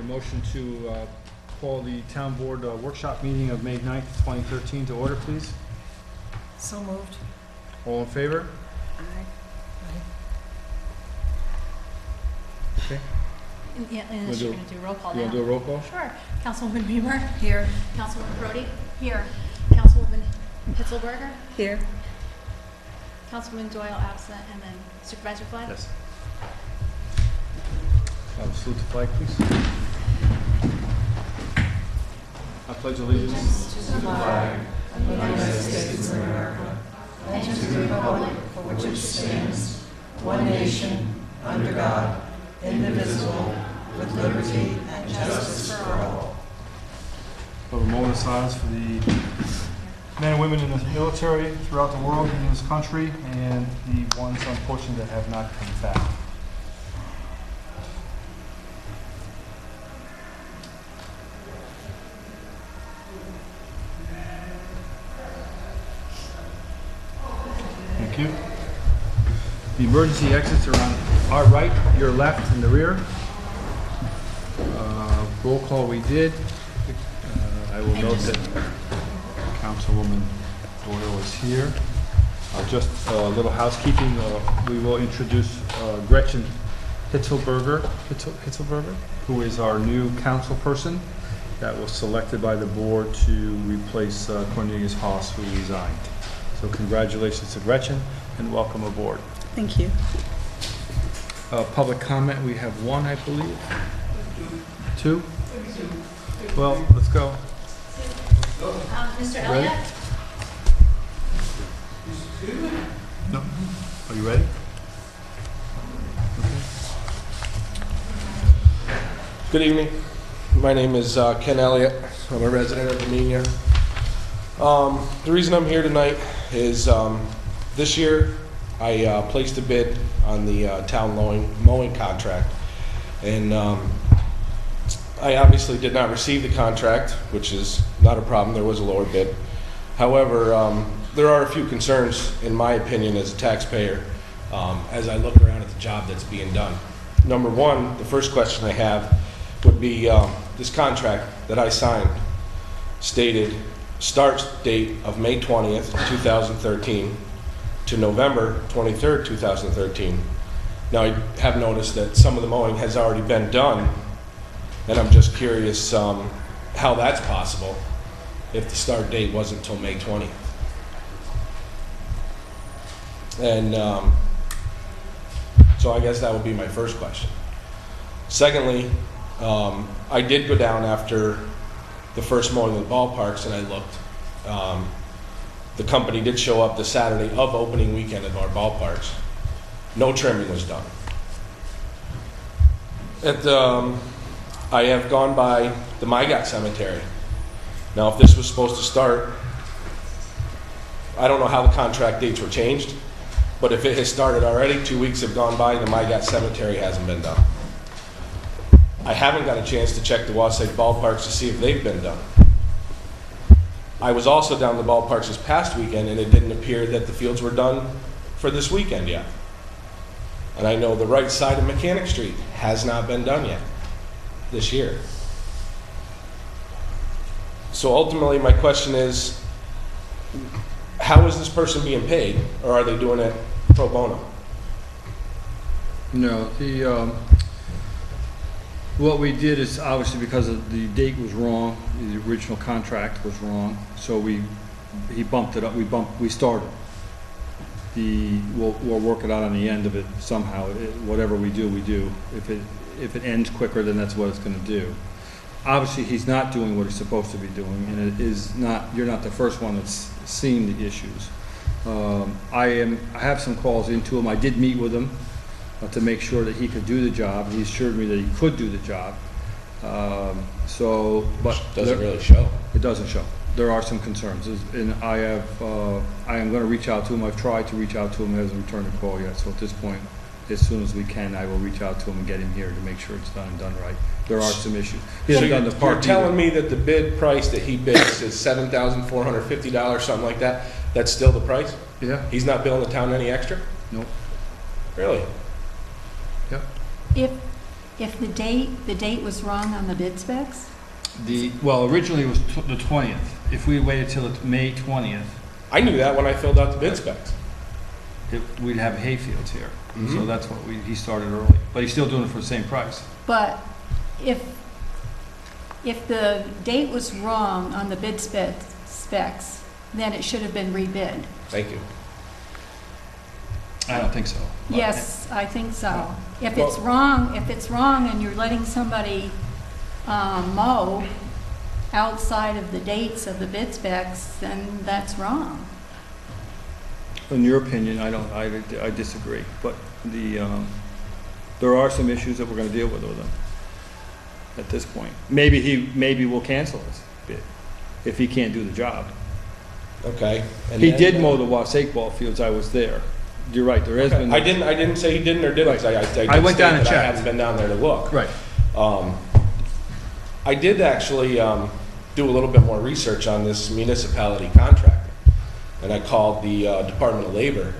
motion to call the town board workshop meeting of May 9th, 2013 to order, please. So moved. All in favor? Aye. Okay. Yeah, unless you're going to do roll call now. You want to do a roll call? Sure. Councilwoman Beamer? Here. Councilwoman Brody? Here. Councilwoman Hitzelberger? Here. Councilman Doyle absent, and then Supervisor Flood? Yes. Salute the flag, please. I pledge allegiance To the flag of the United States of America and to the republic for which it stands, one nation, under God, indivisible, with liberty and justice for all. a moment of silence for the men and women in the military throughout the world and in this country, and the ones, unfortunately, that have not come back. Thank you. The emergency exits are on our right, your left, and the rear. Roll call we did. I will note that Councilwoman Doyle is here. Just a little housekeeping. We will introduce Gretchen Hitzelberger, who is our new council person that was selected by the board to replace Cornelius Haas, who resigned. So congratulations to Gretchen and welcome aboard. Thank you. Public comment, we have one, I believe. Two? Well, let's go. Mr. Ready? Elliott? No. Are you ready? Good evening. My name is Ken Elliott. I'm a resident of Amenia. The reason I'm here tonight is this year I placed a bid on the town mowing contract, and I obviously did not receive the contract, which is not a problem. There was a lower bid. However, there are a few concerns, in my opinion, as a taxpayer, as I look around at the job that's being done. Number one, the first question I have would be this contract that I signed stated start date of May 20th, 2013 to November 23rd, 2013. Now, I have noticed that some of the mowing has already been done, and I'm just curious how that's possible if the start date wasn't until May 20th. And so I guess that would be my first question. Secondly, I did go down after the first mowing of the ballparks and I looked. The company did show up the Saturday of opening weekend of our ballparks. No trimming was done. I have gone by the Mygat Cemetery. Now, if this was supposed to start, I don't know how the contract dates were changed, but if it has started already, 2 weeks have gone by and the Mygat Cemetery hasn't been done. I haven't got a chance to check the Wasatch ballparks to see if they've been done. I was also down the ballparks this past weekend and it didn't appear that the fields were done for this weekend yet. And I know the right side of Mechanic Street has not been done yet this year. So ultimately my question is, how is this person being paid, or are they doing it pro bono? No, what we did is obviously because the date was wrong, the original contract was wrong, so he bumped it up. We started. We'll work it out on the end of it somehow. Whatever we do, we do. If it ends quicker, then that's what it's going to do. Obviously, he's not doing what he's supposed to be doing, and it is not. You're not the first one that's seen the issues. I have some calls into him. I did meet with him to make sure that he could do the job. He assured me that he could do the job. But Doesn't really show. It doesn't show. There are some concerns, and I am going to reach out to him. I've tried to reach out to him. He hasn't returned a call yet. So at this point, as soon as we can, I will reach out to him and get him here to make sure it's done and done right. There are some issues. He hasn't done the part. You're telling me that the bid price that he bids is $7,450, something like that? That's still the price? Yeah. He's not billing the town any extra? Nope. Really? Yep. If if the date was wrong on the bid specs? Well, originally it was the 20th. If we waited till it's May 20th, I knew that when I filled out the bid specs. we'd have hayfields here. Mhm. So that's what he started early. But he's still doing it for the same price. But if the date was wrong on the bid specs, then it should have been rebid. Thank you. I don't think so. Yes, I think so. If it's wrong and you're letting somebody mow outside of the dates of the bid specs, then that's wrong. In your opinion, I disagree. But there are some issues that we're going to deal with him at this point. Maybe we'll cancel his bid if he can't do the job. Okay. And He then, did mow the Wasake ball fields. I was there. You're right. There has been. I didn't say he didn't or didn't. Right. I did I went state down and that I checked. hadn't been down there to look. Right. I did actually do a little bit more research on this municipality contractor, and I called the Department of Labor.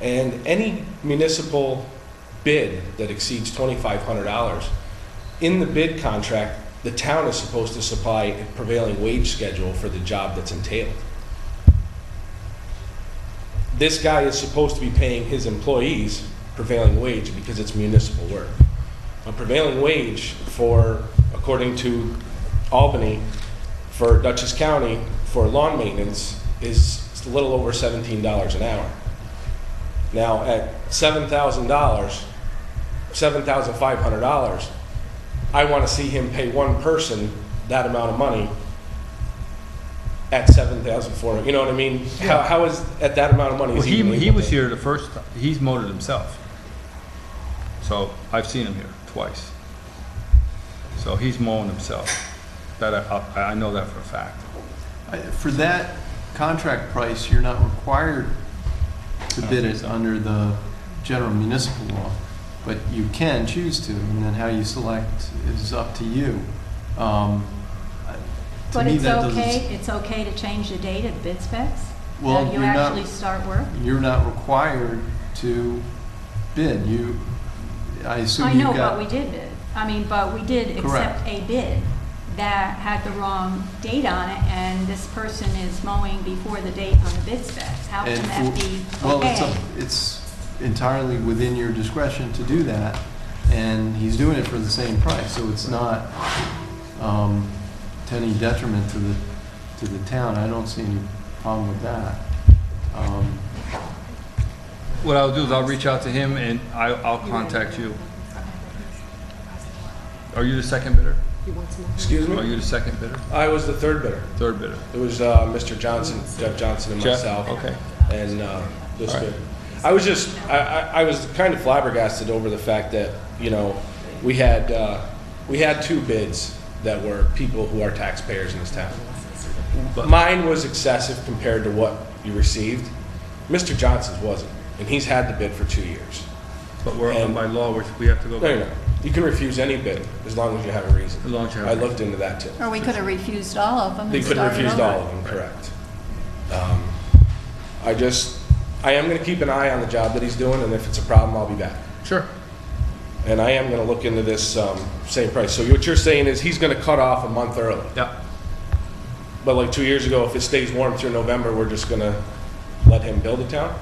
And any municipal bid that exceeds $2,500, in the bid contract, the town is supposed to supply a prevailing wage schedule for the job that's entailed. This guy is supposed to be paying his employees prevailing wage because it's municipal work. A prevailing wage for, according to Albany, for Dutchess County, for lawn maintenance is a little over $17 an hour. Now, at $7,000, $7,500, I want to see him pay one person that amount of money at $7,400. You know what I mean? Yeah. How is, at that amount of money, Well, is he even he able was to- here the first time. He's mowed it himself. So I've seen him here twice. So he's mowing himself. That I know that for a fact. For that contract price, you're not required to bid it under the general municipal law, but you can choose to, and then how you select is up to you. To But me, it's that doesn't- it's okay to change the date of bid specs? Well, That you you're not- actually start work? You're not required to bid. I assume I you've know, got. but we did bid. I mean, but we did Correct. accept a bid that had the wrong date on it, and this person is mowing before the date on the bid specs. How can And that be Well, okay? it's entirely within your discretion to do that, and he's doing it for the same price, so it's not to any detriment to the town. I don't see any problem with that. What I'll do is I'll reach out to him and I'll contact you. Are you the second bidder? Excuse Are me? you the second bidder? I was the third bidder. Third bidder? It was Mr. Johnson, Jeff Johnson, and Jeff? myself. Okay. And this All right. bid. I was just, I was kind of flabbergasted over the fact that, you know, we had two bids that were people who are taxpayers in this town. But- Mine was excessive compared to what you received. Mr. Johnson's wasn't, and he's had the bid for 2 years. But we're, And- by law, we have to go. No, no, you can refuse any bid as long as you have a reason. As long as you have I a reason. looked into that too. Or we could have refused all of them They and could have started refused over. all of them, correct. I am going to keep an eye on the job that he's doing, and if it's a problem, I'll be back. Sure. And I am going to look into this same price. So what you're saying is he's going to cut off a month early. Yeah. But like 2 years ago, if it stays warm through November, we're just going to let him build a town?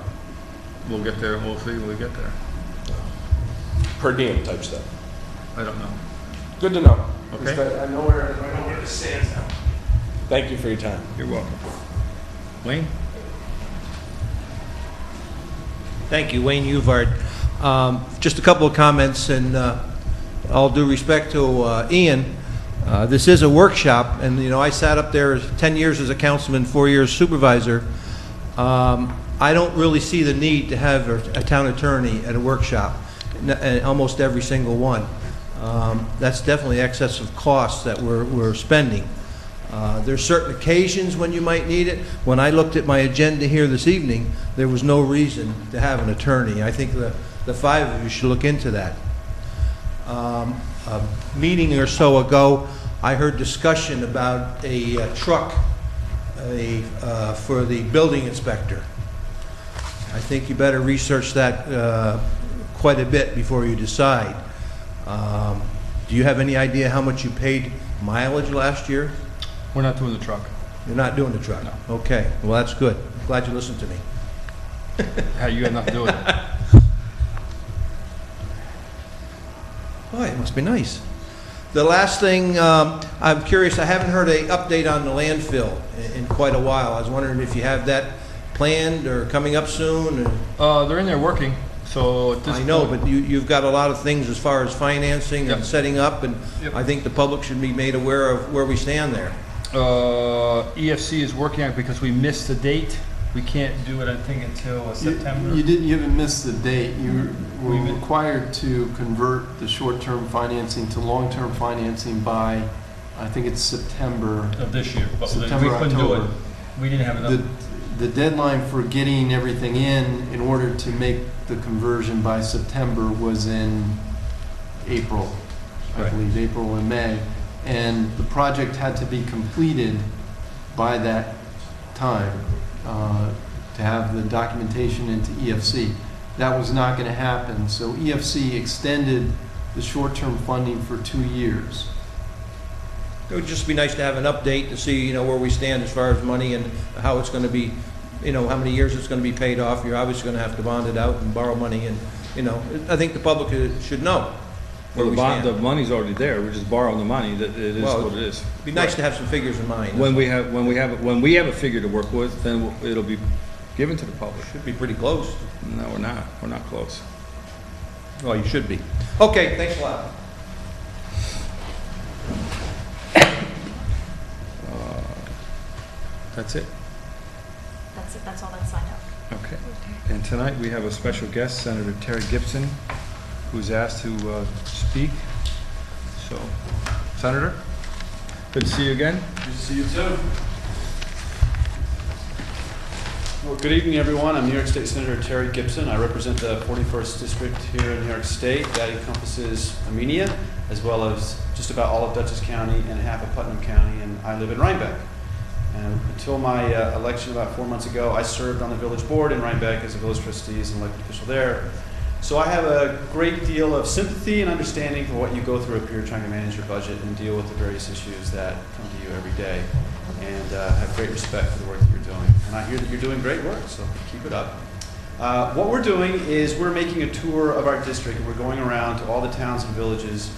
We'll get there. We'll see when we get there. Per diem type stuff. I don't know. Good to know. Okay. I know where this stands now. Thank you for your time. You're welcome. Wayne? Thank you, Wayne Uvard. Just a couple of comments, and all due respect to Ian, this is a workshop, and, you know, I sat up there 10 years as a councilman, 4 years supervisor. I don't really see the need to have a town attorney at a workshop, almost every single one. That's definitely excessive costs that we're spending. There's certain occasions when you might need it. When I looked at my agenda here this evening, there was no reason to have an attorney. I think the five of you should look into that. A meeting or so ago, I heard discussion about a truck for the building inspector. I think you better research that quite a bit before you decide. Do you have any idea how much you paid mileage last year? We're not doing the truck. You're not doing the truck? No. Okay, well, that's good. Glad you listened to me. Hey, you got nothing to do with it. Boy, it must be nice. The last thing, I'm curious, I haven't heard an update on the landfill in quite a while. I was wondering if you have that planned or coming up soon? They're in there working, so at this I know, point- but you've got a lot of things as far as financing and Yep. setting up, and Yep. I think the public should be made aware of where we stand there. EFC is working on it because we missed the date. We can't do it, I think, until September. You haven't missed the date. You were We've been- required to convert the short-term financing to long-term financing by, I think it's September. Of this year, but September, we couldn't do it. October. We didn't have enough. The deadline for getting everything in order to make the conversion by September was in April, I Right. believe, April and May. And the project had to be completed by that time to have the documentation into EFC. That was not going to happen, so EFC extended the short-term funding for 2 years. It would just be nice to have an update to see, where we stand as far as money and how it's going to be, how many years it's going to be paid off. You're obviously going to have to bond it out and borrow money, and, I think the public should know where Well, we the stand. money's already there. We're just borrowing the money. That it is Well, what it is. It'd be nice to have some figures in mind. When we have a figure to work with, then it'll be given to the public. Should be pretty close. No, we're not. We're not close. Well, you should be. Okay, thanks a lot. That's it. That's it, that's all that's signed up. Okay. And tonight we have a special guest, Senator Terry Gibson, who's asked to speak. So, Senator, good to see you again. Good to see you too. Well, good evening, everyone. I'm New York State Senator Terry Gibson. I represent the 41st District here in New York State. That encompasses Amenia, as well as just about all of Dutchess County and half of Putnam County, and I live in Rhinebeck. And until my election about 4 months ago, I served on the village board in Rhinebeck as a village trustee, as an elected official there. So I have a great deal of sympathy and understanding for what you go through up here trying to manage your budget and deal with the various issues that come to you every day. And have great respect for the work that you're doing. And I hear that you're doing great work, so keep it up. What we're doing is we're making a tour of our district, and we're going around to all the towns and villages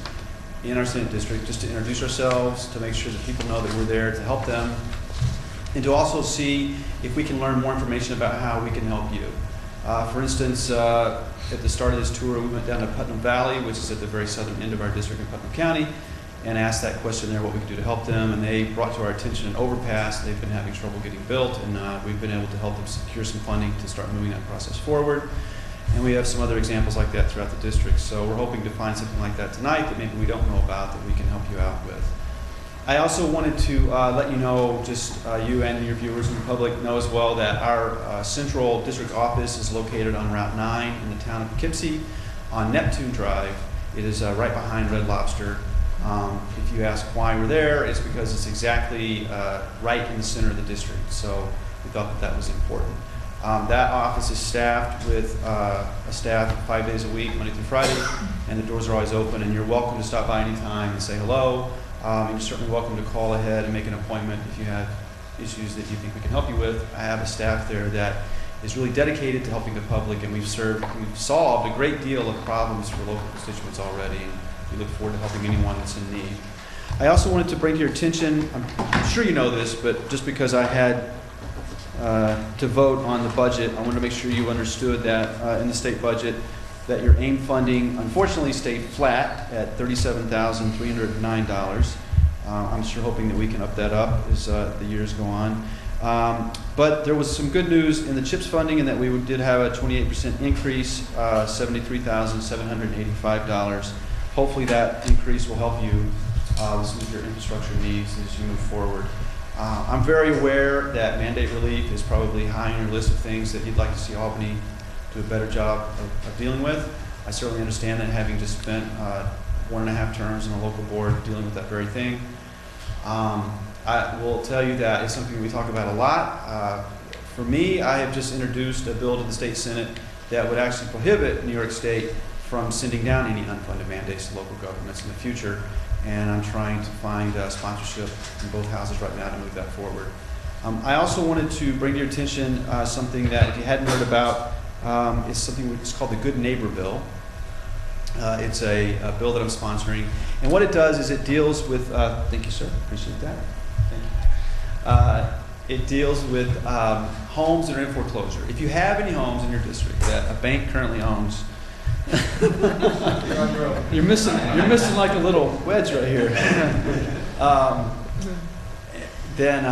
in our Senate district just to introduce ourselves, to make sure that people know that we're there to help them, and to also see if we can learn more information about how we can help you. For instance, at the start of this tour, we went down to Putnam Valley, which is at the very southern end of our district in Putnam County, and asked that question there, what we could do to help them, and they brought to our attention an overpass they've been having trouble getting built, and we've been able to help them secure some funding to start moving that process forward. And we have some other examples like that throughout the district, so we're hoping to find something like that tonight that maybe we don't know about that we can help you out with. I also wanted to let you know, just you and your viewers and the public know as well, that our central district office is located on Route 9 in the town of Poughkeepsie on Neptune Drive. It is right behind Red Lobster. If you ask why we're there, it's because it's exactly right in the center of the district, so we thought that was important. That office is staffed with a staff 5 days a week, Monday through Friday, and the doors are always open, and you're welcome to stop by anytime and say hello. You're certainly welcome to call ahead and make an appointment if you have issues that you think we can help you with. I have a staff there that is really dedicated to helping the public, and we've solved a great deal of problems for local constituents already, and we look forward to helping anyone that's in need. I also wanted to bring to your attention, I'm sure you know this, but just because I had to vote on the budget, I wanted to make sure you understood that in the state budget, that your AIM funding unfortunately stayed flat at $37,309. I'm sure hoping that we can up that up as the years go on. But there was some good news in the CHIPS funding, in that we did have a 28% increase, $73,785. Hopefully that increase will help you with some of your infrastructure needs as you move forward. I'm very aware that mandate relief is probably high on your list of things that you'd like to see Albany do a better job of dealing with. I certainly understand that, having just spent 1.5 terms in a local board dealing with that very thing. I will tell you that it's something we talk about a lot. For me, I have just introduced a bill to the state Senate that would actually prohibit New York State from sending down any unfunded mandates to local governments in the future. And I'm trying to find sponsorship in both houses right now to move that forward. I also wanted to bring to your attention something that, if you hadn't heard about, is something which is called the Good Neighbor Bill. It's a bill that I'm sponsoring. And what it does is it deals with, thank you, sir, appreciate that. Thank you. It deals with homes that are in foreclosure. If you have any homes in your district that a bank currently owns, you're missing like a little wedge right here. Then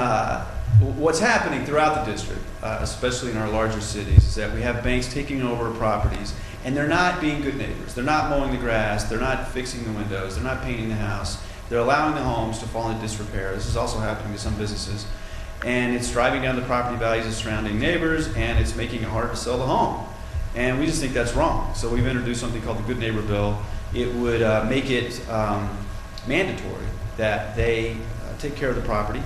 what's happening throughout the district, especially in our larger cities, is that we have banks taking over properties, and they're not being good neighbors. They're not mowing the grass. They're not fixing the windows. They're not painting the house. They're allowing the homes to fall into disrepair. This is also happening to some businesses. And it's driving down the property values of surrounding neighbors, and it's making it hard to sell the home. And we just think that's wrong. So we've introduced something called the Good Neighbor Bill. It would make it mandatory that they take care of the property.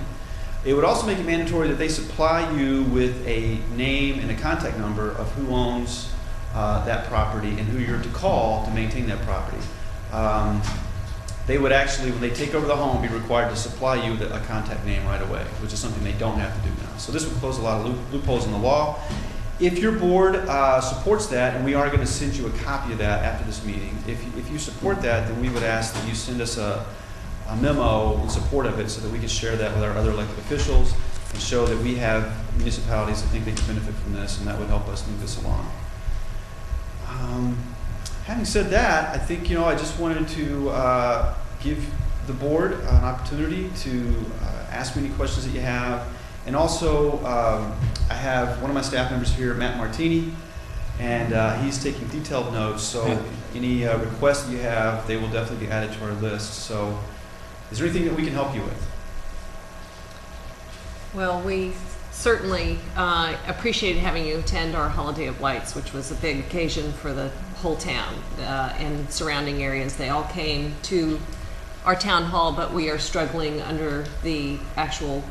It would also make it mandatory that they supply you with a name and a contact number of who owns that property and who you're to call to maintain that property. They would actually, when they take over the home, be required to supply you with a contact name right away, which is something they don't have to do now. So this would close a lot of loopholes in the law. If your board supports that, and we are going to send you a copy of that after this meeting, if you support that, then we would ask that you send us a memo in support of it so that we can share that with our other elected officials and show that we have municipalities that think they can benefit from this, and that would help us move this along. Having said that, I think, I just wanted to give the board an opportunity to ask me any questions that you have. And also, I have one of my staff members here, Matt Martini, and he's taking detailed notes. So any requests that you have, they will definitely be added to our list. So is there anything that we can help you with? Well, we certainly appreciated having you attend our Holiday of Lights, which was a big occasion for the whole town and surrounding areas. They all came to our town hall, but we are struggling under the actual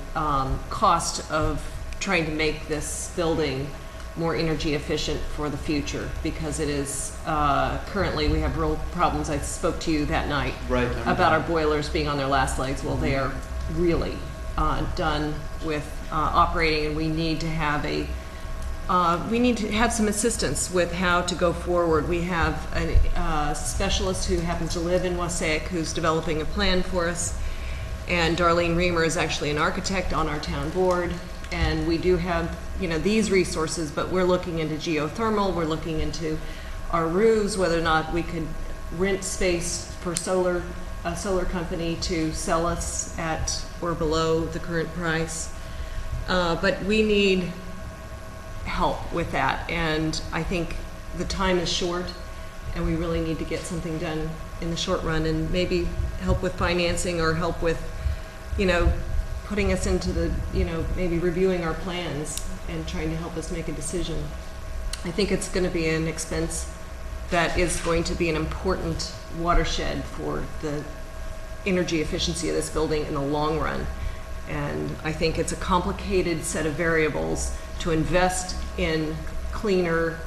cost of trying to make this building more energy efficient for the future, because it is currently we have real problems. I spoke to you that night about our boilers being on their last legs. Well, they are really done with operating, and we need to have some assistance with how to go forward. We have a specialist who happens to live in Wassaic who's developing a plan for us, and Darlene Reamer is actually an architect on our town board, and we do have these resources, but we're looking into geothermal, we're looking into our roofs, whether or not we could rent space for a solar company to sell us at or below the current price. But we need help with that, and I think the time is short, and we really need to get something done in the short run, and maybe help with financing or help with putting us into the maybe reviewing our plans and trying to help us make a decision. I think it's going to be an expense that is going to be an important watershed for the energy efficiency of this building in the long run. And I think it's a complicated set of variables to invest in cleaner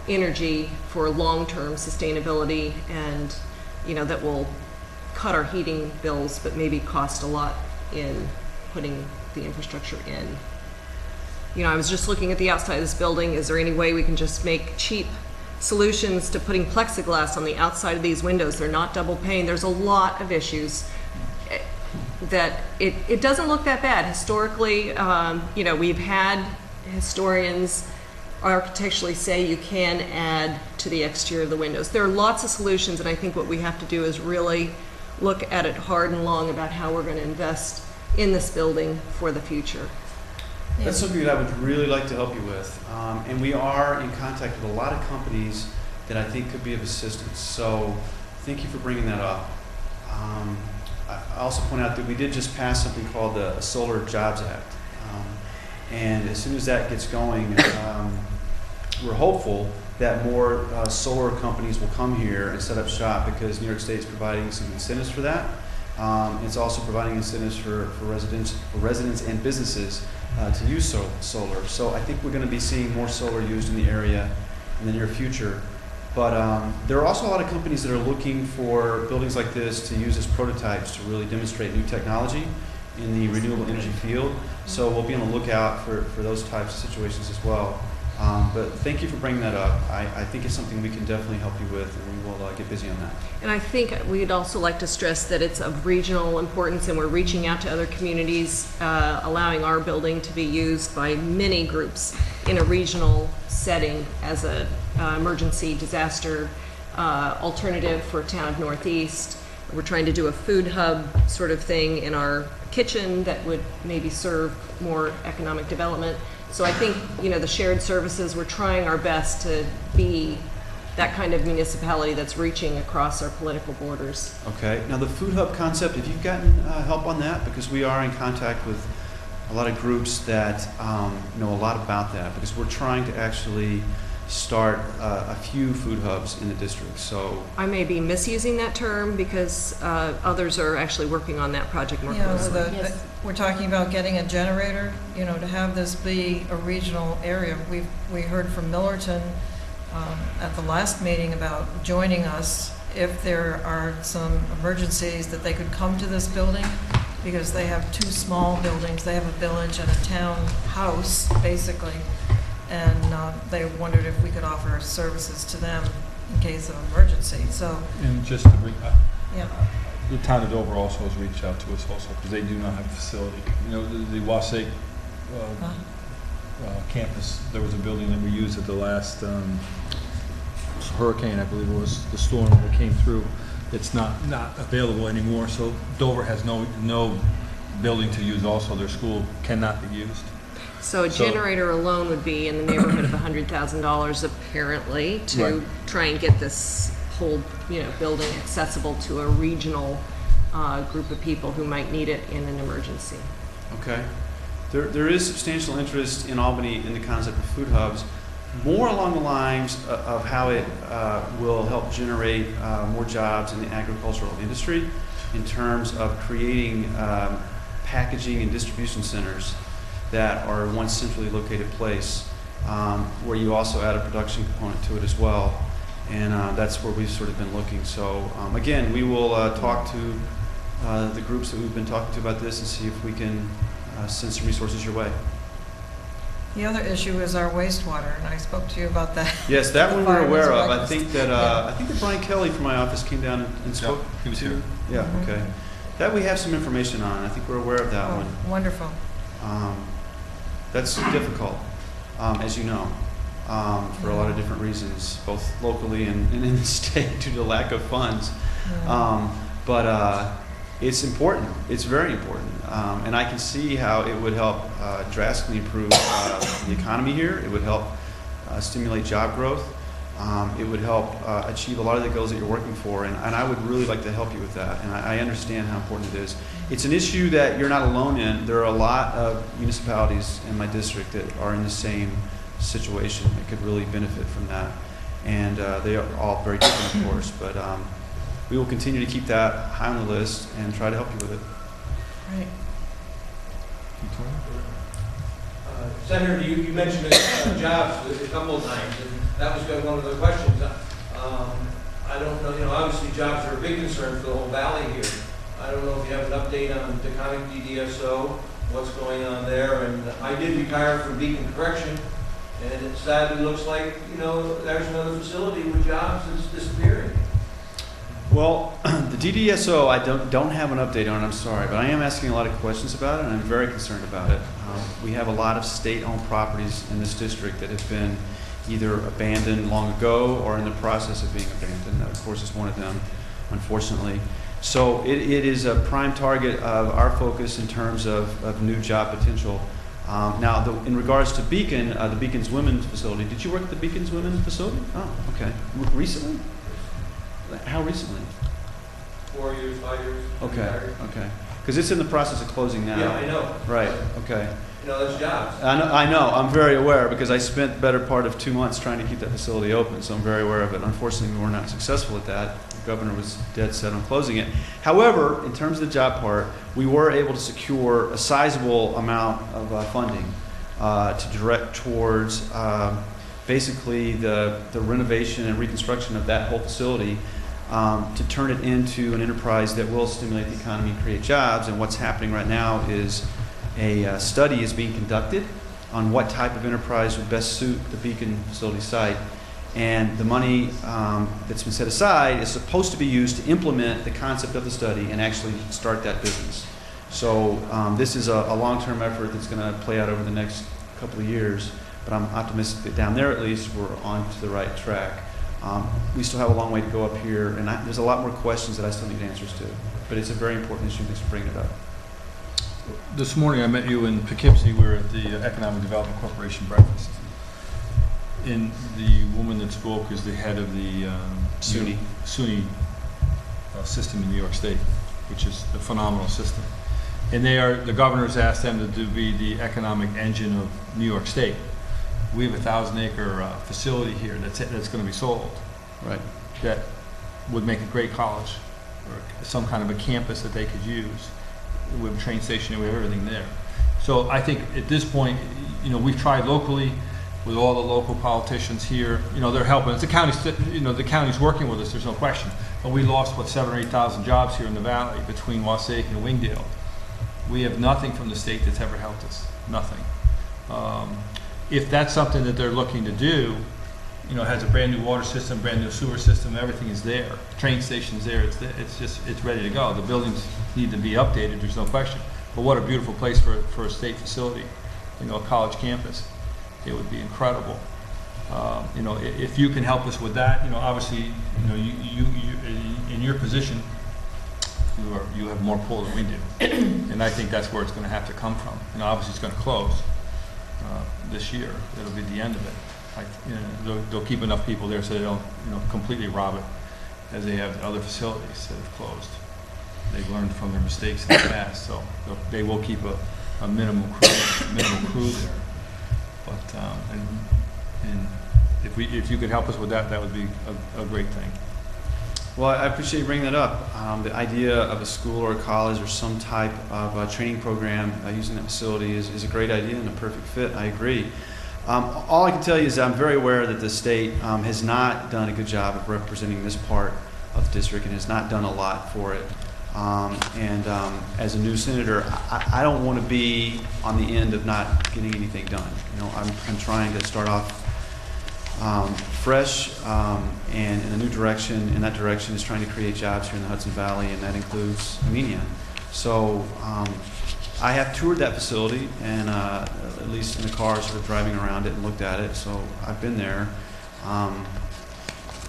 energy for long-term sustainability, and that will cut our heating bills, but maybe cost a lot in putting the infrastructure in. I was just looking at the outside of this building. Is there any way we can just make cheap solutions to putting plexiglass on the outside of these windows? They're not double pane. There's a lot of issues that it doesn't look that bad. Historically, we've had historians architecturally say you can add to the exterior of the windows. There are lots of solutions, and I think what we have to do is really look at it hard and long about how we're going to invest in this building for the future. That's something that I would really like to help you with. And we are in contact with a lot of companies that I think could be of assistance. So thank you for bringing that up. I also point out that we did just pass something called the Solar Jobs Act. And as soon as that gets going, we're hopeful that more solar companies will come here and set up shop, because New York State is providing some incentives for that. It's also providing incentives for residents and businesses to use solar. So I think we're going to be seeing more solar used in the area in the near future. But there are also a lot of companies that are looking for buildings like this to use as prototypes to really demonstrate new technology in the renewable energy field. So we'll be on the lookout for those types of situations as well. But thank you for bringing that up. I think it's something we can definitely help you with, and we will get busy on that. And I think we'd also like to stress that it's of regional importance, and we're reaching out to other communities, allowing our building to be used by many groups in a regional setting as a emergency disaster alternative for town of Northeast. We're trying to do a food hub sort of thing in our kitchen that would maybe serve more economic development. So I think, you know, the shared services, we're trying our best to be that kind of municipality that's reaching across our political borders. Okay. Now the food hub concept, have you gotten help on that? Because we are in contact with a lot of groups that know a lot about that, because we're trying to actually start a few food hubs in the district. So I may be misusing that term because others are actually working on that project more Yeah, closely. Yes. we're talking about getting a generator, you know, to have this be a regional area. We heard from Millerton at the last meeting about joining us if there are some emergencies, that they could come to this building, because they have two small buildings. They have a village and a town house, basically, and they wondered if we could offer services to them in case of emergency. So, And just to bring, yeah. the town of Dover also has reached out to us also, because they do not have a facility. You know, the Wausau campus, there was a building that we used at the last hurricane, I believe it was, the storm that came through. It's not available anymore, so Dover has no building to use also. Their school cannot be used. So a generator alone would be in the neighborhood of $100,000 apparently to Right. try and get this whole, you know, building accessible to a regional group of people who might need it in an emergency. okay. There is substantial interest in Albany in the concept of food hubs, more along the lines of how it will help generate more jobs in the agricultural industry in terms of creating packaging and distribution centers that are in one centrally located place, where you also add a production component to it as well. And that's where we've sort of been looking. So again, we will talk to the groups that we've been talking to about this and see if we can send some resources your way. The other issue is our wastewater, and I spoke to you about that. Yes, that one we're aware of. I think that Yeah. Brian Kelly from my office came down and spoke. he was to- here. Yeah, Mhm. okay. That we have some information on. I think we're aware of that Oh, one. wonderful. That's difficult, as you know, for a lot of different reasons, both locally and in the state due to lack of funds. Yeah. But it's important. It's very important. And I can see how it would help drastically improve the economy here. It would help stimulate job growth. It would help achieve a lot of the goals that you're working for. And I would really like to help you with that. And I understand how important it is. It's an issue that you're not alone in. There are a lot of municipalities in my district that are in the same situation that could really benefit from that. And they are all very different, of course. But we will continue to keep that high on the list and try to help you with it. Right. Senator, you mentioned jobs a couple of times, and that was one of the questions. I don't know, obviously jobs are a big concern for the whole valley here. I don't know if you have an update on Taconic DDSO, what's going on there. And I did retire from Beacon Correction, and it sadly looks like, there's another facility with jobs that's disappearing. Well, the DDSO, I don't have an update on it, I'm sorry, but I am asking a lot of questions about it, and I'm very concerned about it. We have a lot of state-owned properties in this district that have been either abandoned long ago or in the process of being abandoned. That, of course, is one of them, unfortunately. So it is a prime target of our focus in terms of new job potential. Now, in regards to Beacon, the Beacon's Women's Facility, did you work at the Beacon's Women's Facility? Oh, okay. Recently? How recently? 4 years, 5 years. Okay, okay. Because it's in the process of closing now. Yeah, I know. Right, okay. That's jobs. I know, I'm very aware, because I spent the better part of 2 months trying to keep that facility open, so I'm very aware of it. Unfortunately, we were not successful at that. The governor was dead set on closing it. However, in terms of the job part, we were able to secure a sizable amount of funding to direct towards basically the renovation and reconstruction of that whole facility to turn it into an enterprise that will stimulate the economy and create jobs. And what's happening right now is a study is being conducted on what type of enterprise would best suit the Beacon facility site. And the money that's been set aside is supposed to be used to implement the concept of the study and actually start that business. So this is a long-term effort that's going to play out over the next couple of years, but I'm optimistic that down there at least we're on to the right track. We still have a long way to go up here, and there's a lot more questions that I still need answers to, but it's a very important issue. Thanks for bringing it up. This morning I met you in Poughkeepsie. We were at the Economic Development Corporation breakfast. And the woman that spoke is the head of the SUNY system in New York State, which is a phenomenal system. And the governor's asked them to be the economic engine of New York State. We have a 1,000-acre facility here that's going to be sold. Right. That would make a great college or some kind of a campus that they could use. We have a train station, we have everything there. So I think at this point, we've tried locally with all the local politicians here. They're helping us. The county's working with us, there's no question. But we lost, 7,000 or 8,000 jobs here in the valley between Wassaic and Wingdale. We have nothing from the state that's ever helped us, nothing. If that's something that they're looking to do, has a brand new water system, brand new sewer system, everything is there. Train station's there, it's ready to go. The buildings need to be updated, there's no question. But what a beautiful place for a state facility, a college campus. It would be incredible. If you can help us with that, obviously, you in your position, you have more pull than we do. And I think that's where it's going to have to come from. Obviously it's going to close this year. It'll be the end of it. They'll keep enough people there so they don't, completely rob it, as they have other facilities that have closed. They've learned from their mistakes in the past, so they will keep a minimal crew there. But and if you could help us with that, that would be a great thing. Well, I appreciate you bringing that up. The idea of a school or a college or some type of training program using that facility is a great idea and a perfect fit. I agree. All I can tell you is I'm very aware that the state has not done a good job of representing this part of the district and has not done a lot for it. As a new senator, I don't want to be on the end of not getting anything done. I'm trying to start off fresh and in a new direction, and that direction is trying to create jobs here in the Hudson Valley, and that includes Amenia. So I have toured that facility, and at least in the car, sort of driving around it and looked at it. So I've been there.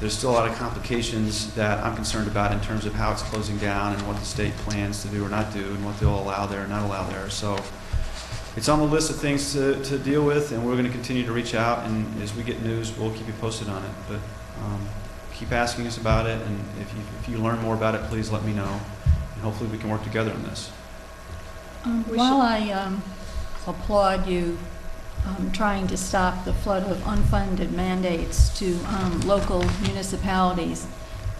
There's still a lot of complications that I'm concerned about in terms of how it's closing down and what the state plans to do or not do and what they'll allow there or not allow there. So it's on the list of things to deal with, and we're going to continue to reach out, and as we get news, we'll keep you posted on it. But keep asking us about it, and if you learn more about it, please let me know, and hopefully we can work together on this. While I applaud you trying to stop the flood of unfunded mandates to local municipalities,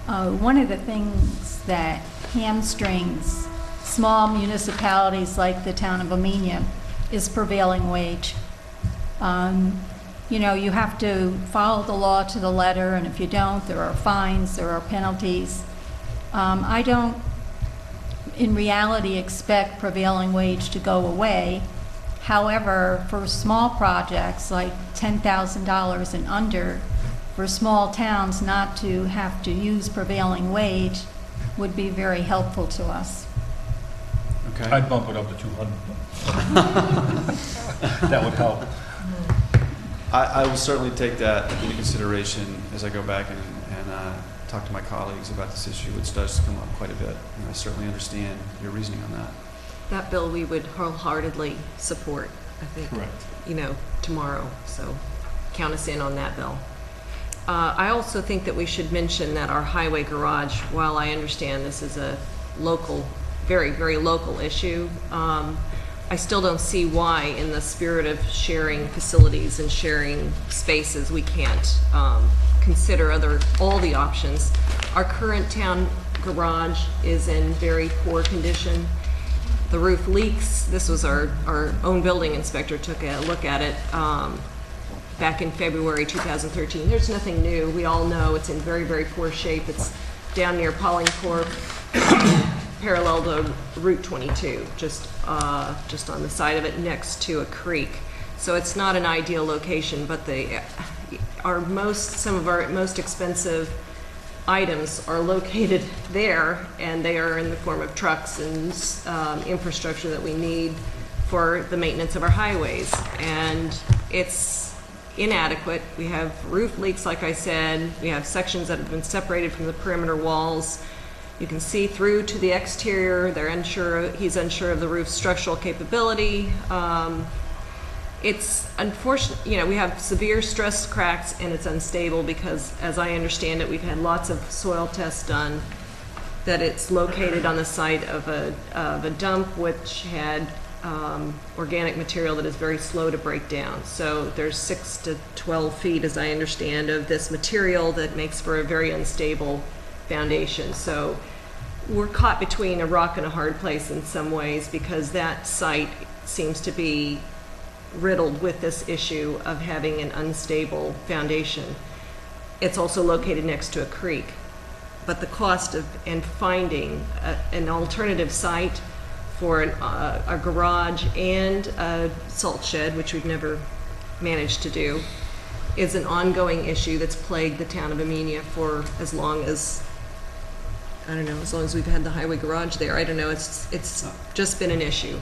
one of the things that hamstrings small municipalities like the town of Amenia is prevailing wage. You have to follow the law to the letter, and if you don't, there are fines, there are penalties. I don't, in reality, expect prevailing wage to go away. However, for small projects like $10,000 and under, for small towns not to have to use prevailing wage would be very helpful to us. Okay. I'd bump it up to 200. That would help. I will certainly take that into consideration as I go back and talk to my colleagues about this issue, which does come up quite a bit. And I certainly understand your reasoning on that. That bill we would wholeheartedly support, I think. Correct. Tomorrow. So count us in on that bill. I also think that we should mention that our highway garage, while I understand this is a local, very, very local issue, I still don't see why, in the spirit of sharing facilities and sharing spaces, we can't consider all the options. Our current town garage is in very poor condition. The roof leaks. This was our own building inspector took a look at it. back in February 2013. There's nothing new. We all know it's in very, very poor shape. It's down near Pollingcorp, parallel to Route 22, just on the side of it next to a creek. So it's not an ideal location, but some of our most expensive items are located there, and they are in the form of trucks and infrastructure that we need for the maintenance of our highways. And it's inadequate. We have roof leaks, like I said. We have sections that have been separated from the perimeter walls. You can see through to the exterior. He's unsure of the roof's structural capability. It's unfortunate, we have severe stress cracks, and it's unstable because, as I understand it, we've had lots of soil tests done, that it's located on the site of a dump which had organic material that is very slow to break down. So there's 6 to 12 feet, as I understand, of this material that makes for a very unstable foundation. So we're caught between a rock and a hard place in some ways, because that site seems to be riddled with this issue of having an unstable foundation. It's also located next to a creek. But the cost of finding an alternative site for a garage and a salt shed, which we've never managed to do, is an ongoing issue that's plagued the town of Amenia for as long as we've had the highway garage there. I don't know, it's just been an issue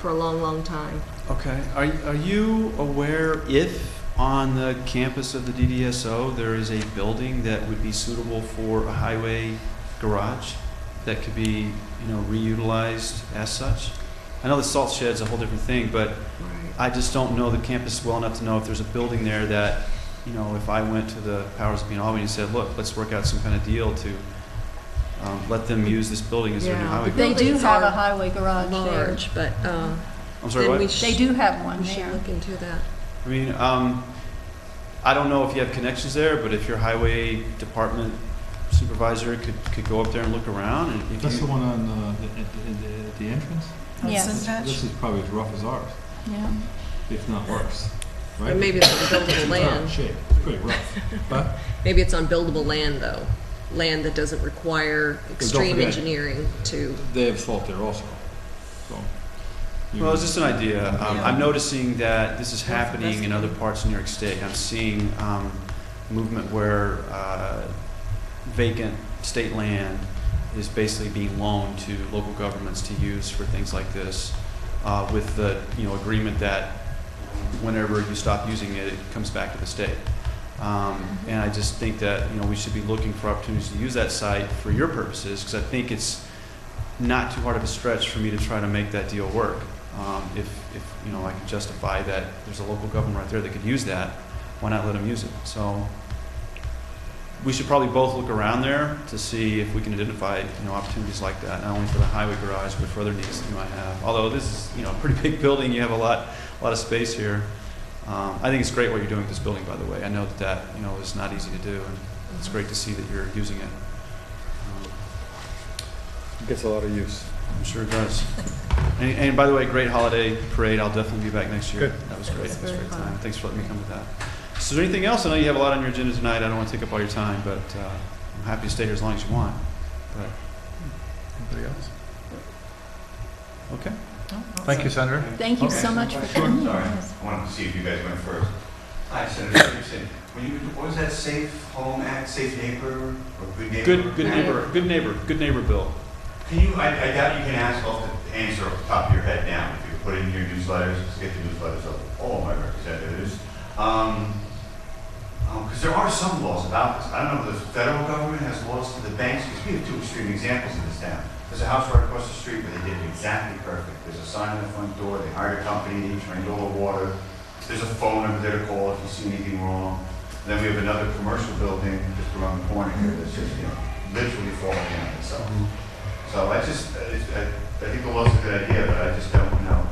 for a long, long time. Okay. Are you aware if on the campus of the DDSO there is a building that would be suitable for a highway garage that could be, reutilized as such? I know the salt shed's a whole different thing, but I just don't know the campus well enough to know if there's a building there that, if I went to the powers that be in Albany and said, look, let's work out some kind of deal to let them use this building as their new highway garage. They do have a highway garage there. Large, but I'm sorry, what? They do have one we should there. look into that. I mean, I don't know if you have connections there, but if your highway department supervisor could go up there and look around. And if That's you, the one on the entrance? Yes. This is probably as rough as ours, Yeah. if not worse. Right? Or maybe it's on buildable land. Shape. It's pretty rough. But Maybe it's on buildable land, though. Land that doesn't require extreme forget, engineering to... they have salt there also. So. well, it's just an idea. I'm noticing that this is happening in other parts of New York State. I'm seeing movement where vacant state land is basically being loaned to local governments to use for things like this, with the agreement that whenever you stop using it, it comes back to the state. And I just think that we should be looking for opportunities to use that site for your purposes, because I think it's not too hard of a stretch for me to try to make that deal work. If I can justify that there's a local government right there that could use that, why not let them use it? So we should probably both look around there to see if we can identify opportunities like that, not only for the highway garage but for other needs that you might have. Although this is a pretty big building, you have a lot of space here. I think it's great what you're doing with this building, by the way. I know that is not easy to do, and it's great to see that you're using it. It gets a lot of use. I'm sure it does. And by the way, great holiday parade. I'll definitely be back next year. Good. That was great. That's That was a very great fun. time. Thanks for letting me come to that. So is there anything else? I know you have a lot on your agenda tonight. I don't want to take up all your time, but I'm happy to stay here as long as you want. But Anybody else? okay. Thank you, Senator. Thank you so much for coming. Sorry, Yes. I wanted to see if you guys went first. Hi, Senator Gibson. What was that Safe Home Act, Safe Neighbor, or Good Neighbor? Good neighbor bill. Can you, I doubt you can answer off the top of your head now, if you could put it in your newsletters, just get the newsletters of all my representatives. Because there are some laws about this. I don't know if the federal government has laws for the banks, because we have two extreme examples in this town. There's a house right across the street where they did it exactly perfect. There's a sign on the front door, they hired a company, they drained all the water. There's a phone number there to call if you see anything wrong. Then we have another commercial building just around the corner here that's just, literally falling in on itself. So I think the law's a good idea, but I just don't know.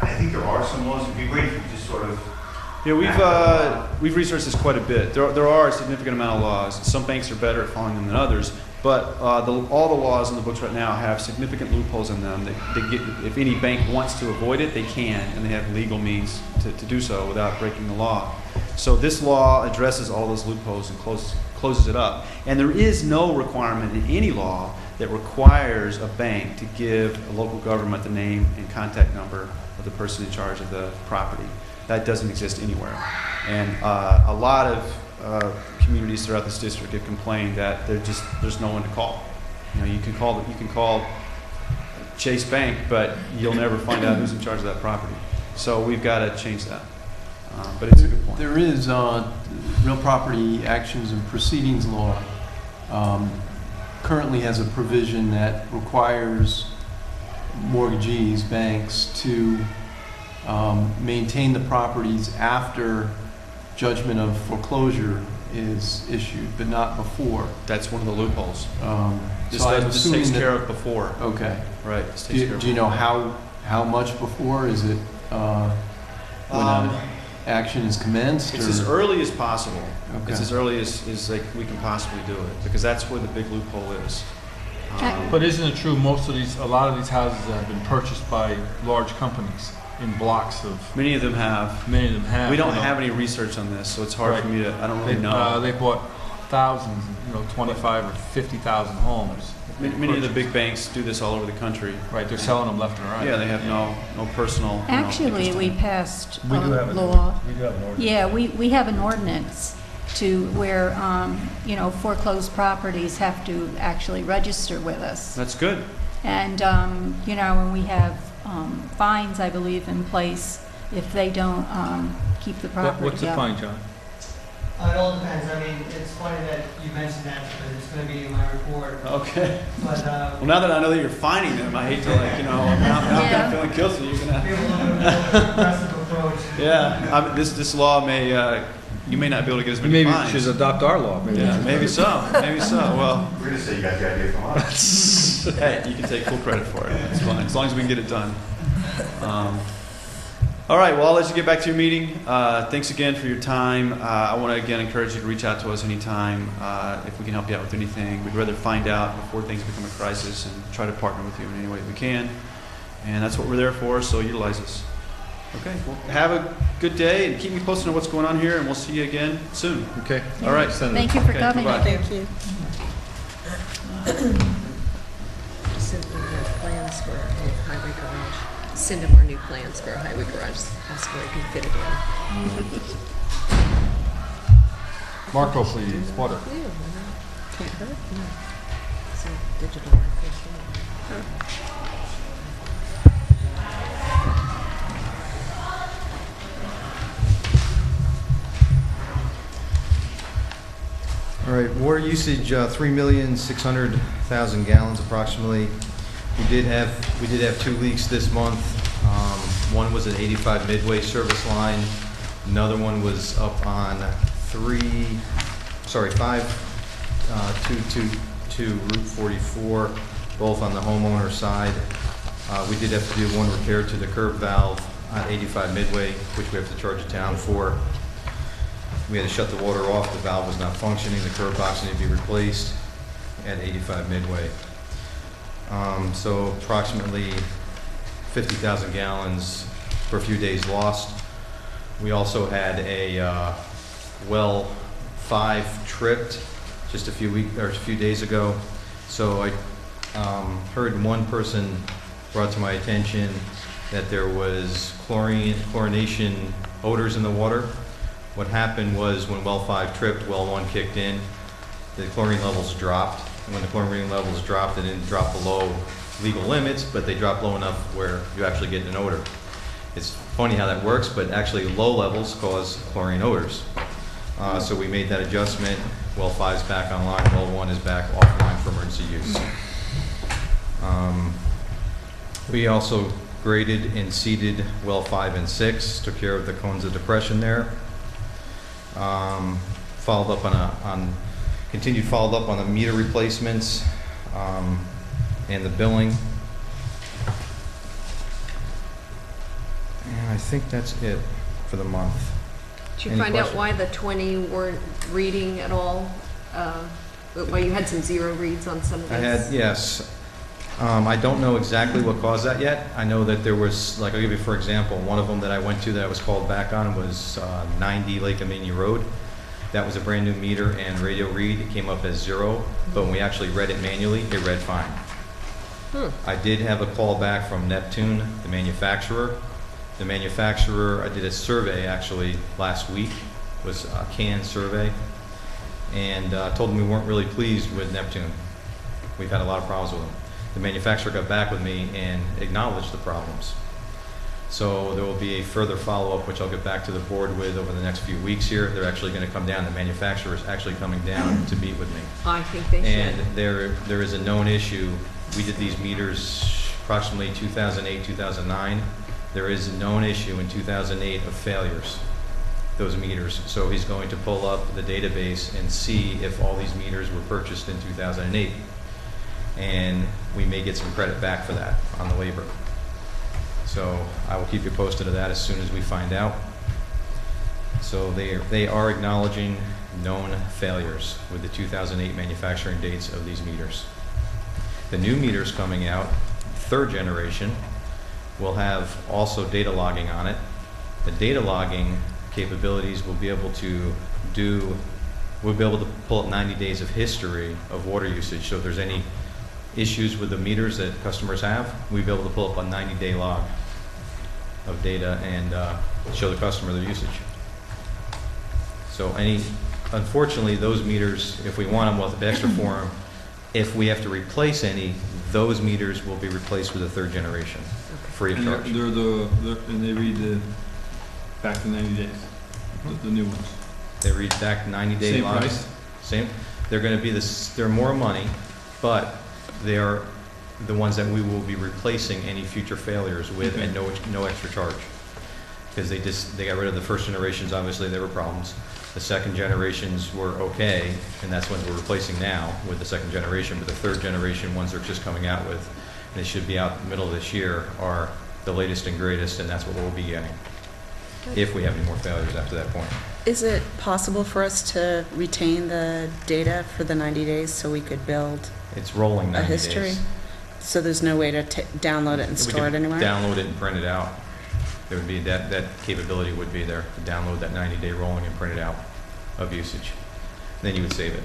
I think there are some laws. It'd be great if you just sort of... Yeah, we've researched this quite a bit. There are a significant amount of laws. Some banks are better at following them than others, But all the laws in the books right now have significant loopholes in them. If any bank wants to avoid it, they can, and they have legal means to do so without breaking the law. So this law addresses all those loopholes and closes it up. And there is no requirement in any law that requires a bank to give a local government the name and contact number of the person in charge of the property. That doesn't exist anywhere. And a lot of communities throughout this district have complained that there's no one to call. You know, you can call Chase Bank, but you'll never find out who's in charge of that property. So we've got to change that. But it's a good point. There is real property actions and proceedings law currently has a provision that requires mortgagees, banks, to maintain the properties after judgment of foreclosure is issued, but not before. That's one of the loopholes. This So I'm takes assuming care of before. Okay. Right. This takes care of Do you know how much before? Is it when an action is commenced? It's or? as early as possible. Okay. It's as early as like we can possibly do it, because that's where the big loophole is. But isn't it true, a lot of these houses have been purchased by large companies in blocks of... Many of them have. Many of them have. We don't have any research on this, so it's hard for me to, I don't really know. They bought thousands, 25 or 50,000 homes. Many of the big banks do this all over the country. Right, they're selling them left and right. Yeah, they have no personal... Actually, we passed We do have an law. We do have an ordinance. Yeah, we have an ordinance to where, foreclosed properties have to actually register with us. That's good. And, and we have fines, I believe, in place if they don't keep the property What's the up. fine, John? It all depends. I mean, it's funny that you mentioned that because it's going to be in my report. Okay. But Well, now that I know that you're finding them, I hate to now I'm feeling guilty. You're we gonna. have a little bit of a progressive approach. Yeah, this law may you may not be able to get as many Maybe fines. you should adopt our law. Yeah, maybe so. Maybe so. Well, We're gonna say you got the idea from us. hey, you can take full credit for it. It's fine, as long as we can get it done. All right, well, I'll let you get back to your meeting. Thanks again for your time. I want to, again, encourage you to reach out to us anytime if we can help you out with anything. We'd rather find out before things become a crisis and try to partner with you in any way that we can. And that's what we're there for, so utilize us. Okay, well, have a good day, and keep me posted on what's going on here, and we'll see you again soon. Okay. All right. Thank you for Okay, coming. bye-bye. Thank you. Send them our plans for our new highway garage. Send them our new plans for our highway garage. That's where we can fit it in. Marco, please, water. Yeah, can't hurt. No. So digital. All right, water usage, 3,600,000 gallons approximately. We did have 2 leaks this month. One was at 85 Midway service line. Another one was up on 522 Route 44, both on the homeowner side. We did have to do one repair to the curb valve on 85 Midway, which we have to charge the town for. We had to shut the water off, the valve was not functioning, the curb box needed to be replaced at 85 Midway. So approximately 50,000 gallons for a few days lost. We also had a well 5 tripped just a few days ago. So I heard one person brought to my attention that there was chlorination odors in the water. What happened was when well 5 tripped, well 1 kicked in, the chlorine levels dropped. And when the chlorine levels dropped, they didn't drop below legal limits, but they dropped low enough where you actually get an odor. It's funny how that works, but actually low levels cause chlorine odors. So we made that adjustment. Well 5's back online, well 1 is back offline for emergency use. We also graded and seeded well 5 and 6, took care of the cones of depression there. Followed up continued followed up on the meter replacements and the billing. And I think that's it for the month. Did you Any find questions? out why the 20 weren't reading at all? Well, you had some zero reads on some of these. I had, yes. I don't know exactly what caused that yet. I know that there was, like, I'll give you for example, one of them that I went to that I was called back on was 90 Lake Amenia Road. That was a brand new meter and radio read. It came up as 0, but when we actually read it manually, it read fine. I did have a call back from Neptune, the manufacturer. The manufacturer, I did a survey actually last week, was a CAN survey, and told them we weren't really pleased with Neptune. We've had a lot of problems with them. The manufacturer got back with me and acknowledged the problems. So there will be a further follow-up, which I'll get back to the board with over the next few weeks here. They're actually going to come down. The manufacturer is actually coming down to meet with me. I think they should. And there is a known issue. We did these meters approximately 2008, 2009. There is a known issue in 2008 of failures, those meters. So he's going to pull up the database and see if all these meters were purchased in 2008. And we may get some credit back for that on the labor. So I will keep you posted of that as soon as we find out. So they are acknowledging known failures with the 2008 manufacturing dates of these meters. The new meters coming out, 3rd generation, will have also data logging on it. The data logging capabilities will be able to we'll be able to pull up 90 days of history of water usage. So if there's any issues with the meters that customers have, we'll be able to pull up a 90-day log of data and show the customer their usage. So unfortunately, those meters, if we want them, we'll have to extra for them. If we have to replace any, those meters will be replaced with a 3rd generation, free of charge. And they read back to 90 days, the new ones. They read back 90-day Same logs. price? Same. They're going to be they're more money, but they are the ones that we will be replacing any future failures with, and no extra charge. Because they got rid of the 1st generations. Obviously, there were problems. The 2nd generations were okay, and that's what we're replacing now with the 2nd generation. But the 3rd generation ones they're just coming out with, and they should be out in the middle of this year, are the latest and greatest, and that's what we'll be getting if we have any more failures after that point. Is it possible for us to retain the data for the 90 days so we could build It's rolling 90 a history? days. So there's no way to download it and We store it could anywhere? download it and print it out. There would be that capability would be there to download that 90-day rolling and print it out of usage. Then you would save it.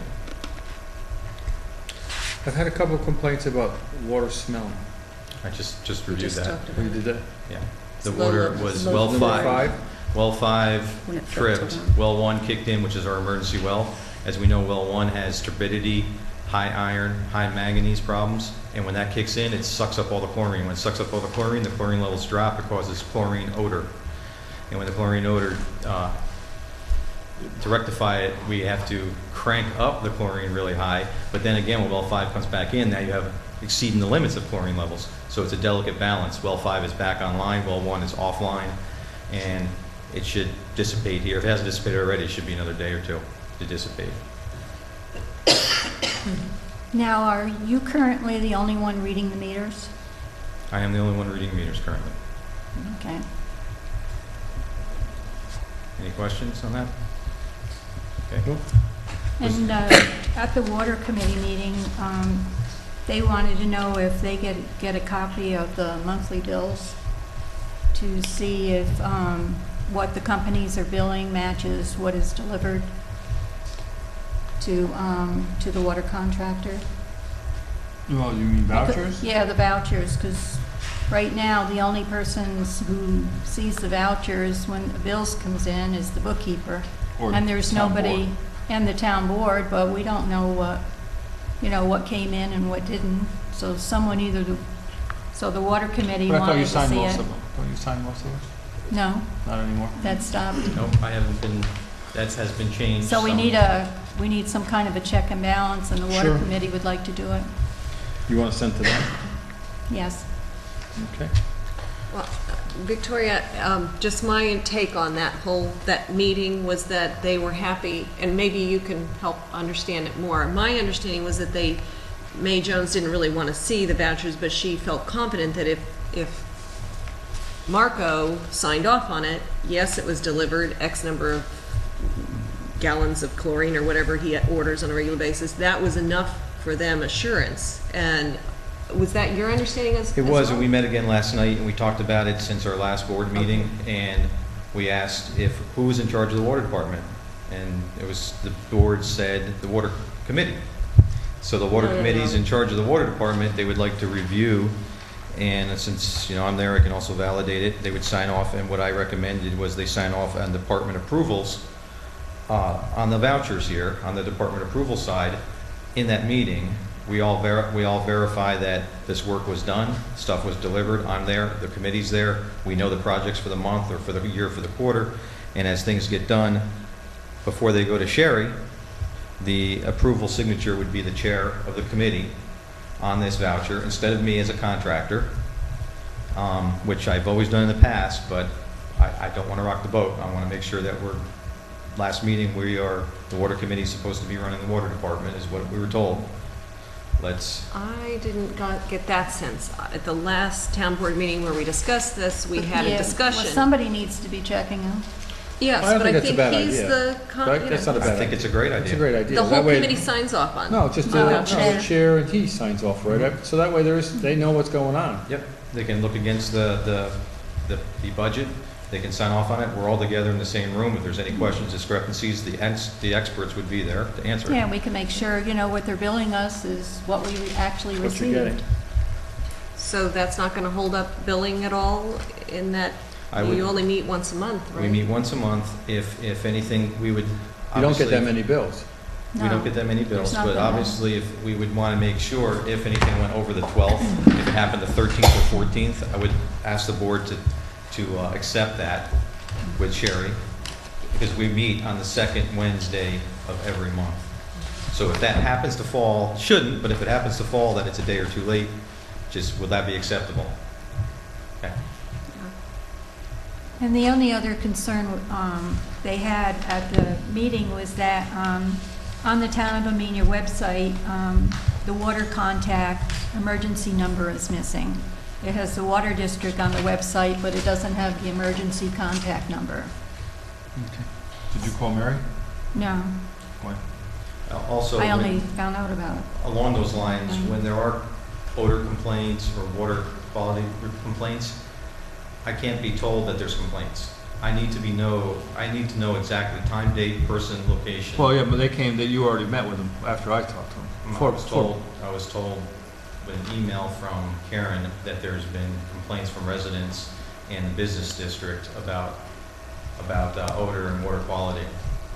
I've had a couple of complaints about water smelling. I just We reviewed just that. talked about We it. did that? Yeah. The It's low water level- was low well level. Number 5. 5? Well 5 When it tripped. filtered on. Well 1 kicked in, which is our emergency well. As we know, well 1 has turbidity, high iron, high manganese problems. And when that kicks in, it sucks up all the chlorine. When it sucks up all the chlorine levels drop. It causes chlorine odor. And when the chlorine odor, to rectify it, we have to crank up the chlorine really high. But then again, when well 5 comes back in, now you have exceeding the limits of chlorine levels. So it's a delicate balance. Well 5 is back online, well 1 is offline, and it should dissipate here. If it hasn't dissipated already, it should be another day or 2 to dissipate. Now, are you currently the only one reading the meters? I am the only one reading meters currently. Okay. Any questions on that? Okay. And at the water committee meeting, they wanted to know if they get a copy of the monthly bills to see if what the companies are billing matches what is delivered to the water contractor. Well, you mean vouchers? Yeah, the vouchers, because right now, the only persons who sees the vouchers when the bills comes in is the bookkeeper. Or And there's town nobody, board. and the town board, but we don't know what came in and what didn't. So so the water committee But I thought wanted you to signed see most it. of them. Don't you sign most of them? No, Not anymore? that stopped. Nope, I haven't been, that has been changed. So we some. need some kind of a check and balance, and the water Sure. committee would like to do it. You want to send to them? Yes. Okay. Well, Victoria, just my take on that meeting was that they were happy, and maybe you can help understand it more. My understanding was that Mae Jones didn't really want to see the vouchers, but she felt confident that if Marco signed off on it, yes, it was delivered X number of gallons of chlorine or whatever he orders on a regular basis, that was enough for them assurance. And was that your understanding as It was, and well? we met again last night, and we talked about it since our last board meeting, and we asked who was in charge of the water department, and it was, the board said the water committee. So the water committee's in charge of the water department. They would like to review, and since, you know, I'm there, I can also validate it. They would sign off, and what I recommended was they sign off on department approvals on the vouchers here, on the department approval side. In that meeting, we all verify that this work was done, stuff was delivered. I'm there, the committee's there. We know the projects for the month or for the year, for the quarter, and as things get done, before they go to Sherry, the approval signature would be the chair of the committee on this voucher instead of me as a contractor, which I've always done in the past, but I don't want to rock the boat. I want to make sure that last meeting, the water committee is supposed to be running the water department, is what we were told. I didn't get that sense. At the last town board meeting where we discussed this, we had a Yeah, discussion. well, somebody needs to be checking them. Yes, I don't but I think that's a think bad he's idea. the, Right? That's not a bad idea. I think it's a great idea. It's a great idea. the whole That way- committee signs off on. No, just No, the chair. chair and he signs off, right? So that way they know what's going on. Yep, they can look against the budget, they can sign off on it, we're all together in the same room. If there's any questions, discrepancies, the experts would be there to answer it. Yeah, we can make sure, you know, what they're billing us is what we actually What you're getting. received. So that's not going to hold up billing at all in that you only meet once a month, right? We meet once a month. If anything, we would. You don't get that obviously- many bills. We No, don't get that many bills, there's not but that many. obviously, if we would want to make sure, if anything went over the 12th, if it happened the 13th or 14th, I would ask the board to accept that with Sherry, because we meet on the second Wednesday of every month. So if that happens to fall, shouldn't, but if it happens to fall, that it's a day or two late, would that be acceptable? Okay. And the only other concern they had at the meeting was that on the Town of Amenia website, the water contact emergency number is missing. It has the water district on the website, but it doesn't have the emergency contact number. Did you call Mary? No, Why? Also, I only found out about it. along those lines, when there are odor complaints or water quality complaints, I can't be told that there's complaints. I need to know exactly time, date, person, location. Well, yeah, but you already met with them after I talked to them. I was told with an email from Karen that there's been complaints from residents and the business district about odor and water quality.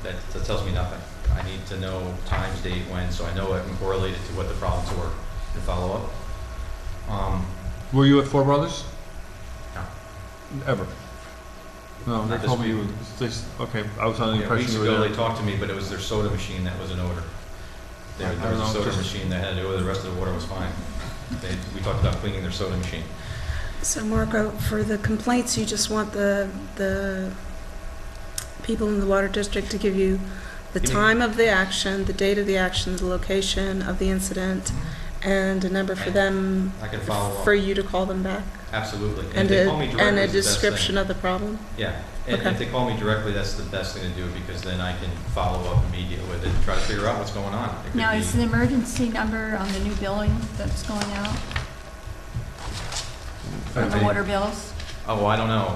That tells me nothing. I need to know times, date, when, so I know I can correlate it to what the problems were and follow up. Were you at Four Brothers? No. Ever? No, they Not told this me you week. were, okay, I was under the Yeah, impression weeks you were ago, there. they talked to me, but it was their soda machine that was an odor. There I was don't a know, soda just- machine that had odor, the rest of the water was fine. We talked about cleaning their soda machine. So Marco, for the complaints, you just want the people in the water district to give you the Give me- time of the action, the date of the action, the location of the incident, and a number for them, I can follow up. for you to call them back? Absolutely. And if they call me directly, a it's the best description thing. of the problem? Yeah, and Okay. if they call me directly, that's the best thing to do, because then I can follow up immediately with it and try to figure out what's going on. It could Now, be- is the emergency number on the new billing that's going out, on the Okay. water bills? Oh, I don't know.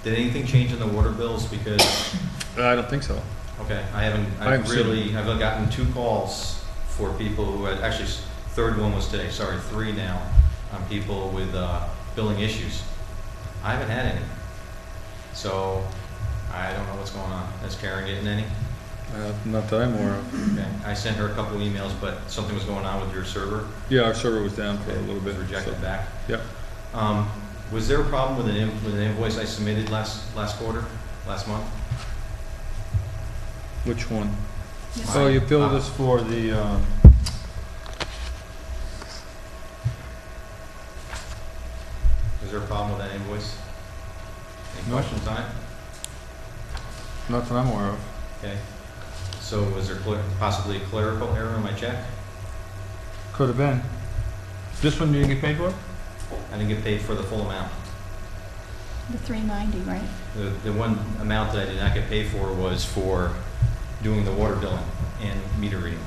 Did anything change in the water bills? Because, I don't think so. okay, I haven't seen I've gotten 2 calls for people who had, actually, third one was today, sorry, 3 now, on people with billing issues. I haven't had any. So, I don't know what's going on. Is Karen getting any? Not that I'm aware of. Okay, I sent her a couple emails, but something was going on with your server. Yeah, our server was down for a little It bit. was rejected so- back. Yep. Was there a problem with an invoice I submitted last month? Which one? Yes. Oh, you billed us for the, Was there a problem with that invoice? Any No. questions on it? not that I'm aware of. Okay. So was there possibly a clerical error in my check? Could have been. This one you didn't get paid for? I didn't get paid for the full amount. The 390, right? The one amount that I did not get paid for was for doing the water billing and meter reading.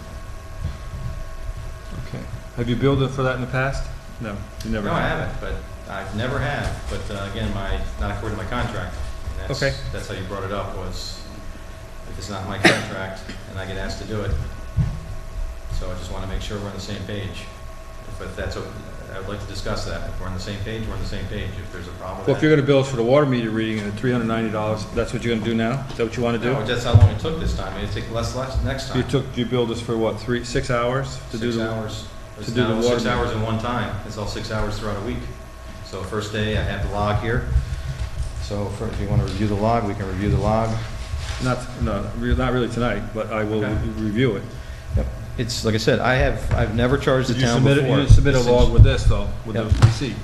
Okay. Have you billed it for that in the past? No, you never No, I have. haven't, but I've never have, but again, not according to my contract. And Okay. That's how you brought it up, was if it's not my contract and I get asked to do it. So I just want to make sure we're on the same page. But that's, I would like to discuss that. If we're on the same page, we're on the same page. If there's a problem with Well, that. if you're gonna bill us for the water meter reading at $390, that's what you're gonna do now? Is that what you wanna do? No, that's how long it took this time. It'll take less next time. You billed us for what, 6 hours to do 6 the? hours. to do the water 6 meter. hours in one time. It's all 6 hours throughout a week. So first day, I have the log here. So if you want to review the log, we can review the log. Not really tonight, but I will Okay. review it. Yep. It's, like I said, I've never charged the Did you town submit it? before. You didn't submit a Since- log with this, though, with Yep. the receipt?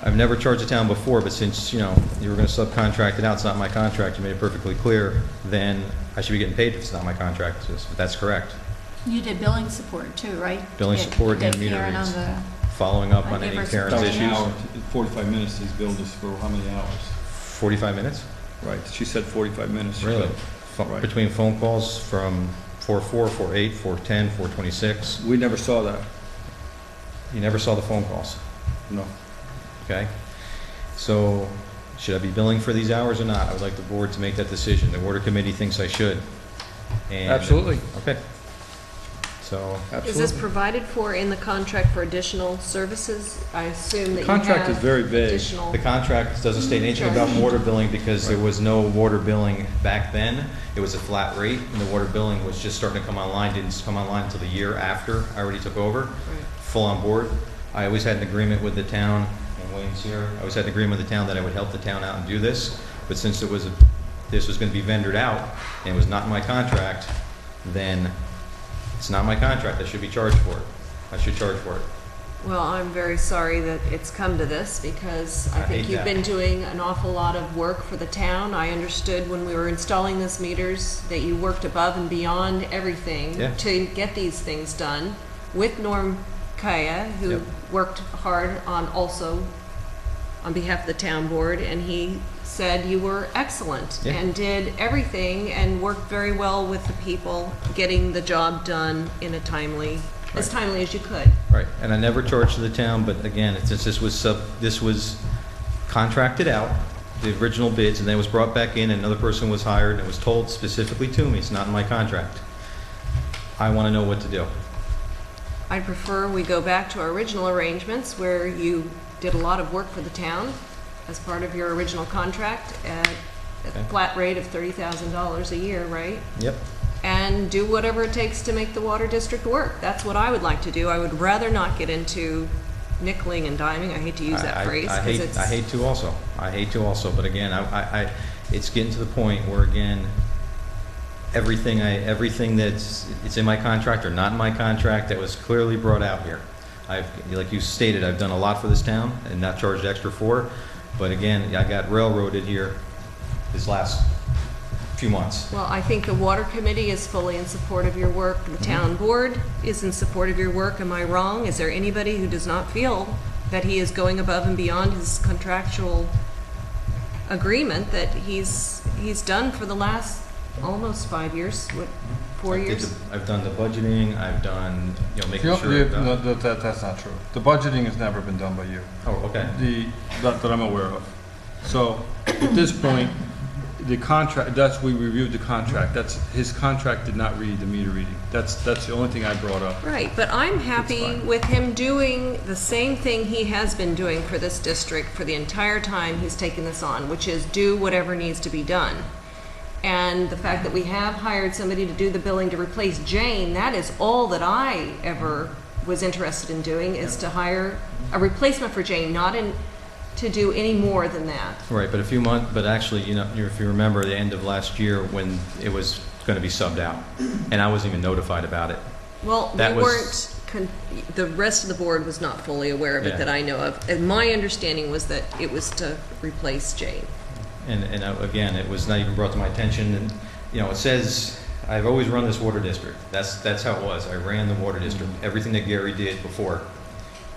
I've never charged the town before, but since, you were going to subcontract it out, it's not my contract, you made it perfectly clear, then I should be getting paid if it's not my contract. If that's correct. You did billing support too, right? Billing To get- support to and get meter Karen on reads. the- Following up I on give any her Karen's some That was an issues. hour, 45 minutes, he's billed us for how many hours? 45 minutes? Right, she said 45 minutes. Really? Right. Between phone calls from 4:04, 4:08, 4:10, 4:26? We never saw that, You never saw the phone calls, no. okay? So, should I be billing for these hours or not? I would like the board to make that decision. The water committee thinks I should. And- Absolutely. Okay. So, Is this provided for in the contract for additional services? I assume that you have Contract is very vague. additional. the contract doesn't state anything about water billing because there was no water billing back then. It was a flat rate, and the water billing was just starting to come online, didn't come online until the year after I already took over, full on board. I always had an agreement with the town, and Wayne's here, I always had an agreement with the town that I would help the town out and do this, but since this was going to be vendored out, and it was not in my contract, then it's not my contract, I should be charged for it. I should charge for it. Well, I'm very sorry that it's come to this because I I think hate you've that. been doing an awful lot of work for the town. I understood when we were installing these meters that you worked above and beyond everything Yeah. to get these things done with Norm Kaya, who Yep. worked hard on also on behalf of the town board, and he said you were excellent Yeah. and did everything and worked very well with the people, getting the job done in a timely, as timely as you could. Right, and I never charged to the town, but again, since this was contracted out, the original bids, and then it was brought back in, and another person was hired, and it was told specifically to me, it's not in my contract. I want to know what to do. I prefer we go back to our original arrangements where you did a lot of work for the town as part of your original contract at Okay. a flat rate of $30,000 a year, right? Yep. And do whatever it takes to make the water district work. That's what I would like to do. I would rather not get into nickeling and diming. I hate to use that phrase. 'Cause it's- I hate to also, but again, it's getting to the point where, again, everything it's in my contract or not in my contract that was clearly brought out here. Like you stated, I've done a lot for this town and not charged extra for, but again, I got railroaded here this last few months. Well, I think the water committee is fully in support of your work. The town board is in support of your work. Am I wrong? Is there anybody who does not feel that he is going above and beyond his contractual agreement that he's done for the last almost 5 years, what, 4 years? I've done the budgeting, I've done, making sure. No, that's not true. The budgeting has never been done by you. Oh, okay. That I'm aware of. So, at this point, the contract, we reviewed the contract. His contract did not read the meter reading. That's the only thing I brought up. Right, but I'm happy fine. with him doing the same thing he has been doing for this district for the entire time he's taken this on, which is do whatever needs to be done. And the fact that we have hired somebody to do the billing to replace Jane, that is all that I ever was interested in doing, is to hire a replacement for Jane, not to do any more than that. Right, but actually, if you remember the end of last year when it was going to be subbed out, and I wasn't even notified about it. Well, That we was- weren't, the rest of the board was not fully aware of it Yeah. that I know of. And my understanding was that it was to replace Jane. And again, it was not even brought to my attention, and, it says, I've always run this water district. That's how it was. I ran the water district. Everything that Gary did before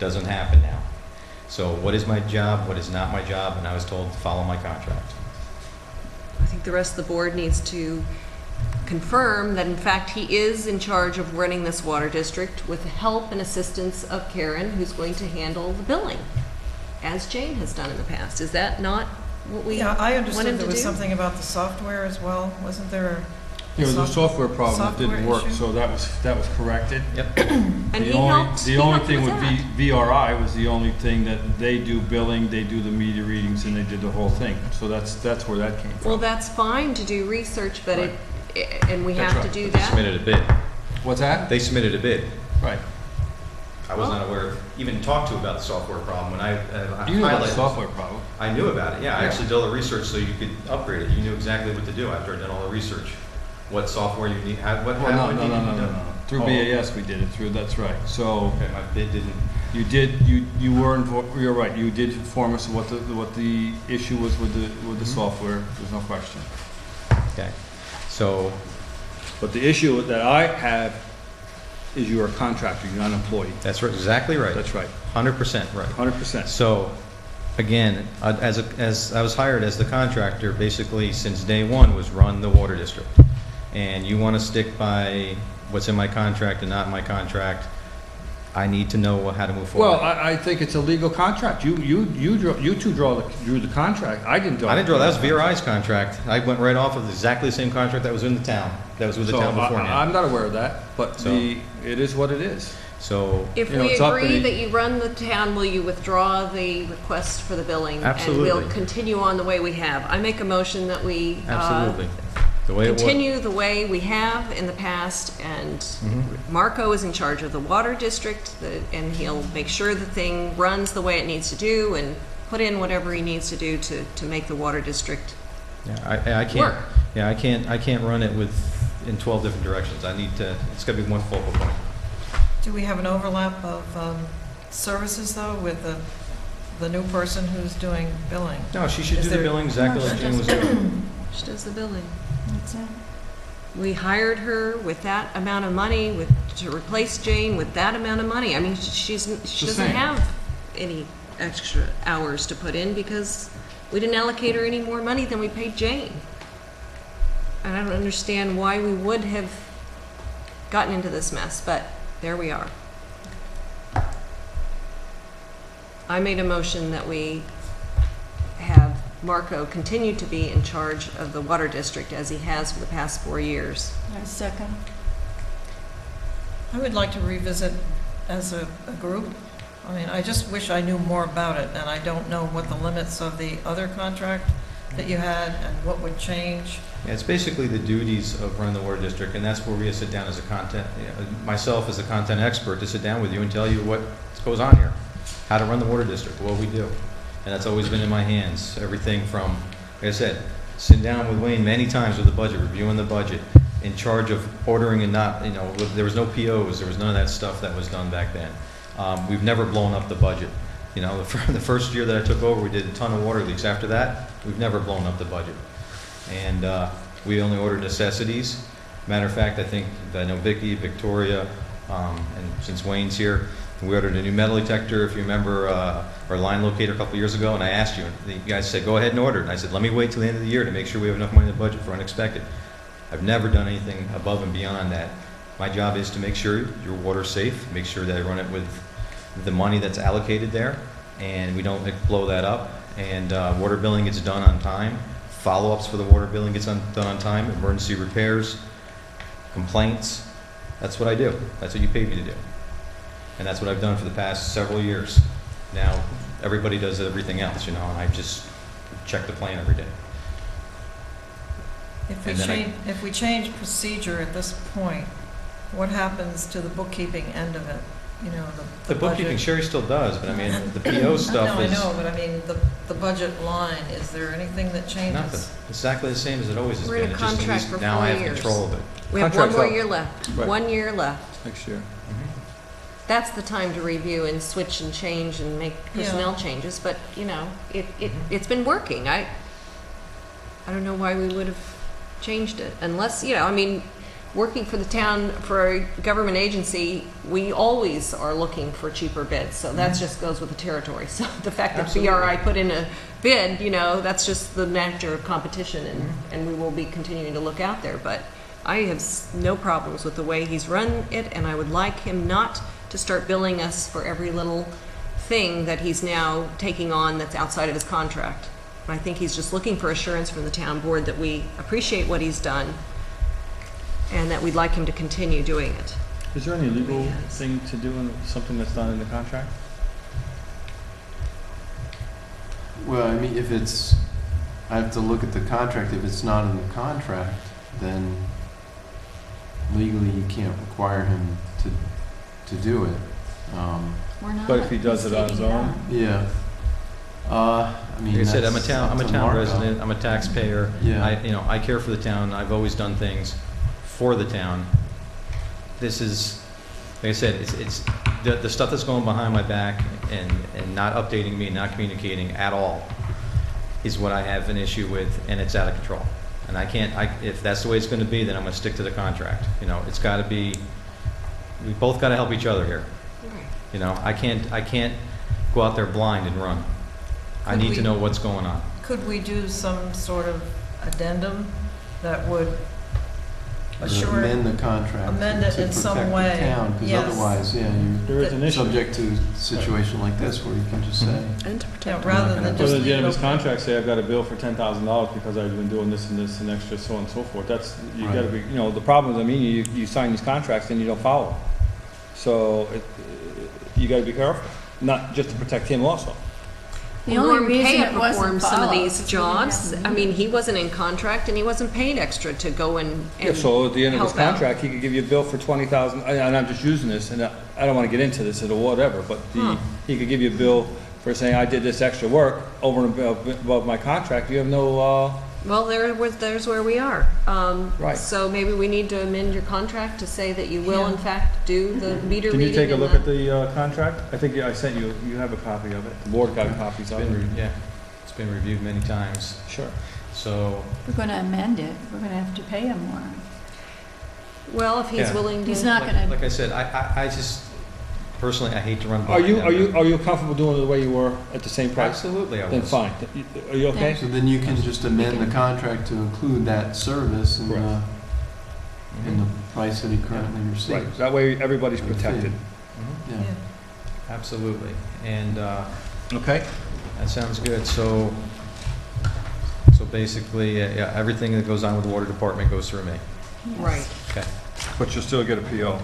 doesn't happen now. So what is my job, what is not my job, and I was told to follow my contract. I think the rest of the board needs to confirm that in fact he is in charge of running this water district with the help and assistance of Karen, who's going to handle the billing, as Jane has done in the past. Is that not what we Yeah, I want him understood to there was do? something about the software as well. Wasn't there There was a software problem that didn't software work, issue? so that was corrected. Yep. And he The only, helped. the he only helped thing with that. VRI was the only thing that they do billing, they do the media readings, and they did the whole thing. So that's where that came from. Well, that's fine to do research, but and we That's have to right. do They that. submitted a bid. What's that? They submitted a bid. Right. I was not aware of, even talked to about the software problem when I You knew about the highlighted- software problem. I knew about it, yeah. I Yeah. actually did all the research so you could upgrade it. You knew exactly what to do after I did all the research. What software you need, what Well, no, would no, need no, to no, be no, done. no. Through Oh, BAS we did it through, that's right. So Okay, my bid didn't, you were involved, you're right, you did inform us of what the issue was with the software, there's no question. okay. So, But the issue that I have is you're a contractor, you're not an employee. that's right, exactly right. That's right, 100% right. 100%. So, again, as I was hired as the contractor, basically since day one was run the water district. And you want to stick by what's in my contract and not in my contract, I need to know how to move forward. Well, I think it's a legal contract. You two drew the contract. I didn't draw. I didn't draw, that was VRI's contract. I went right off of exactly the same contract that was in the town, that was with the So town beforehand. I'm not aware of that, but So- it is what it is. So, If You know, we it's up agree in the- that you run the town, will you withdraw the request for the billing? Absolutely. And we'll continue on the way we have. I make a motion that we absolutely. The way it was. continue the way we have in the past, and Mm-hmm. Marco is in charge of the water district, and he'll make sure the thing runs the way it needs to do, and put in whatever he needs to do to make the water district. Yeah, I can't. Work. Yeah, I can't run it in 12 different directions. I need to. It's got to be one focal point. Do we have an overlap of services, though, with the new person who's doing billing? No, she should Is do the there- billing exactly No, like she Jane was doing. She does the billing. That's it. We hired her with that amount of money to replace Jane with that amount of money. I mean, she the doesn't same. have any extra hours to put in because we didn't allocate her any more money than we paid Jane. And I don't understand why we would have gotten into this mess, but there we are. I made a motion that we have Marco continue to be in charge of the water district as he has for the past 4 years. I second. I would like to revisit as a group. I mean, I just wish I knew more about it, and I don't know what the limits of the other contract that you had and what would change. Yeah, it's basically the duties of running the water district, and that's where we sit down as a content, myself as a content expert, to sit down with you and tell you what goes on here, how to run the water district, what we do. And that's always been in my hands. Everything from, like I said, sitting down with Wayne many times with the budget, reviewing the budget, in charge of ordering and not, there was no POs, there was none of that stuff that was done back then. We've never blown up the budget. The first year that I took over, we did a ton of water leaks. After that, we've never blown up the budget. And we only ordered necessities. Matter of fact, I know Victoria, and since Wayne's here, we ordered a new metal detector, if you remember, our line locator a couple years ago, and I asked you, and you guys said, go ahead and order it. And I said, let me wait till the end of the year to make sure we have enough money in the budget for unexpected. I've never done anything above and beyond that. My job is to make sure your water's safe, make sure that I run it with the money that's allocated there, and we don't blow that up. And water billing gets done on time. Follow-ups for the water billing gets done on time. Emergency repairs, complaints. That's what I do. That's what you paid me to do. And that's what I've done for the past several years. Now, everybody does everything else, and I just check the plan every day. If we change procedure at this point, what happens to the bookkeeping end of it? The bookkeeping, budget? Sherry still does, but I mean, the PO stuff I is know, but I mean, the budget line, is there anything that changes? nothing. Exactly the same as it always has We're in been. a It's just at contract least for now 4 I have years. control of it. We have one Contract's more up. year left. Right. 1 year left. Next year. That's the time to review and switch and change and make personnel changes, but, it's been working. I don't know why we would have changed it, unless, working for the town, for a government agency, we always are looking for cheaper bids, so that just goes with the territory. So the fact that Absolutely. BRI put in a bid, that's just the nature of competition, and we will be continuing to look out there. But I have no problems with the way he's run it, and I would like him not to start billing us for every little thing that he's now taking on that's outside of his contract. I think he's just looking for assurance from the town board that we appreciate what he's done and that we'd like him to continue doing it. Is there any legal thing to do in something that's not in the contract? Well, I mean, if it's, I have to look at the contract. If it's not in the contract, then legally you can't require him to do it. We're not. But if he does it on his own? Yeah. I mean, Like I said, I'm a that's town up to Marco. resident, I'm a taxpayer. Yeah. I care for the town, I've always done things for the town. This is, like I said, it's the stuff that's going behind my back and not updating me, not communicating at all is what I have an issue with, and it's out of control. And I can't, if that's the way it's gonna be, then I'm gonna stick to the contract. You know, it's gotta be, we both gotta help each other here. You know, I can't go out there blind and run. I need to know what's going on. Could we do some sort of addendum that would assure, amend the contract amend it to in some protect the way? town, 'cause Yes. otherwise, yeah, There is an you're issue. subject to a situation like this where you can just say, And to Yeah, protect rather than Or just the leave end it of his open. contract say, I've got a bill for $10,000 because I've been doing this and this and extra, so on and so forth. That's, you Right. gotta be, you know, the problem is, I mean, you sign these contracts and you don't follow them. So, you gotta be careful, not just to protect him also. The Well, only Norm reason Kaya it wasn't performed some of followed these is we didn't jobs. have the I mean, he wasn't in contract and he wasn't paid extra to go and Yeah, so at the end of his help out. contract, he could give you a bill for $20,000, and I'm just using this, and I don't wanna get into this or whatever, but he could give you a bill for saying, I did this extra work over and above my contract. You have no, Well, there's where we are. Right. So maybe we need to amend your contract to say that you will in fact do the meter can reading. you take a and look at the contract? I think I sent you, you have a copy of it. The board got copies of it. Yeah, it's been reviewed many times. Sure. So, We're going to amend it. We're going to have to pay him more. Well, if he's Yeah. willing to. He's not going to. like I said, I just, personally, I hate to run Are blind. you, down are there. you, are you comfortable doing it the way you were at the same price? Absolutely, I Then was. fine. Are you okay? so then you can just amend the contract to include that service in Correct. in the price that he currently receives. Right, that way everybody's protected. Mhm. Yeah. Absolutely, and Okay? that sounds good. So basically, yeah, everything that goes on with the water department goes through me. Right. Okay. But you'll still get a PO.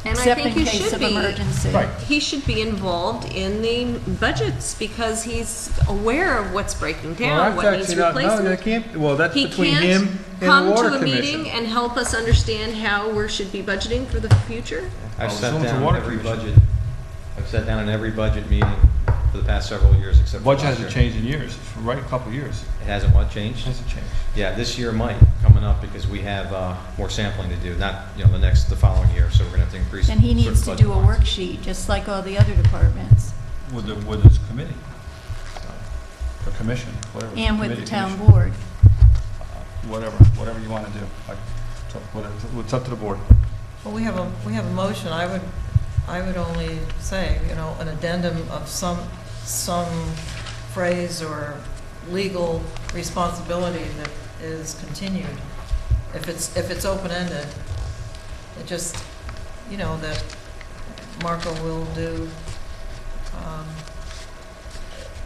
And I Except think in you case should of be. emergency. Right. He should be involved in the budgets because he's aware of what's breaking down, what needs No, replacing. they can't, well, that's He between can't him and the come water to a commission. meeting and help us understand how we should be budgeting for the future? I've Oh, sat so it's a down water every commission. budget. I've sat down in every budget meeting for the past several years, except for Budget last hasn't year. changed in years, it's right, a couple of years. It hasn't what changed? Hasn't changed. Yeah, this year might, coming up, because we have more sampling to do, not, the following year, so we're gonna have to increase. And he needs to certain do a budget lines. worksheet, just like all the other departments, With this committee. The commission, whatever. and with the committee, town commission. board. Whatever you wanna do. It's up to the board. Well, we have a motion. I would only say, an addendum of some phrase or legal responsibility that is continued. If it's open-ended, it just, that Marco will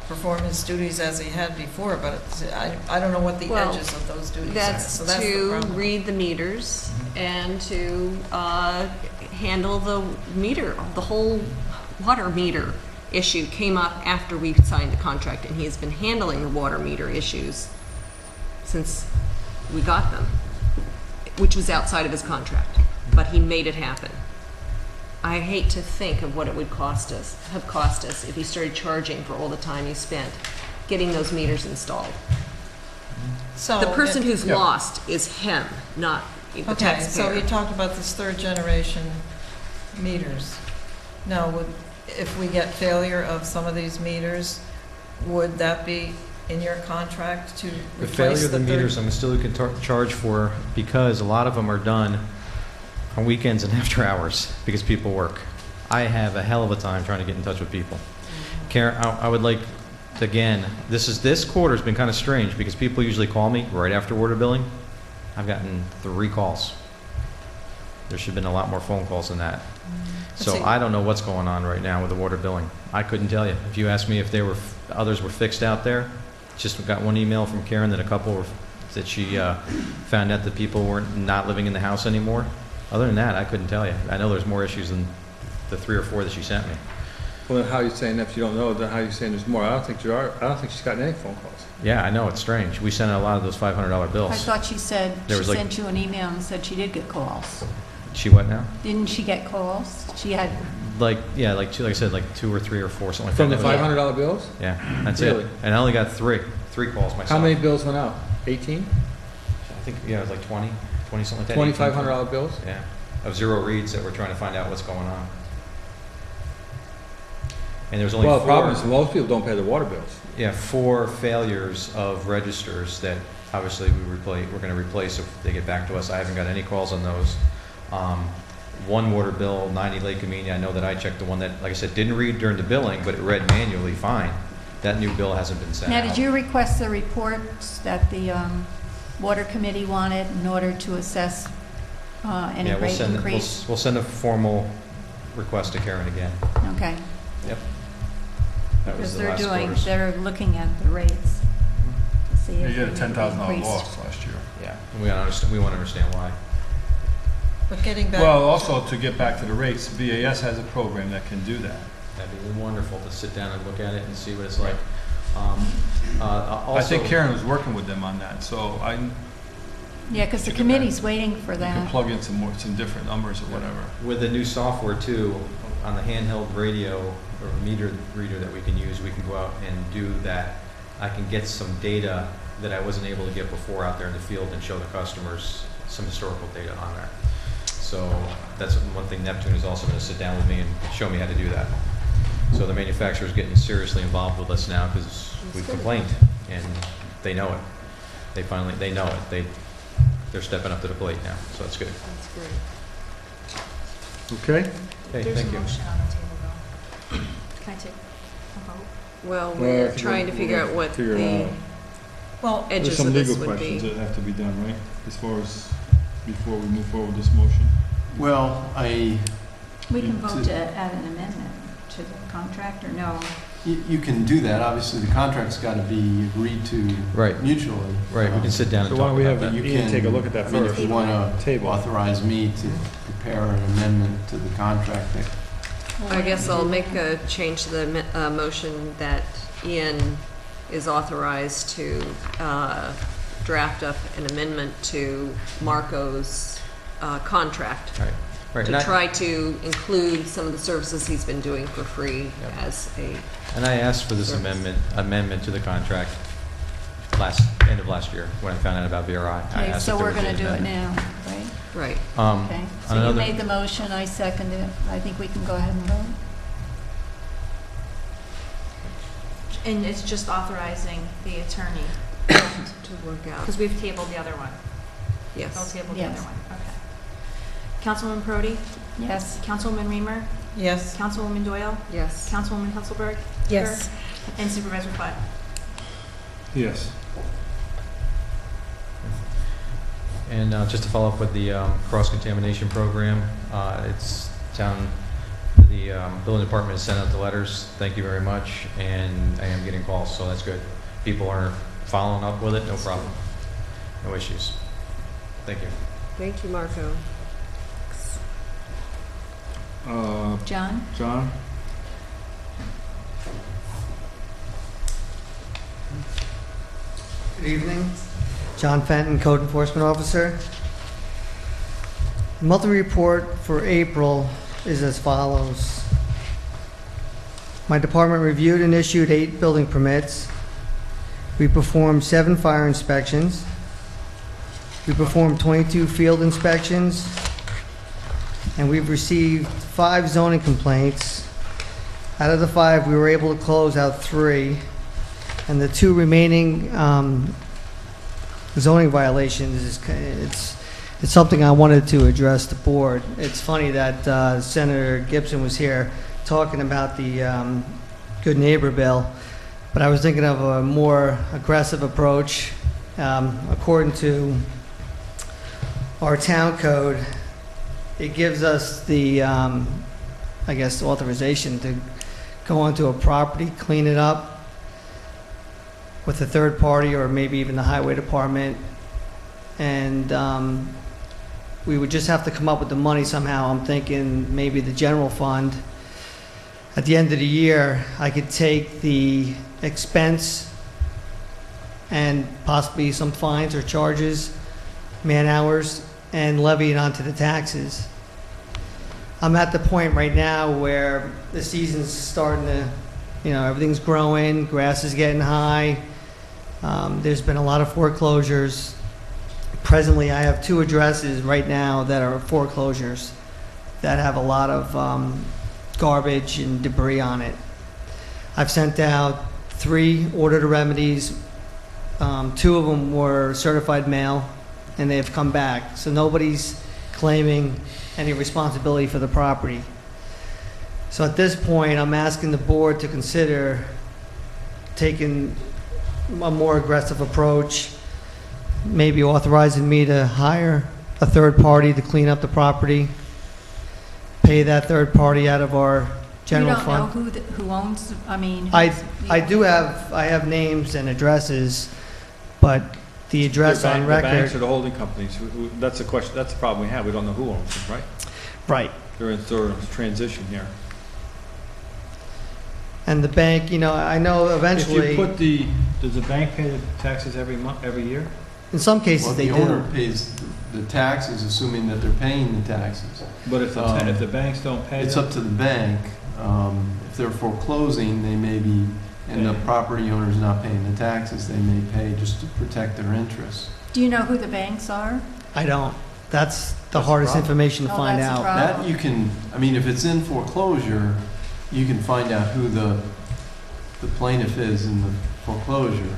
perform his duties as he had before, but I don't know what the Well, edges of those duties are. That's So that's the to problem. read the meters and to handle the meter. The whole water meter issue came up after we signed the contract, and he has been handling the water meter issues since we got them, which was outside of his contract, but he made it happen. I hate to think of what it would have cost us if he started charging for all the time he spent getting those meters installed. So The person who's Yeah. lost is him, not the Okay, so you taxpayer. talked about this third generation meters. Now, if we get failure of some of these meters, would that be in your contract to The replace failure the of the third? meters, I'm still can charge for, because a lot of them are done on weekends and after hours, because people work. I have a hell of a time trying to get in touch with people. Karen, I would like, again, this quarter's been kind of strange, because people usually call me right after water billing, I've gotten 3 calls. There should have been a lot more phone calls than that. So see. I don't know what's going on right now with the water billing. I couldn't tell you. If you asked me if others were fixed out there, just got one email from Karen that a couple were, that she found out that people weren't not living in the house anymore. Other than that, I couldn't tell you. I know there's more issues than the 3 or 4 that she sent me. Well, then how are you saying that if you don't know, then how are you saying there's more? I don't think she's gotten any phone calls. Yeah, I know, it's strange. We sent out a lot of those $500 bills. I thought she said, There she was like- sent you an email and said she did get calls. She what now? Didn't she get calls? She had, Like I said, like 2 or 3 or 4, something like From the that. $500 bills? Yeah, that's Really? it. And I only got 3 calls myself. How many bills went out? 18? I think, yeah, it was like 20 something like that. $2,500 bills? Yeah, of 0 reads that we're trying to find out what's going on. And there was only Well, the 4. problem is most people don't pay their water bills. Yeah, 4 failures of registers that obviously we're going to replace if they get back to us. I haven't got any calls on those. 1 water bill, 90 Lake Amenia. I know that I checked the one that, like I said, didn't read during the billing, but it read manually fine. That new bill hasn't been sent now, out. did you request the reports that the water committee wanted in order to assess any Yeah, rate increase? we'll send a formal request to Karen again. Okay. Yep. That was Because the last quarter's. Mm-hmm. they're looking at the rates to see if You get a they $10,000 increased. loss last year. Yeah, and we want to understand why. But getting back. Well, also to get back to the rates, VAS has a program that can do that. That'd be wonderful to sit down and look at it and see what it's like. I think Karen was working with them on that, so Yeah, because the You can committee's waiting for you can that. plug in some different numbers or whatever. With the new software too, on the handheld radio or meter reader that we can use, we can go out and do that. I can get some data that I wasn't able to get before out there in the field and show the customers some historical data on there. So that's one thing Neptune is also going to sit down with me and show me how to do that. So the manufacturer's getting seriously involved with us now because we've complained and they know it. They know it. They're stepping up to the plate now, so that's good. That's great. Okay? Hey, There's thank a you. motion on the table, though. Can I take a vote? Well, Well, I we're think trying to we'll figure out what figure it the out. Well, There's edges some of this legal would questions be. that have to be done, right? As far as, before we move forward with this motion. Well, We can vote to add an amendment to the contract, or no? you can do that. Obviously, the contract's got to be agreed to Right. mutually. Right, we can sit down and So why talk don't we about have that. You Ian can- take a look at that I mean, first. if you want to Table. authorize me to prepare an amendment to the contract, that I guess I'll make a change to the motion that Ian is authorized to draft up an amendment to Marco's contract Right, to and try to include some of the services he's been doing for free Yep. as a, And I asked for this Service. amendment to the contract end of last year when I found out about VRI. I Okay, asked so if there we're would be going to an do it amendment. now, right? right. Okay. On So you another- made the motion, I seconded it. I think we can go ahead and vote. and it's just authorizing the attorney, To work out. because we've tabled the other one. We'll Yes. table the Yes. other one, okay. Councilwoman Prody, Yes. Councilwoman Reamer, Yes. Councilwoman Doyle, Yes. Councilwoman Hesselberg. Yes. And Supervisor Platt. Yes. And just to follow up with the cross-contamination program, it's the building department has sent out the letters, thank you very much, and I am getting calls, so that's good. People are following up with it, no problem, no issues. Thank you. Thank you, Marco. John? John? Good evening. John Fenton, Code Enforcement Officer. Monthly report for April is as follows. My department reviewed and issued 8 building permits. We performed 7 fire inspections. We performed 22 field inspections. And we've received 5 zoning complaints. Out of the 5, we were able to close out 3. And the 2 remaining zoning violations, it's something I wanted to address the board. It's funny that Senator Gibson was here talking about the Good Neighbor Bill, but I was thinking of a more aggressive approach. According to our town code, it gives us the, I guess, authorization to go onto a property, clean it up with a third party or maybe even the highway department. And we would just have to come up with the money somehow. I'm thinking maybe the general fund. At the end of the year, I could take the expense and possibly some fines or charges, man hours, and levy it onto the taxes. I'm at the point right now where the season's starting to, everything's growing, grass is getting high. There's been a lot of foreclosures. Presently, I have 2 addresses right now that are foreclosures that have a lot of garbage and debris on it. I've sent out 3 order to remedies. 2 of them were certified mail, and they've come back. So nobody's claiming any responsibility for the property. So at this point, I'm asking the board to consider taking a more aggressive approach, maybe authorizing me to hire a third party to clean up the property, pay that third party out of our general fund. You don't know who owns, I have names and addresses, but the address on The record. banks or the holding companies, that's the question, that's the problem we have, we don't know who owns them, right? Right. They're in sort of transition here. And the bank, I know eventually, If you put does the bank pay the taxes every month, every year? in some cases Well, they the do. owner pays the taxes, assuming that they're paying the taxes. But if the banks don't pay It's them? up to the bank. If they're foreclosing, they may be, and the property owner's not paying the taxes, they may pay just to protect their interests. Do you know who the banks are? I don't. That's the That's the hardest problem. information to Oh, find that's the out. problem. That you can, if it's in foreclosure, you can find out who the plaintiff is in the foreclosure.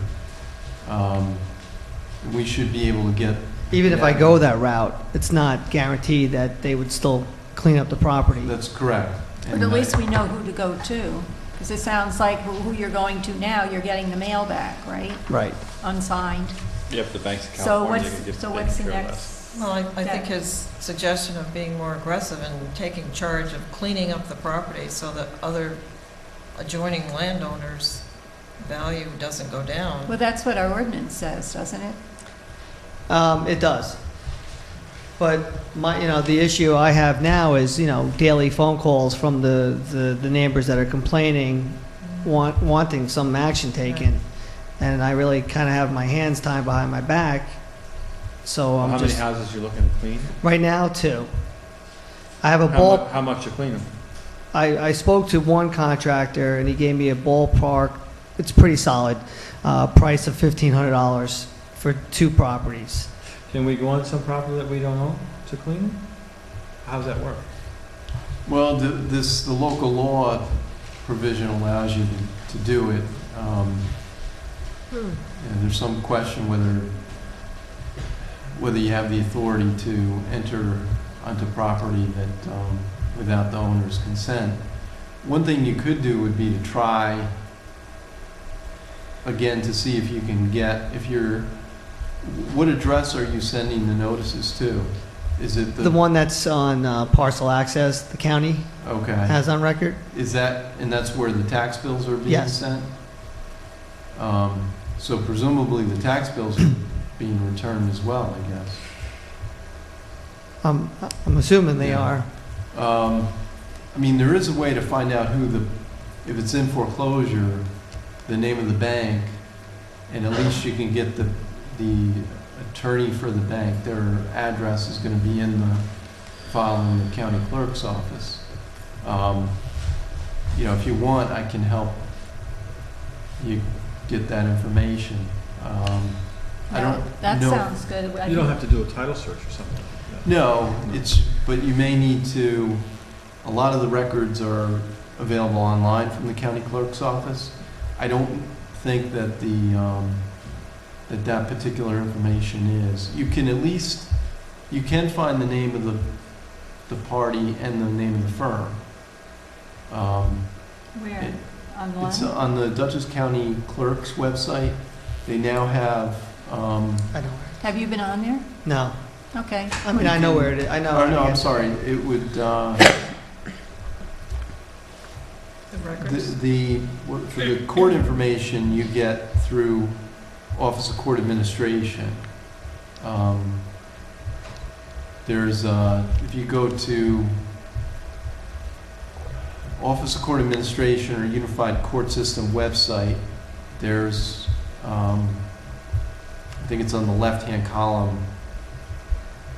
We should be able to get. Even if I go that route, it's not guaranteed that they would still clean up the property. That's correct. But at least we know who to go to, because it sounds like who you're going to now, you're getting the mail back, right? Right. Unsigned. Yep, the banks in So California what's, can get so what's the taken care of next? Well, I think step? his suggestion of being more aggressive and taking charge of cleaning up the property so that other adjoining landowners' value doesn't go down. Well, that's what our ordinance says, doesn't it? It does. But the issue I have now is, daily phone calls from the neighbors that are complaining, wanting some action taken. And I really kind of have my hands tied behind my back. So I'm How just, many houses you looking to clean? right now, 2. I have a ball. How much you clean them? I spoke to one contractor and he gave me a ballpark, it's pretty solid, price of $1,500 for 2 properties. Can we go on some property that we don't own to clean them? How does that work? Well, the local law provision allows you to do it. And there's some question whether you have the authority to enter onto property that without the owner's consent. One thing you could do would be to try again to see if you can get, what address are you sending the notices to? Is it The one that's on parcel access, the county Okay. has on record? Is that, and that's where the tax bills are being Yes. sent? So presumably the tax bills are being returned as well, I guess. I'm assuming they Yeah. are. There is a way to find out if it's in foreclosure, the name of the bank, and at least you can get the attorney for the bank. Their address is going to be in the file in the county clerk's office. If you want, I can help you get that information. I don't That know. sounds good. You don't have to do a title search or something like that. No, but you may need to, a lot of the records are available online from the county clerk's office. I don't think that that particular information is. You can find the name of the party and the name of the firm. Where? It's Online? on the Dutchess County Clerk's website. They now have, I don't. Have you been on there? No. Okay. I mean, I know where it is, I know. Oh, no, I I'm get- sorry, it would, The records. for the court information you get through Office of Court Administration, there's, if you go to Office of Court Administration or Unified Court System website, there's, I think it's on the left-hand column.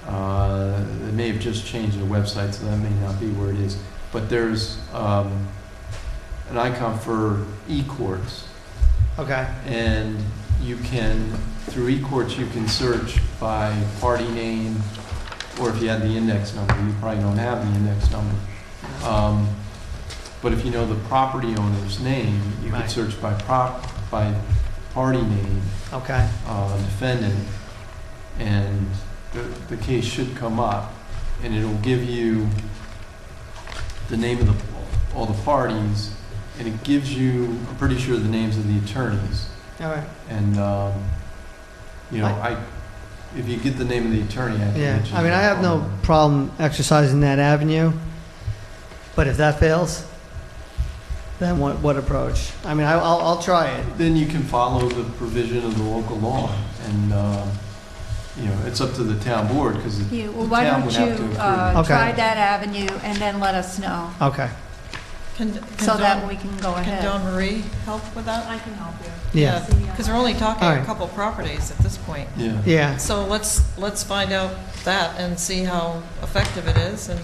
They may have just changed the website, so that may not be where it is. But there's an icon for e-courts. Okay, And you can, through e-courts, you can search by party name, or if you had the index number. You probably don't have the index number. But if you know the property owner's name, you could Right. search by party name, okay, defendant, and the case should come up, and it'll give you the name of all the parties, and it gives you, I'm pretty sure, the names of the attorneys. all right. And, if you get the name of the attorney, I can Yeah, get you I mean, I have no problem exercising that avenue, but if that fails, then what approach? I mean, I'll try it. Then you can follow the provision of the local law, and, it's up to the town board, because the Well, why town don't would you have to approve. Okay. try that avenue and then let us know, Okay, so that we can go Can ahead. Dawn Marie help with that? I can help you. yeah, Because we're only talking All a right. couple properties at this point. Yeah. yeah. So let's find out that and see how effective it is, and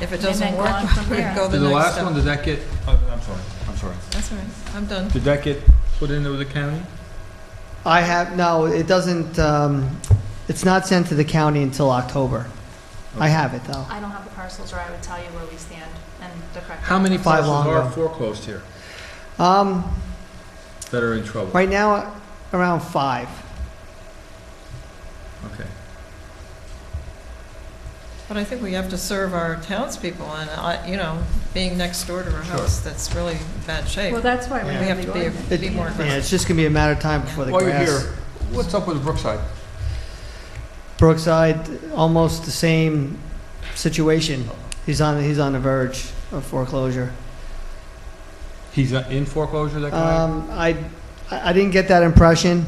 if it And doesn't then go work, on from we there. go the Did the next last step. one, did that get, I'm sorry. That's all right, I'm done. Did that get put into the county? I have, no, it doesn't, it's not sent to the county until October. I have it, though. I don't have the parcels, or I would tell you where we stand and the correct. How many Five parcels are Longo. foreclosed here that are in trouble? Right now, around 5. Okay. But I think we have to serve our townspeople, and, being next door to a house that's really in bad shape, Well, that's why we Yeah. we have have the to ordinance. be more Yeah, aggressive. it's just gonna be a matter of time before the While you're grass. here, what's up with Brookside? Brookside, almost the same situation. He's on the verge of foreclosure. He's in foreclosure, that guy? I didn't get that impression.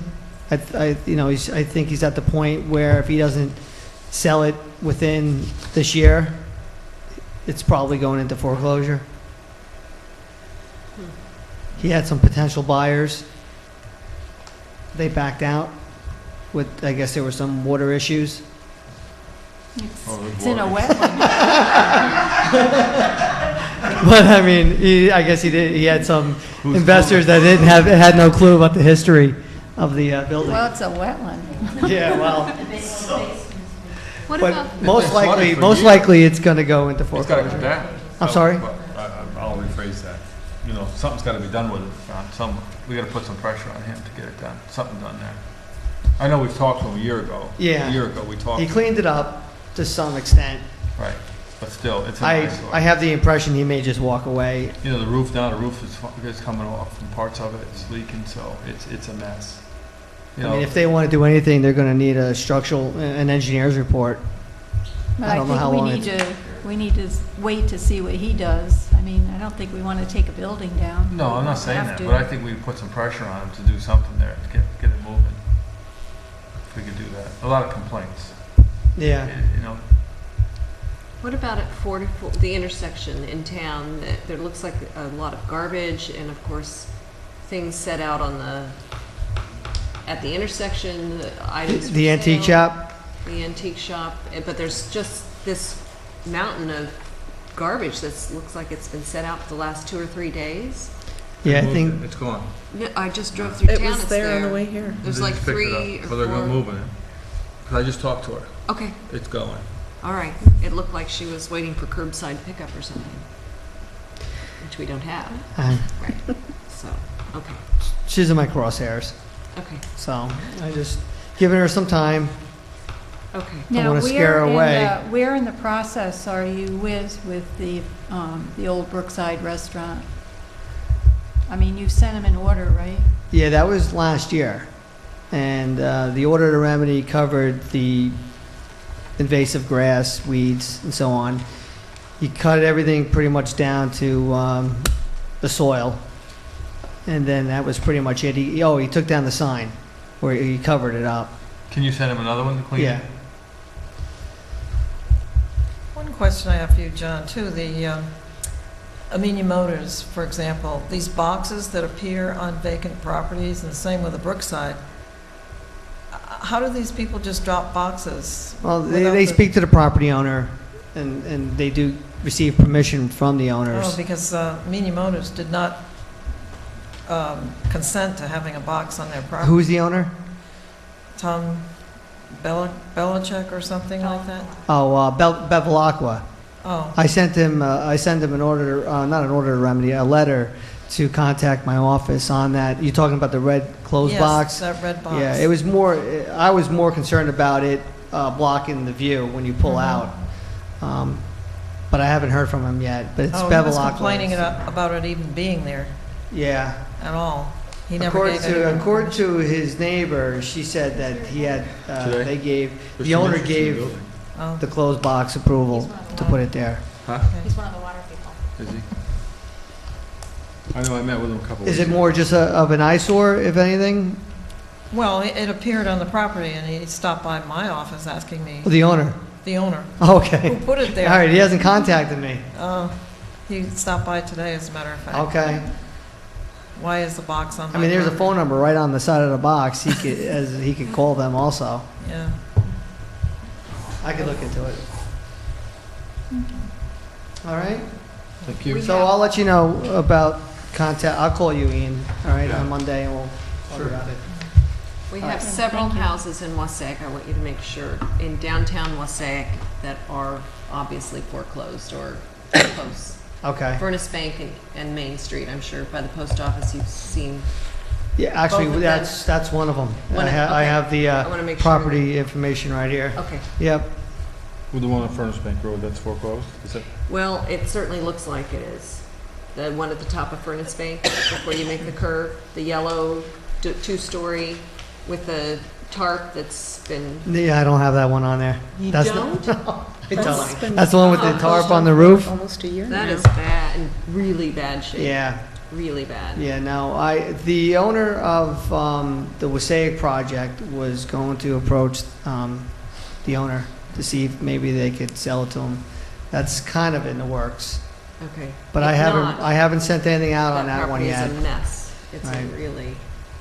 I think he's at the point where if he doesn't sell it within this year, it's probably going into foreclosure. He had some potential buyers. They backed out with, I guess there were some water issues. It's in a wetland. But I mean, I guess he had some investors that had no clue about the history of the building. Well, it's a wetland. Yeah, well, What but about, most flooded for years. likely it's going to go into It's gotta come foreclosure. down. I'm sorry? I'll rephrase that. Something's gotta be done with it. We gotta put some pressure on him to get it done, something done there. I know we've talked to him a year ago. Yeah. A year ago, we talked. He cleaned it up to some extent. Right, but still, it's an I eyesore. have the impression he may just walk away. The roof is coming off, and parts of it is leaking, so it's a mess. I mean, if they want to do anything, they're going to need an engineer's report. But I don't know how long we need to wait to see what he does. I mean, I don't think we want to take a building down. No, I'm We not don't saying have that, to. but I think we put some pressure on him to do something there, to get it moving. If we could do that. A lot of complaints. Yeah. What about at 44, the intersection in town? There looks like a lot of garbage, and of course, things set out at the intersection, the items for The antique sale, shop? the antique shop, but there's just this mountain of garbage that looks like it's been set out for the last 2 or 3 days. Yeah, I think, It's gone. No, I just drove through It town. was It's there on the way here. There's They like just picked it 3 up. or Well, they're 4. moving it. 'Cause I just talked to her. Okay, It's going. all right. It looked like she was waiting for curbside pickup or something, which we don't have. Right. So, okay, she's in my crosshairs, okay, so I just giving her some time. okay. Now, wanna scare her away. where in the process are you with the old Brookside restaurant? I mean, you sent him an order, right? Yeah, that was last year. And the order to remedy covered the invasive grass, weeds, and so on. He cut everything pretty much down to the soil, and then that was pretty much it. He took down the sign where he covered it up. Can you send him another one to clean? Yeah. One question I have for you, John, too, the Amenia Motors, for example, these boxes that appear on vacant properties, and the same with the Brookside, how do these people just drop boxes? Well, without they the- speak to the property owner, and they do receive permission from the owners. Oh, because Amenia Motors did not consent to having a box on their property. Who's the owner? Tom Belichick or something like that? Oh, Bevilacqua. Oh, I sent him an order, not an order to remedy, a letter to contact my office on that. You talking about the red closed yes, box? that red box. Yeah, it was more, I was more concerned about it blocking the view when you pull out. But I haven't heard from him yet, but it's Oh, he was Bevilacqua. complaining about it even being there Yeah. at all. He never According gave any. according to his neighbor, she said that he had, Today? they gave, There's the some owner interest in the gave building. Oh, the closed box approval to put it there. Huh? okay. He's one of the water people. Is he? I know, I met with him a couple Is weeks it more just of an eyesore, if anything? Well, it appeared on the property, and he stopped by my office asking me, The owner? the owner, Okay. who put it there. All right, he hasn't contacted me. He stopped by today, as a matter of fact. Okay. Why is the box on my I mean, there's a property? phone number right on the side of the box. He could call them also. Yeah. I could look into it. All right? Thank you. So I'll let you know about contact, I'll call you, Ian, all right, Yeah. on Monday, and we'll talk about it. We All have right. several Thank you. houses in Wassaic, I want you to make sure, in downtown Wassaic that are obviously foreclosed or close. Okay. Furnace Bank and Main Street, I'm sure by the post office you've seen. Yeah, actually, Both of them? that's one of them. One I of- ha- I okay. have the I wanna make sure property information right here. Okay. Yep. With the one on Furnace Bank Road, that's foreclosed, is it? Well, it certainly looks like it is. The one at the top of Furnace Bank, before you make the curve, the yellow two-story with the tarp that's been. Yeah, I don't have that one on there. You That's don't? I don't. That's the one with the tarp on the roof? Almost a year That is bad, in really bad shape. Yeah. Really bad. Yeah, no, the owner of the Wassaic project was going to approach the owner to see if maybe they could sell it to him. That's kind of in the works. Okay. But If I not, haven't sent anything out on that one property yet. is a mess. It's Right.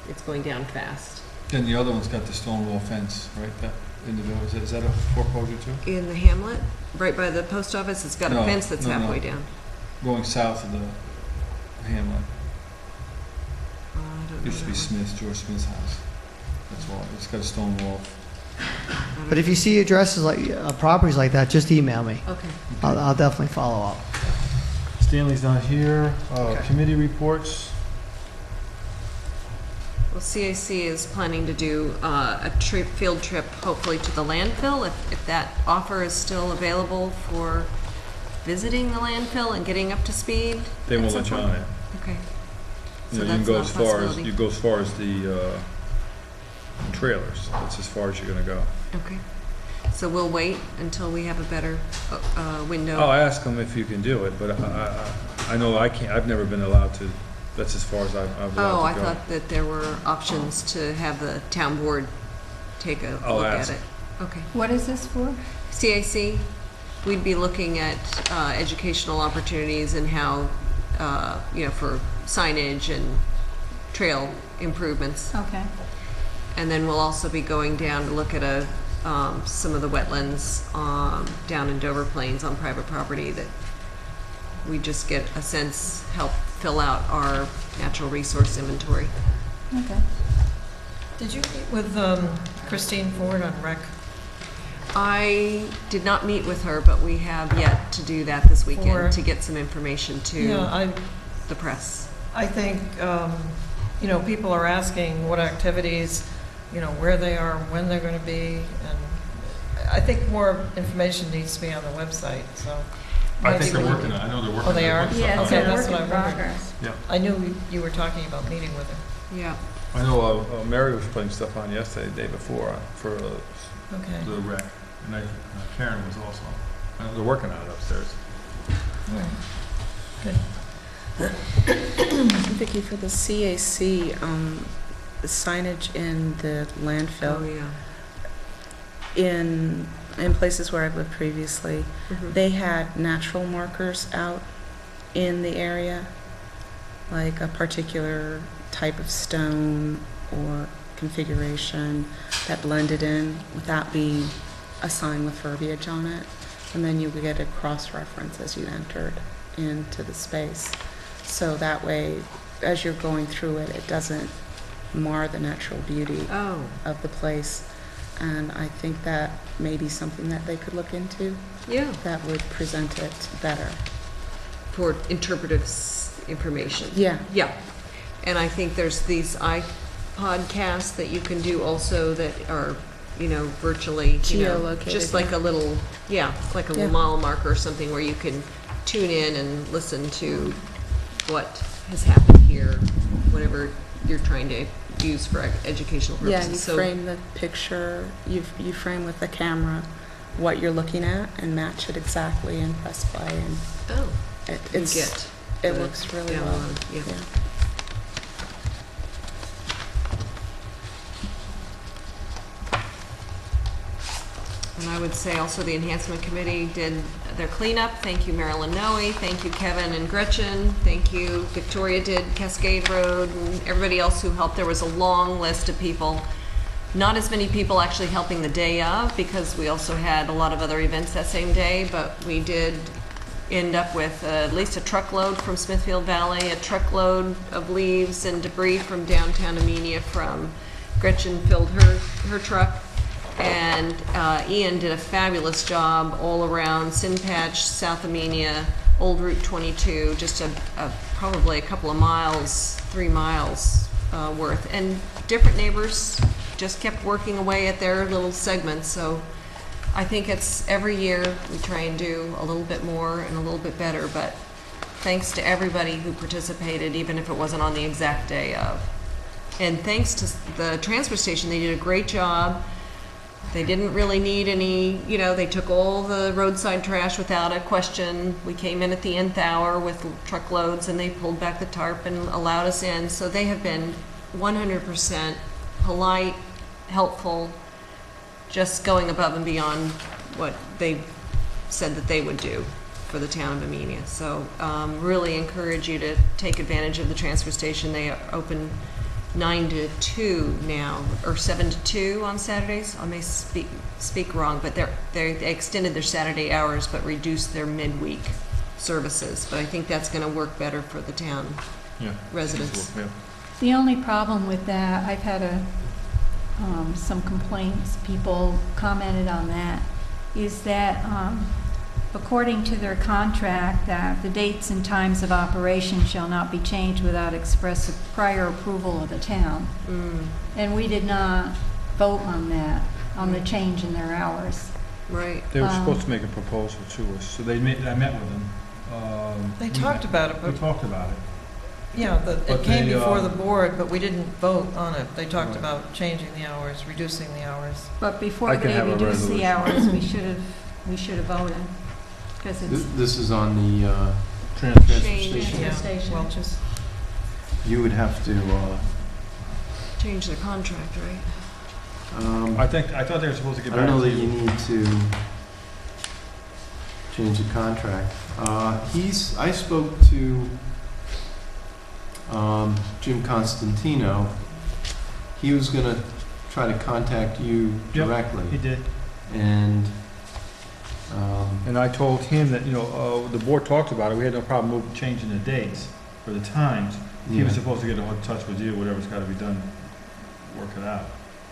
it's going down fast. Then the other one's got the stone wall fence, right, that in the village, is that a foreclosure too? In the hamlet, right by the post office, it's got a No, fence that's no, no. halfway down. Going south of the hamlet, I don't know used to be that one. Smith's, George Smith's house. That's all, it's got a stone wall. But if you see addresses like, properties like that, just email me. Okay. I'll definitely follow up. Stanley's not here, Okay. committee reports, Well, CAC is planning to do a field trip, hopefully to the landfill, if that offer is still available for visiting the landfill and getting up to speed. they at won't some let you point. on it. Okay. You So know, you can that's go not as a far as, possibility. you go as far as the trailers, that's as far as you're gonna go. Okay. So we'll wait until we have a better window. I'll ask them if you can do it, but I know I can't, I've never been allowed to, that's as far as I'm Oh, allowed I to go. thought that there were options to have the town board take a I'll look at ask. it. Okay. What is this for? CAC, we'd be looking at educational opportunities and how, for signage and trail improvements. Okay. And then we'll also be going down to look at some of the wetlands down in Dover Plains on private property that we just get a sense, help fill out our natural resource inventory. Okay. Did you meet with Christine Ford on rec? I did not meet with her, but we have yet to do that this weekend For- to get some information to Yeah, the press. I think, people are asking what activities, where they are, when they're going to be, and I think more information needs to be on the website, so. I think they're working on it, I know they're working Oh, on it. they are? Yeah, it's Okay, a that's work what in I wondered. progress. Yeah, I knew you were talking about meeting with her. Yeah. I know Mary was putting stuff on yesterday, the day before, for Okay. the rec, And Karen was also, they're working on it upstairs. Vicki, for the CAC, the signage in the landfill, in places where I've lived previously, they had natural markers out in the area, like a particular type of stone or configuration that blended in without being a sign with verbiage on it. And then you would get a cross-reference as you entered into the space. So that way, as you're going through it, it doesn't mar the natural beauty of the place. And I think that may be something that they could look into. Yeah. That would present it better. For interpretive information. Yeah. Yeah. And I think there's these iPodcasts that you can do also that are, virtually, Geolocated, just like a little, like a little mile marker or something where you can tune in and listen to what has happened here, whatever you're trying to use for educational purposes. Yeah, you frame the picture, you frame with the camera what you're looking at and match it exactly and press play, and it looks really well. Yeah. And I would say also the Enhancement Committee did their cleanup. Thank you, Marilyn Noe. Thank you, Kevin and Gretchen. Thank you, Victoria did Cascade Road, and everybody else who helped. There was a long list of people. Not as many people actually helping the day of, because we also had a lot of other events that same day, but we did end up with at least a truckload from Smithfield Valley, a truckload of leaves and debris from downtown Amenia from Gretchen filled her truck. And Ian did a fabulous job all around Sin Patch, South Amenia, Old Route 22, just probably a couple of miles, 3 miles worth. And different neighbors just kept working away at their little segments. So I think it's every year we try and do a little bit more and a little bit better. But thanks to everybody who participated, even if it wasn't on the exact day of. And thanks to the transfer station, they did a great job. They didn't really need any, they took all the roadside trash without a question. We came in at the nth hour with truckloads, and they pulled back the tarp and allowed us in. So they have been 100% polite, helpful, just going above and beyond what they said that they would do for the town of Amenia. So really encourage you to take advantage of the transfer station. They are open 9 to 2 now, or 7 to 2 on Saturdays. I may speak wrong, but they extended their Saturday hours but reduced their midweek services. But I think that's going to work better for the town residents. Yeah. The only problem with that, I've had some complaints, people commented on that, is that according to their contract, that the dates and times of operation shall not be changed without express prior approval of the town. And we did not vote on that, on the change in their hours. Right. They were supposed to make a proposal to us, so I met with them. They talked about it, but... We talked about it. Yeah, it came before the board, but we didn't vote on it. They talked about changing the hours, reducing the hours. But before they reduced the hours, we should have voted. This is on the transfer station. Well, just You would have to change their contract, right? I thought they were supposed to get back I don't know to that you need to change the contract. I spoke to Jim Constantino. He was going to try to contact you directly. He did. And I told him that, the board talked about it. We had no problem changing the dates or the times. He was supposed to get in touch with you, whatever's got to be done, work it out.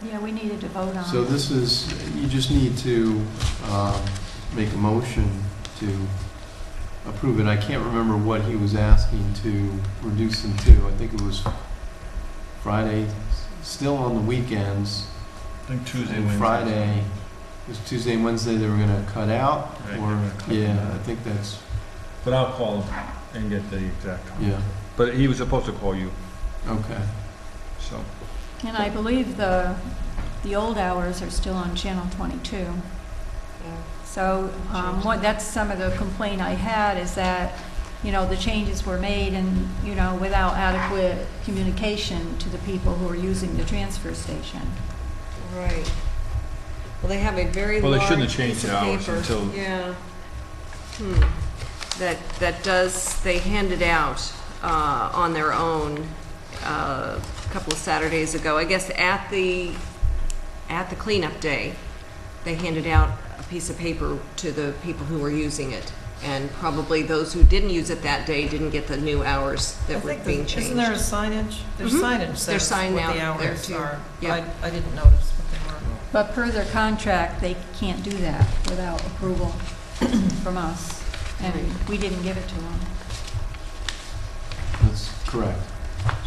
Yeah, we needed to vote on it. so this is, you just need to make a motion to approve it. I can't remember what he was asking to reduce them to. I think it was Friday, still on the weekends. I think Tuesday, And Wednesday. Friday, it was Tuesday and Wednesday they were going to cut out, Right, or, they were gonna cut them out. I think that's, But I'll call him and get the exact time. yeah, But he was supposed to call you, okay. so. And I believe the old hours are still on Channel 22. So that's some of the complaint I had, is that, the changes were made and, without adequate communication to the people who are using the transfer station. Right. Well, they have a very Well, they large shouldn't have changed piece the of hours paper. until- Yeah. They handed out on their own a couple of Saturdays ago. I guess at the cleanup day, they handed out a piece of paper to the people who were using it. And probably those who didn't use it that day didn't get the new hours that were being changed. Isn't there a signage? There's Mhm. signage There's says sign what out the there, hours too. are. Yeah. I didn't notice what they were. But per their contract, they can't do that without approval from us, and we didn't give it to them. That's correct.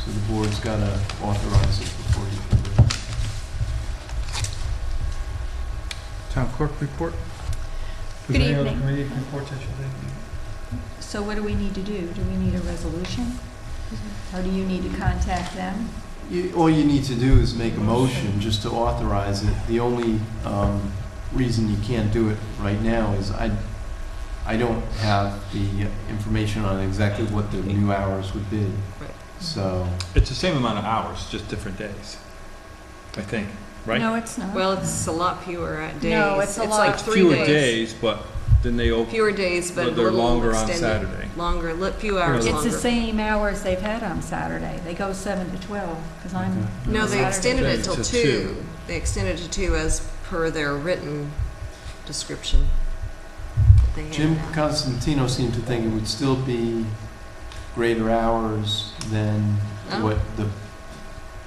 So the board's got to authorize it before you can do it. Town clerk report? Good evening. Committee reports, I should say. So what do we need to do? Do we need a resolution? Or do you need to contact them? All you need to do is make a motion just to authorize it. The only reason you can't do it right now is I don't have the information on exactly what the new hours would be. Right. So, It's the same amount of hours, just different days, I think, right? No, it's not. Well, it's a lot fewer days. No, it's a lot. like It's 3 fewer days. days, but then they open. Fewer days, but a they're little longer on extended. Saturday. Longer, few hours It's longer. the same hours they've had on Saturday. They go 7 to 12, because I'm. Okay. No, they Saturday. extended it till To 2. 2. They extended to 2 as per their written description. that they Jim handed out. Constantino seemed to think it would still be greater hours than Oh.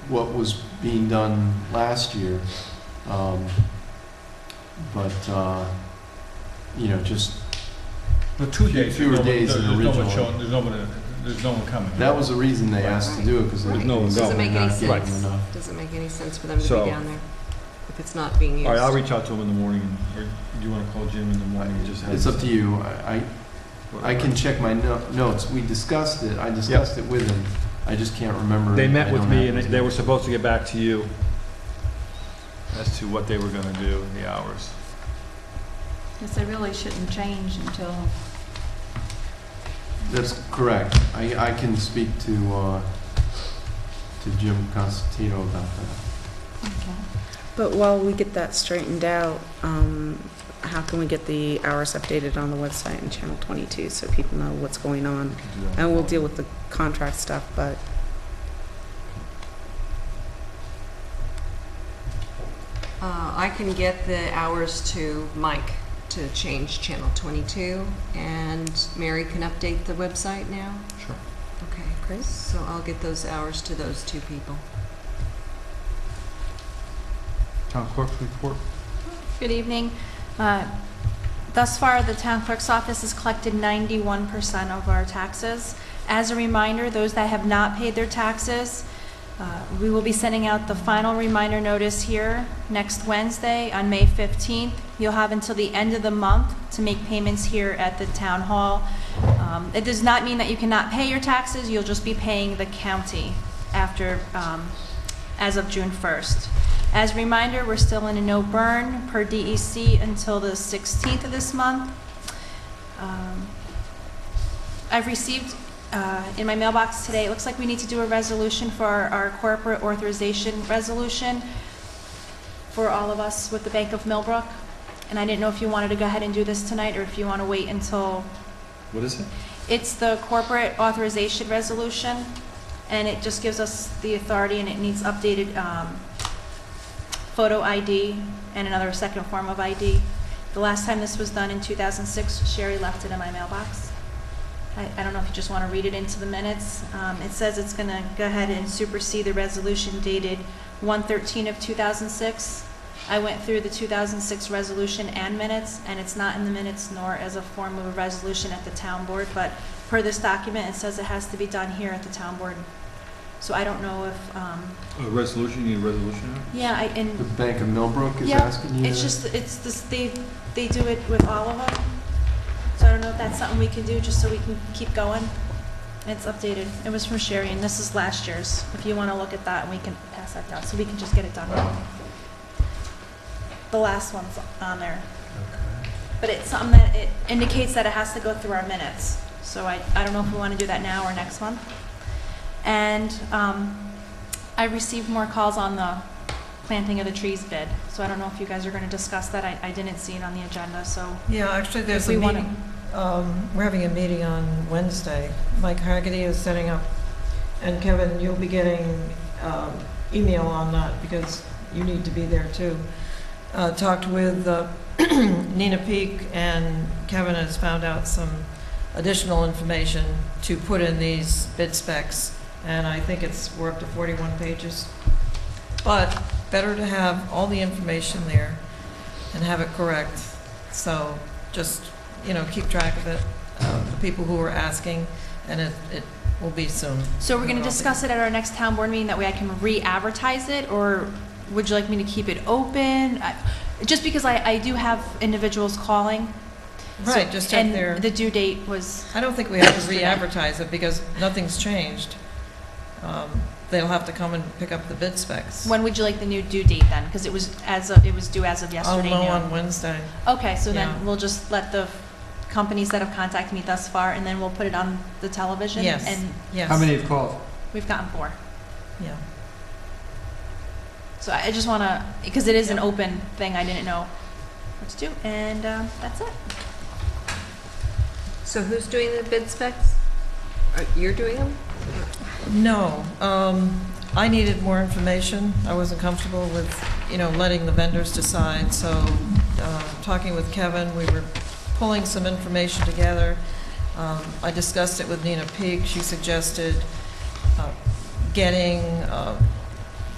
what was being done last year. Just The 2 days. Fewer days than there's no one originally. showing, there's no one coming. that was the reason they asked to do it, because There's no one Doesn't going. make any not getting sense. enough. Doesn't make any sense for them to So- be down there if it's not being used. All right, I'll reach out to him in the morning, or do you want to call Jim in the morning and just have? It's up to you. I can check my notes. We discussed it. I discussed it with him. I just can't remember. They I met with don't me, have and his they were notes. supposed to get back to you as to what they were gonna do in the hours. Because they really shouldn't change until, That's correct. I can speak to Jim Constantino about that. okay. But while we get that straightened out, how can we get the hours updated on the website and Channel 22 so people know what's going on? We can do that. And we'll deal with the contract stuff, but I can get the hours to Mike to change Channel 22, and Mary can update the website now? Sure. Okay, great. So I'll get those hours to those 2 people. Town clerk's report? Good evening. Thus far, the town clerk's office has collected 91% of our taxes. As a reminder, those that have not paid their taxes, we will be sending out the final reminder notice here next Wednesday on May 15th. You'll have until the end of the month to make payments here at the town hall. It does not mean that you cannot pay your taxes. You'll just be paying the county after, as of June 1st. As a reminder, we're still in a no burn per DEC until the 16th of this month. I've received in my mailbox today, it looks like we need to do a resolution for our corporate authorization resolution for all of us with the Bank of Millbrook. And I didn't know if you wanted to go ahead and do this tonight or if you want to wait until... What is it? It's the corporate authorization resolution, and it just gives us the authority, and it needs updated photo ID and another second form of ID. The last time this was done in 2006, Sherry left it in my mailbox. I don't know if you just want to read it into the minutes. It says it's going to go ahead and supersede the resolution dated 1/13 of 2006. I went through the 2006 resolution and minutes, and it's not in the minutes nor as a form of a resolution at the town board, but per this document, it says it has to be done here at the town board. So I don't know if, A resolution, you need a resolution? yeah, The Bank of Millbrook is yeah, asking you? it's that? just, it's this, they do it with all of them. So I don't know if that's something we can do, just so we can keep going. It's updated. It was from Sherry, and this is last year's. If you want to look at that, and we can pass that down, so we can just get it done. The last one's on there. Okay. but it's something that it indicates that it has to go through our minutes. So I don't know if we want to do that now or next month. And I received more calls on the planting of the trees bid. So I don't know if you guys are going to discuss that. I didn't see it on the agenda, so. Yeah, actually, there's If a we wanna- meeting. We're having a meeting on Wednesday. Mike Haggerty is setting up, and Kevin, you'll be getting email on that because you need to be there too. Talked with Nina Peak, and Kevin has found out some additional information to put in these bid specs, and I think we're up to 41 pages. But better to have all the information there and have it correct. So just, keep track of it, the people who are asking, and it will be soon. So we're going to discuss it at our next town board meeting, that way I can re-advertise it, or would you like me to keep it open? Just because I do have individuals calling. Right, So- just check and their. the due date was, I don't think we have to re-advertise it because nothing's changed. They'll have to come and pick up the bid specs. when would you like the new due date then? Because it was due as of I'll yesterday know noon. on Wednesday. Okay, so Yeah. then we'll just let the companies that have contacted me thus far, and then we'll put it on the television? Yes. And Yes. How many have called? we've gotten 4. Yeah. So I just want to, because it is an open thing, I didn't know what to do, and that's it. So who's doing the bid specs? You're doing them? No, I needed more information. I wasn't comfortable with, letting the vendors decide. So, talking with Kevin, we were pulling some information together. I discussed it with Nina Peak. She suggested getting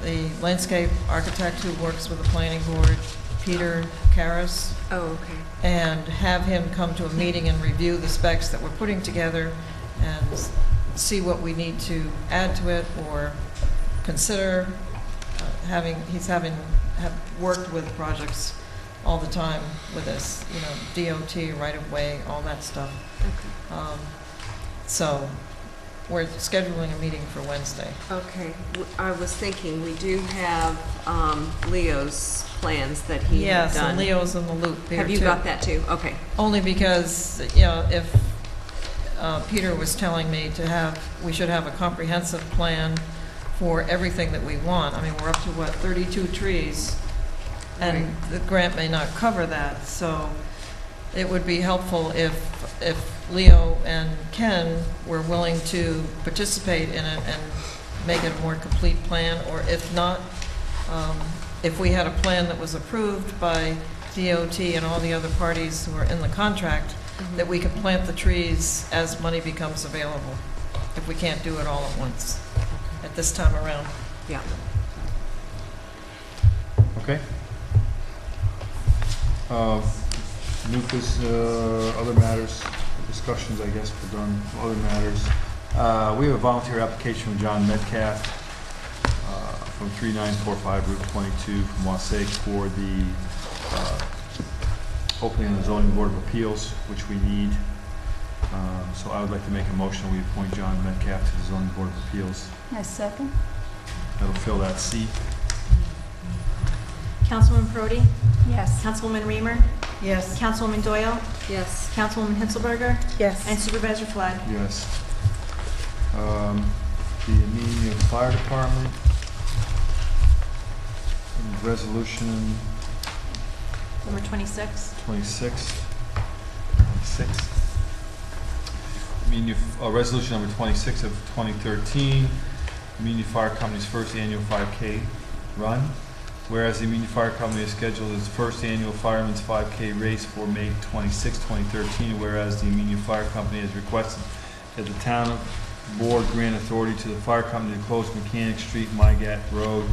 the landscape architect who works with the planning board, Peter Karras, Oh, okay. and have him come to a meeting and review the specs that we're putting together and see what we need to add to it or consider. He's have worked with projects all the time with us, DOT, right-of-way, all that stuff. Okay. So we're scheduling a meeting for Wednesday. Okay. I was thinking, we do have Leo's plans that he had Yes, done. and Leo's in the loop here, Have you too. got that too? Okay. Only because, if Peter was telling me we should have a comprehensive plan for everything that we want. I mean, we're up to, 32 trees, and Right. the grant may not cover that, so it would be helpful if Leo and Ken were willing to participate in it and make it a more complete plan, or if not, if we had a plan that was approved by DOT and all the other parties who are in the contract, that we can plant the trees as money becomes available, if we can't do it all at once, at this time around. Yeah. Okay. Lucas, other matters, discussions, I guess, we're done. Other matters. We have a volunteer application from John Metcalf from 3945 Route 22 from Wassaic for the opening of the zoning board of appeals, which we need. So I would like to make a motion, we appoint John Metcalf to the zoning board of appeals. I second. That'll fill that seat. Councilwoman Prody? Yes. Councilwoman Reamer? Yes. Councilwoman Doyle? Yes. Councilwoman Hitzelberger? Yes. And Supervisor Flagg? Yes. The Amenia Fire Department, resolution Number 26. 26. Resolution number 26 of 2013, Amenia Fire Company's first annual 5K run. Whereas the Amenia Fire Company has scheduled its first annual Fireman's 5K race for May 26, 2013, whereas the Amenia Fire Company has requested that the town board grant authority to the fire company to close Mechanic Street, Mygat Road,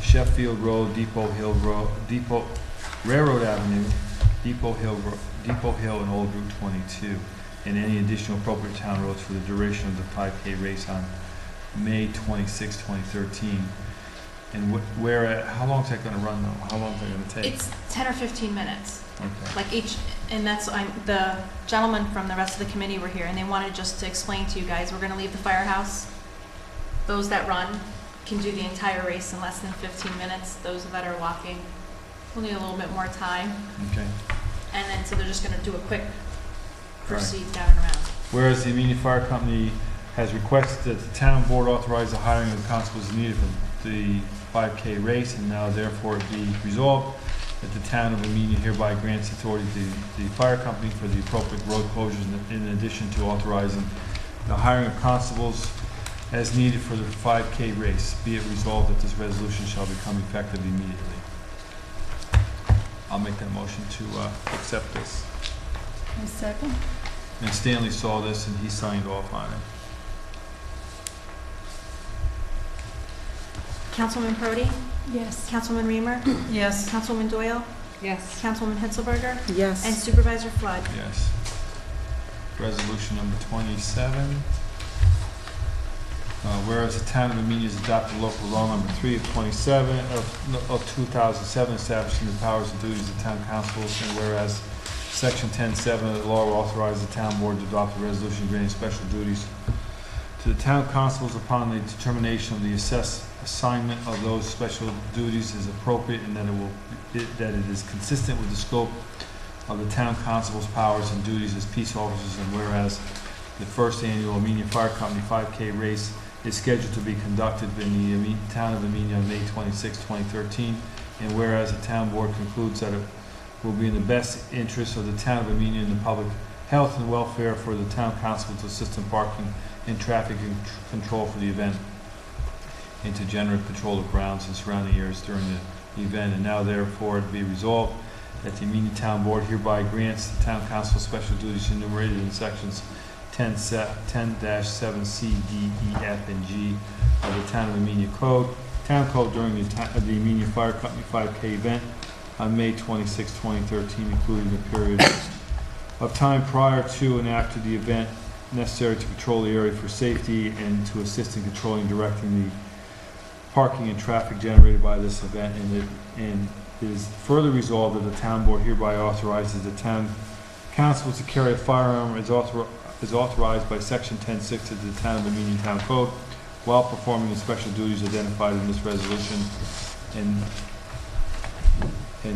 Sheffield Road, Depot Hill, Railroad Avenue, Depot Hill, and Old Route 22, and any additional appropriate town roads for the duration of the 5K race on May 26, 2013. And how long is that going to run though? How long is that going to take? It's 10 or 15 minutes. Okay. Like and that's, the gentlemen from the rest of the committee were here, and they wanted just to explain to you guys, we're going to leave the firehouse. Those that run can do the entire race in less than 15 minutes. Those that are walking will need a little bit more time. Okay. and then, so they're just gonna do a quick proceed down and around. Whereas the Amenia Fire Company has requested that the town board authorize the hiring of the constables needed for the 5K race, and now therefore it be resolved that the town of Amenia hereby grants authority to the fire company for the appropriate road closures in addition to authorizing the hiring of constables as needed for the 5K race. Be it resolved that this resolution shall become effective immediately. I'll make that motion to accept this. A second? And Stanley saw this and he signed off on it. Councilman Prodi? Yes. Councilman Reamer? Yes. Councilwoman Doyle? Yes. Councilwoman Hitzelberger? Yes. And Supervisor Flood? Yes. Resolution number 27. Whereas the town of Amenia has adopted local law number 3 of 27 of 2007 establishing the powers and duties of town councils, and whereas section 10.7 of the law will authorize the town board to adopt a resolution granting special duties to the town constables upon the determination of the assignment of those special duties is appropriate, and that it is consistent with the scope of the town constable's powers and duties as peace officers, and whereas the first annual Amenia Fire Company 5K race is scheduled to be conducted in the town of Amenia on May 26, 2013, and whereas the town board concludes that it will be in the best interest of the town of Amenia and the public health and welfare for the town constable to assist in parking and traffic control for the event, and to generally patrol the grounds and surrounding areas during the event. And now therefore it be resolved that the Amenia Town Board hereby grants the town council special duties enumerated in sections 10-7C, D, E, F, and G of the Town of Amenia Town Code during the Amenia Fire Company 5K event on May 26, 2013, including the period of time prior to and after the event necessary to patrol the area for safety and to assist in controlling and directing the parking and traffic generated by this event. And it is further resolved that the town board hereby authorizes the town council to carry a firearm as authorized by section 10.6 of the Town of Amenia Town Code while performing the special duties identified in this resolution, and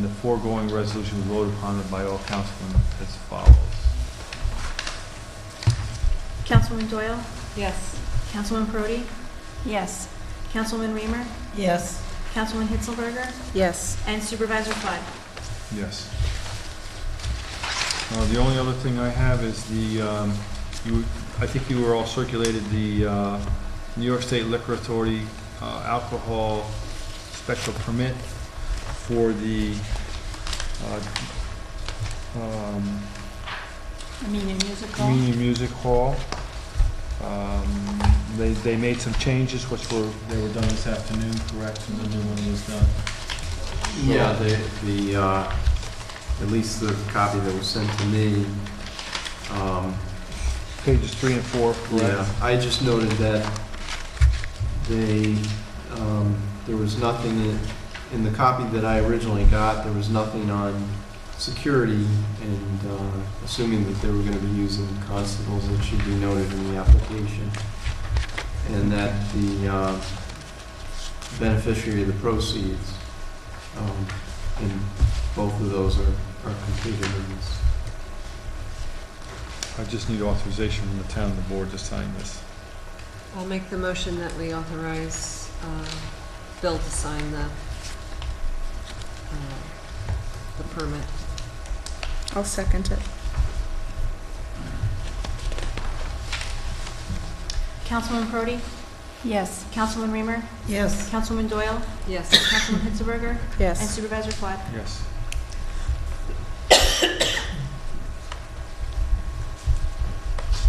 the foregoing resolution was voted upon by all councilmen as follows. Councilwoman Doyle? Yes. Councilman Prodi? Yes. Councilman Reamer? Yes. Councilman Hitzelberger? Yes. And Supervisor Flood? Yes. The only other thing I have is I think you were all circulated the New York State Liquor Authority alcohol special permit for the Amenia Music Hall? Amenia Music Hall. They made some changes which were done this afternoon, correct? And the new one was done. Yeah, at least the copy that was sent to me, Pages 3 and 4, correct? yeah, I just noted that there was nothing in the copy that I originally got, there was nothing on security, and assuming that they were going to be using constables, it should be noted in the application, and that the beneficiary of the proceeds in both of those are completed in this. I just need authorization from the town, the board to sign this. I'll make the motion that we authorize Bill to sign the permit. I'll second it. Councilman Prodi? Yes. Councilman Reamer? Yes. Councilwoman Doyle? Yes. Councilman Hitzelberger? And Yes. Supervisor Flood? Yes.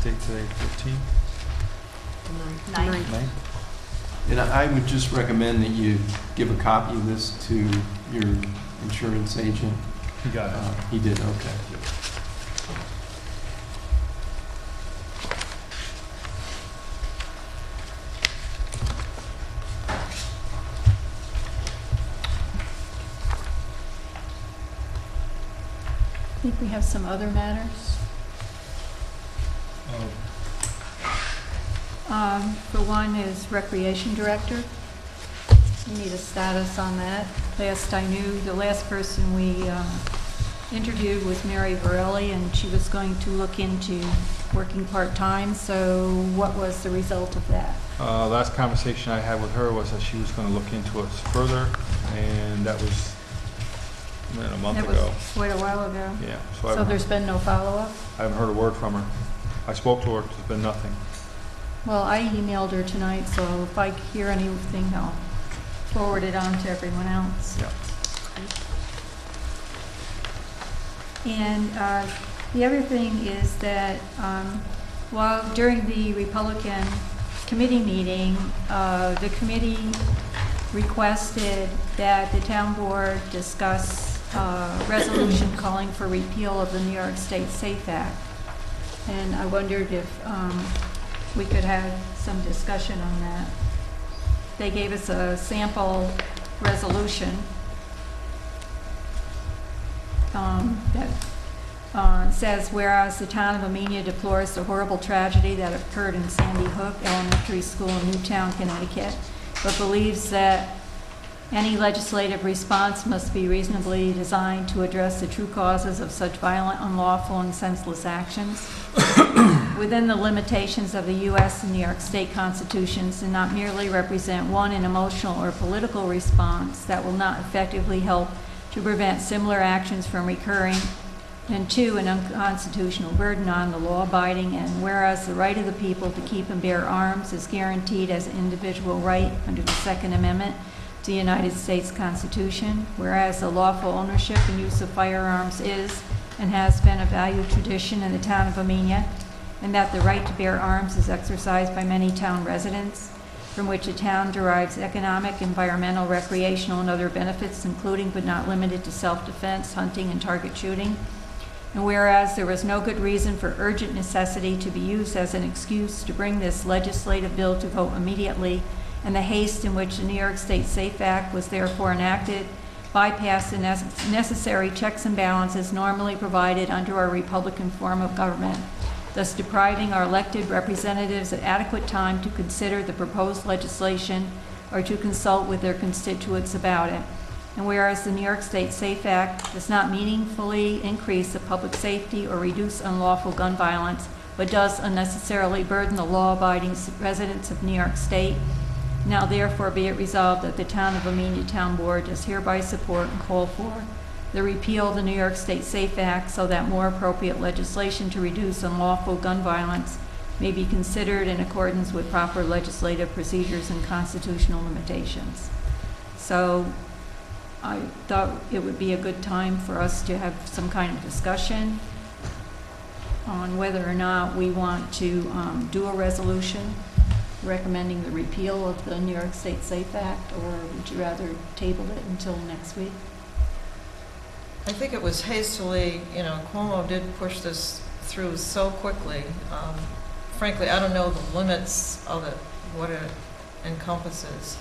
Date today, 15th? Nine. Nine. And I would just recommend that you give a copy of this to your insurance agent. You got it. He did, okay. I think we have some other matters. For one is Recreation Director. We need a status on that. Last I knew, the last person we interviewed with Mary Borelli, and she was going to look into working part-time, so what was the result of that? Last conversation I had with her was that she was going to look into it further, and that was a month That ago. was quite a while ago. Yeah. So there's been no follow-up? I haven't heard a word from her. I spoke to her, there's been nothing. Well, I emailed her tonight, so if I hear anything, I'll forward it on to everyone else. Yeah. And the other thing is that while during the Republican committee meeting, the committee requested that the town board discuss a resolution calling for repeal of the New York State SAFE Act. And I wondered if we could have some discussion on that. They gave us a sample resolution that says, whereas the town of Amenia deplores the horrible tragedy that occurred in Sandy Hook Elementary School in Newtown, Connecticut, but believes that any legislative response must be reasonably designed to address the true causes of such violent, unlawful, and senseless actions within the limitations of the U.S. and New York State constitutions, and not merely represent, one, an emotional or political response that will not effectively help to prevent similar actions from recurring, and two, an unconstitutional burden on the law-abiding, and whereas the right of the people to keep and bear arms is guaranteed as an individual right under the Second Amendment to the United States Constitution, whereas the lawful ownership and use of firearms is and has been a valued tradition in the town of Amenia, and that the right to bear arms is exercised by many town residents, from which the town derives economic, environmental, recreational, and other benefits, including but not limited to self-defense, hunting, and target shooting. And whereas there was no good reason for urgent necessity to be used as an excuse to bring this legislative bill to vote immediately, and the haste in which the New York State SAFE Act was therefore enacted bypassed the necessary checks and balances normally provided under our Republican form of government, thus depriving our elected representatives of adequate time to consider the proposed legislation or to consult with their constituents about it. And whereas the New York State SAFE Act does not meaningfully increase the public safety or reduce unlawful gun violence, but does unnecessarily burden the law-abiding residents of New York State, now therefore be it resolved that the town of Amenia Town Board does hereby support and call for the repeal of the New York State SAFE Act so that more appropriate legislation to reduce unlawful gun violence may be considered in accordance with proper legislative procedures and constitutional limitations. So I thought it would be a good time for us to have some kind of discussion on whether or not we want to do a resolution recommending the repeal of the New York State SAFE Act, or would you rather table it until next week? I think it was hastily, Cuomo did push this through so quickly. Frankly, I don't know the limits of it, what it encompasses.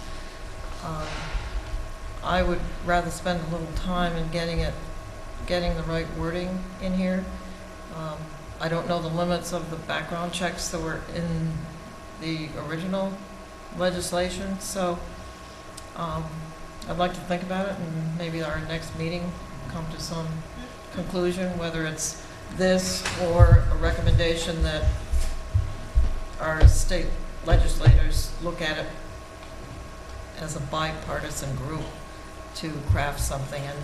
I would rather spend a little time in getting the right wording in here. I don't know the limits of the background checks that were in the original legislation, so I'd like to think about it and maybe our next meeting come to some conclusion, whether it's this or a recommendation that our state legislators look at it as a bipartisan group to craft something and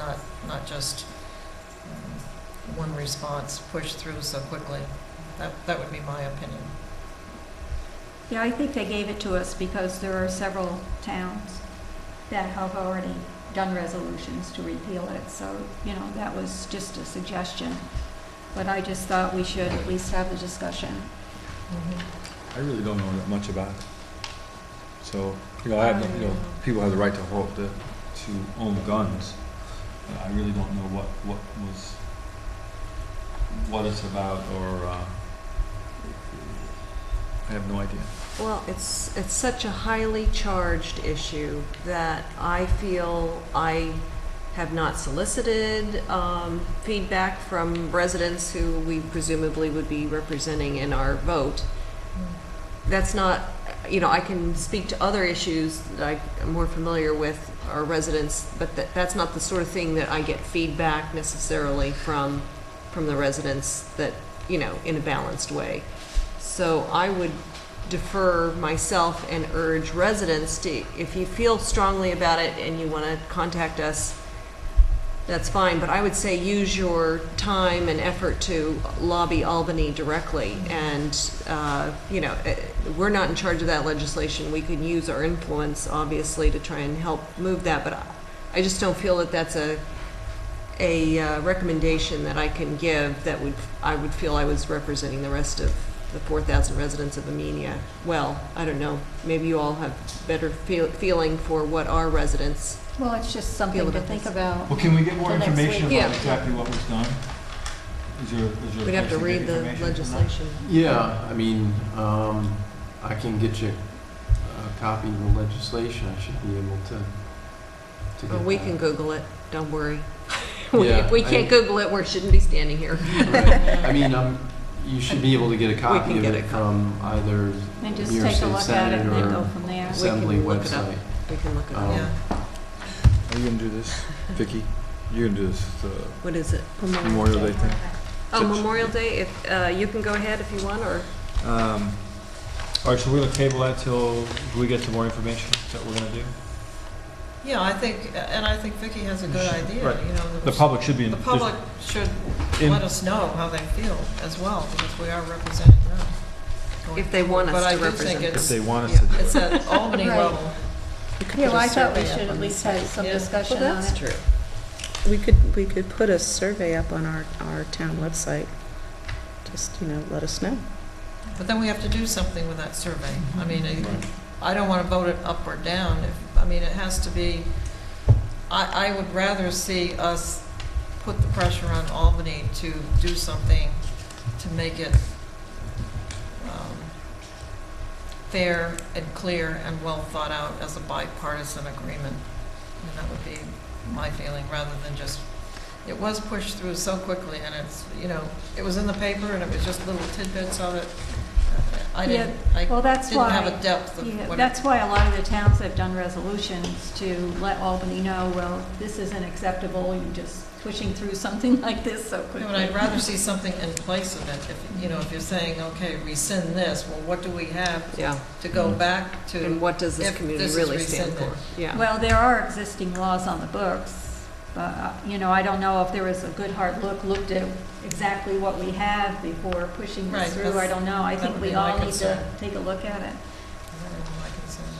not just one response pushed through so quickly. That would be my opinion. Yeah, I think they gave it to us because there are several towns that have already done resolutions to repeal it. So, that was just a suggestion. But I just thought we should at least have the discussion. I really don't know that much about it. So, I have, people have the right to own guns. I really don't know what it's about, or I have no idea. Well, it's such a highly charged issue that I feel I have not solicited feedback from residents who we presumably would be representing in our vote. That's not, I can speak to other issues that I'm more familiar with our residents, but that's not the sort of thing that I get feedback necessarily from the residents that, you know, in a balanced way. So I would defer myself and urge residents to, if you feel strongly about it and you want to contact us, that's fine, but I would say use your time and effort to lobby Albany directly. And, you know, we're not in charge of that legislation. We could use our influence, obviously, to try and help move that, but I just don't feel that that's a recommendation that I can give that I would feel I was representing the rest of the 4,000 residents of Amenia. Well, I don't know, maybe you all have better feeling for what our residents. Well, it's just something to think about. Well, can we get more the next information week. about Yeah. exactly what was done? Is there a We'd have to place read get the information from that? legislation. Yeah, I mean, I can get you a copy of the legislation. I should be able to Well, get we that. can Google it, don't worry. Yeah, If we can't Google it, we shouldn't be standing here. Right. I mean, you should be able to get a copy can of get it a from either And just New York take a State look at it Senate and then go or from there. Assembly We can look it up. website. We can look it Um, up. Yeah. Are you gonna do this, Vicky? You're gonna do this, What is it? Memorial Day thing? Oh, Memorial Day, if, you can go ahead if you want, or, All right, so we're gonna table that till we get some more information. Is that what we're gonna do? Yeah, I think Vicki has a good idea, Right. you know. The public should be in. The public should in- let us know how they feel as well, because we are representing them. going if they want forward. us to But I do represent think them. If it's, they want us to do it. it's at Albany Right. level. Yeah, well, I thought we survey up should on at the least have state. some Yeah. discussion Well, on that's it. true. We could put a survey up on our town website. Just, you know, let us know. But then we have to do something with that survey. I mean, I don't want to vote it up or down. It has to be, I would rather see us put the pressure on Albany to do something to make it fair and clear and well thought out as a bipartisan agreement. And that would be my feeling, rather than just, it was pushed through so quickly, and it's, you know, it was in the paper, and it was just little tidbits of it. I didn't Well, that's didn't have why- a depth of Yeah, what. that's why a lot of the towns have done resolutions to let Albany know, well, this isn't acceptable, you're just pushing through something like this so quickly. But I'd rather see something in place of it. If you're saying, okay, rescind this, well, what do we have Yeah, to go back to? and what does this if community this is really stand for? rescinded? Yeah. Well, there are existing laws on the books, but, you know, I don't know if there was a good hard looked at exactly what we have before pushing Right, this through, I that's- don't know. I that think would we be my all need to concern. take a look at it. That would be my concern.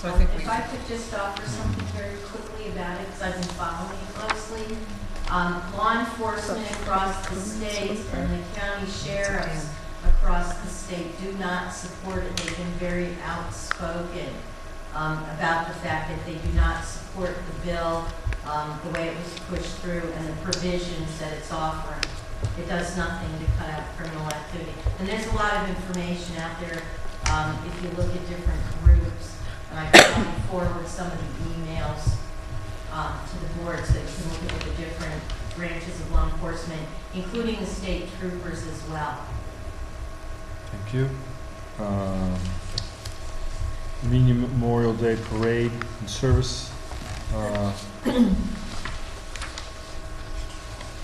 So I think we. If I could just offer something very quickly about it, because I've been following it closely. Law enforcement across the state and the county sheriffs across the state do not support it. They've been very outspoken about the fact that they do not support the bill, the way it was pushed through, and the provisions that it's offering. It does nothing to cut out criminal activity. And there's a lot of information out there if you look at different groups. And I can probably forward some of the emails to the board so you can look at the different branches of law enforcement, including the state troopers as well. Thank you. Amenia Memorial Day Parade and Service.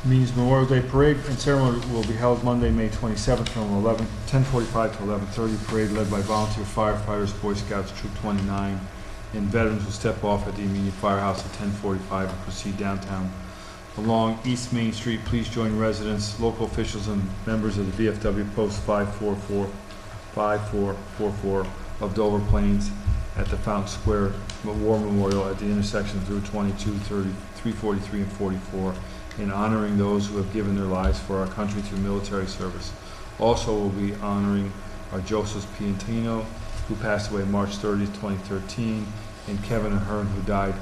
Amenia's Memorial Day Parade and Ceremony will be held Monday, May 27th from 10:45 to 11:30. Parade led by volunteer firefighters, Boy Scouts Troop 29, and veterans will step off at the Amenia Firehouse at 10:45 and proceed downtown along East Main Street. Please join residents, local officials, and members of the VFW Post 5444 of Dover Plains at the Fountain Square War Memorial at the intersection of Route 22, 343, and 44, in honoring those who have given their lives for our country through military service. Also, we'll be honoring our Joseph Piantino, who passed away March 30th, 2013, and Kevin Ahern, who died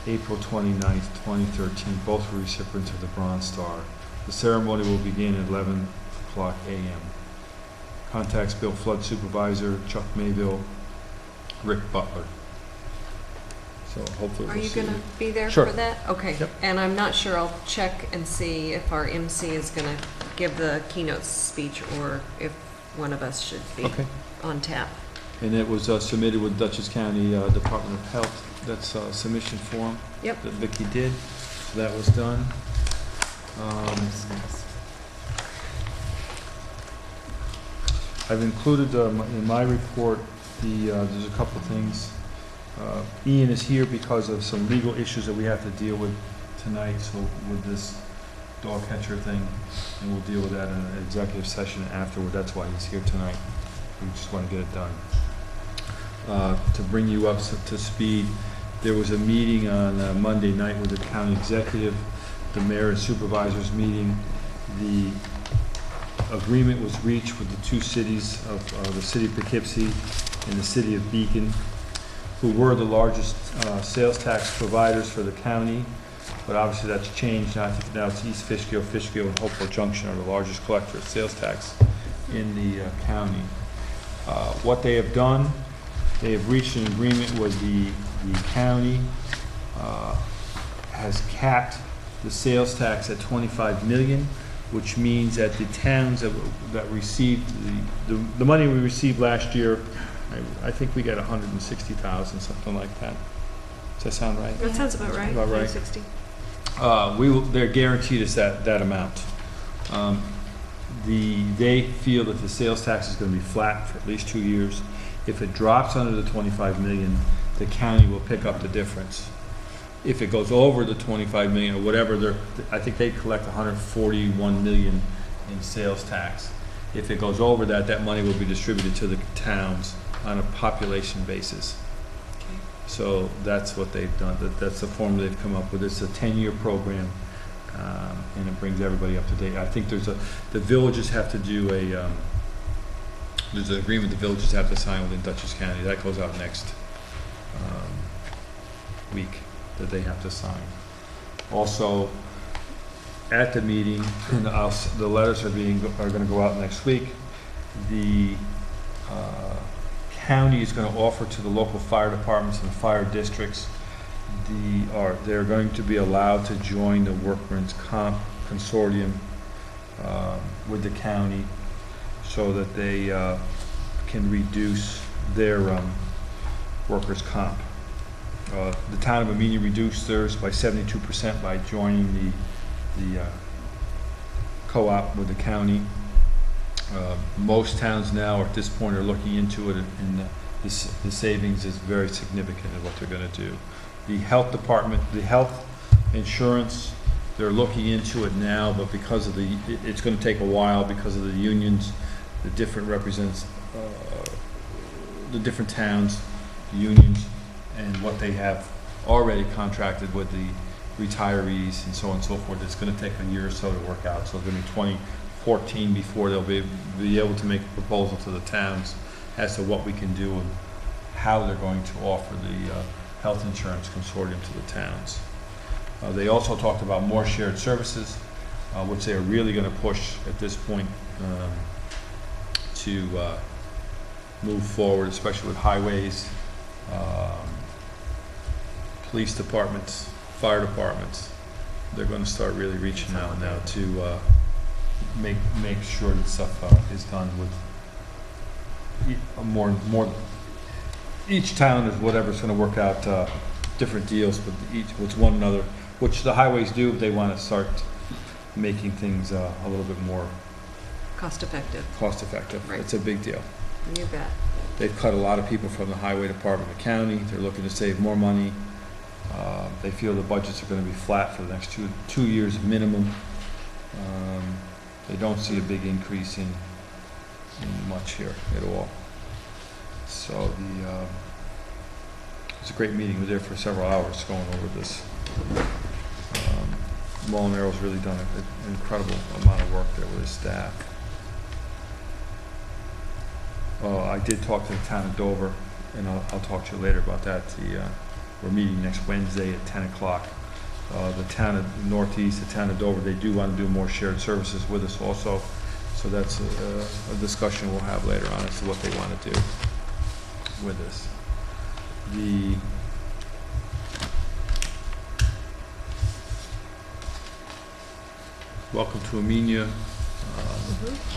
April 29th, 2013. Both were recipients of the Bronze Star. The ceremony will begin at 11 o'clock a.m. Contacts Bill Flood Supervisor, Chuck Mayville, Rick Butler. So hopefully Are we'll you see going to be there Sure. for that? Okay. Yep. And I'm not sure, I'll check and see if our MC is going to give the keynote speech or if one of us should be Okay. on tap. And it was submitted with Dutchess County Department of Health. That's a submission form. Yep. That Vicki did. So that was done. I've included in my report there's a couple of things. Ian is here because of some legal issues that we have to deal with tonight. So with this dog catcher thing, and we'll deal with that in an executive session afterward. That's why he's here tonight. We just want to get it done. To bring you up to speed, there was a meeting on Monday night with the county executive, the mayor and supervisors meeting. The agreement was reached with the two cities of the city of Poughkeepsie and the city of Beacon, who were the largest sales tax providers for the county. But obviously that's changed. Now I think now it's East Fishkill, and Hopewell Junction are the largest collector of sales tax in the county. What they have done, they have reached an agreement with the county, has capped the sales tax at 25 million, which means that the towns that received the money we received last year, I think we got 160,000, something like that. Does that sound right? That sounds about right. About right. 160. They're guaranteed us that amount. They feel that the sales tax is going to be flat for at least 2 years. If it drops under the 25 million, the county will pick up the difference. If it goes over the 25 million or whatever, I think they collect 141 million in sales tax. If it goes over that, that money will be distributed to the towns on a population basis. So that's what they've done. That's the formula they've come up with. It's a 10-year program, and it brings everybody up to date. I think the villages have to do there's an agreement the villages have to sign within Dutchess County. That goes out next week that they have to sign. Also, at the meeting, and the letters are going to go out next week. The county is going to offer to the local fire departments and fire districts. They're going to be allowed to join the workman's comp consortium with the county, so that they can reduce their workers' comp. The town of Amenia reduced theirs by 72% by joining the co-op with the county. Most towns now at this point are looking into it, and the savings is very significant in what they're going to do. The health department, the health insurance, they're looking into it now, but because of it's going to take a while because of the unions, the different represents the different towns, the unions, and what they have already contracted with the retirees and so on and so forth. It's going to take a year or so to work out. So it's going to be 2014 before they'll be able to make a proposal to the towns as to what we can do and how they're going to offer the health insurance consortium to the towns. They also talked about more shared services, which they are really going to push at this point to move forward, especially with highways, police departments, fire departments. They're going to start really reaching out now to make sure that stuff is done with more. Each town is whatever's going to work out different deals with one another, which the highways do. They want to start making things a little bit more Cost effective. Right. It's a big deal. You bet. They've cut a lot of people from the highway department, the county. They're looking to save more money. They feel the budgets are going to be flat for the next two years minimum. They don't see a big increase in much here at all. So it's a great meeting. We were there for several hours going over this. Molinarro's really done an incredible amount of work there with his staff. I did talk to the town of Dover, and I'll talk to you later about that. We're meeting next Wednesday at 10 o'clock. The town of Northeast, the town of Dover, they do want to do more shared services with us also. So that's a discussion we'll have later on as to what they want to do with us. Welcome to Amenia.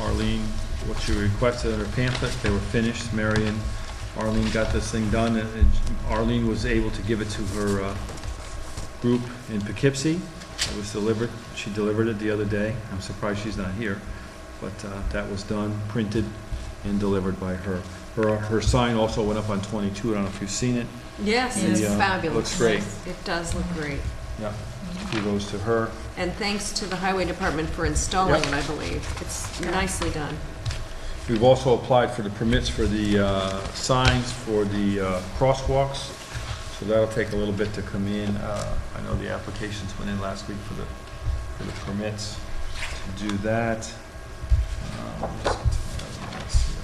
Arlene, what you requested in her pamphlet, they were finished. Marion, Arlene got this thing done, and Arlene was able to give it to her group in Poughkeepsie. It was delivered, she delivered it the other day. I'm surprised she's not here, but that was done, printed, and delivered by her. Her sign also went up on 22, I don't know if you've seen it. Yes, it's fabulous. Looks great. It does look great. Yeah, kudos to her. And thanks to the Highway Department for installing Yep. it, I believe. It's nicely done. We've also applied for the permits for the signs for the crosswalks, so that'll take a little bit to come in. I know the applications went in last week for the permits to do that. Let me just get to my other notes here.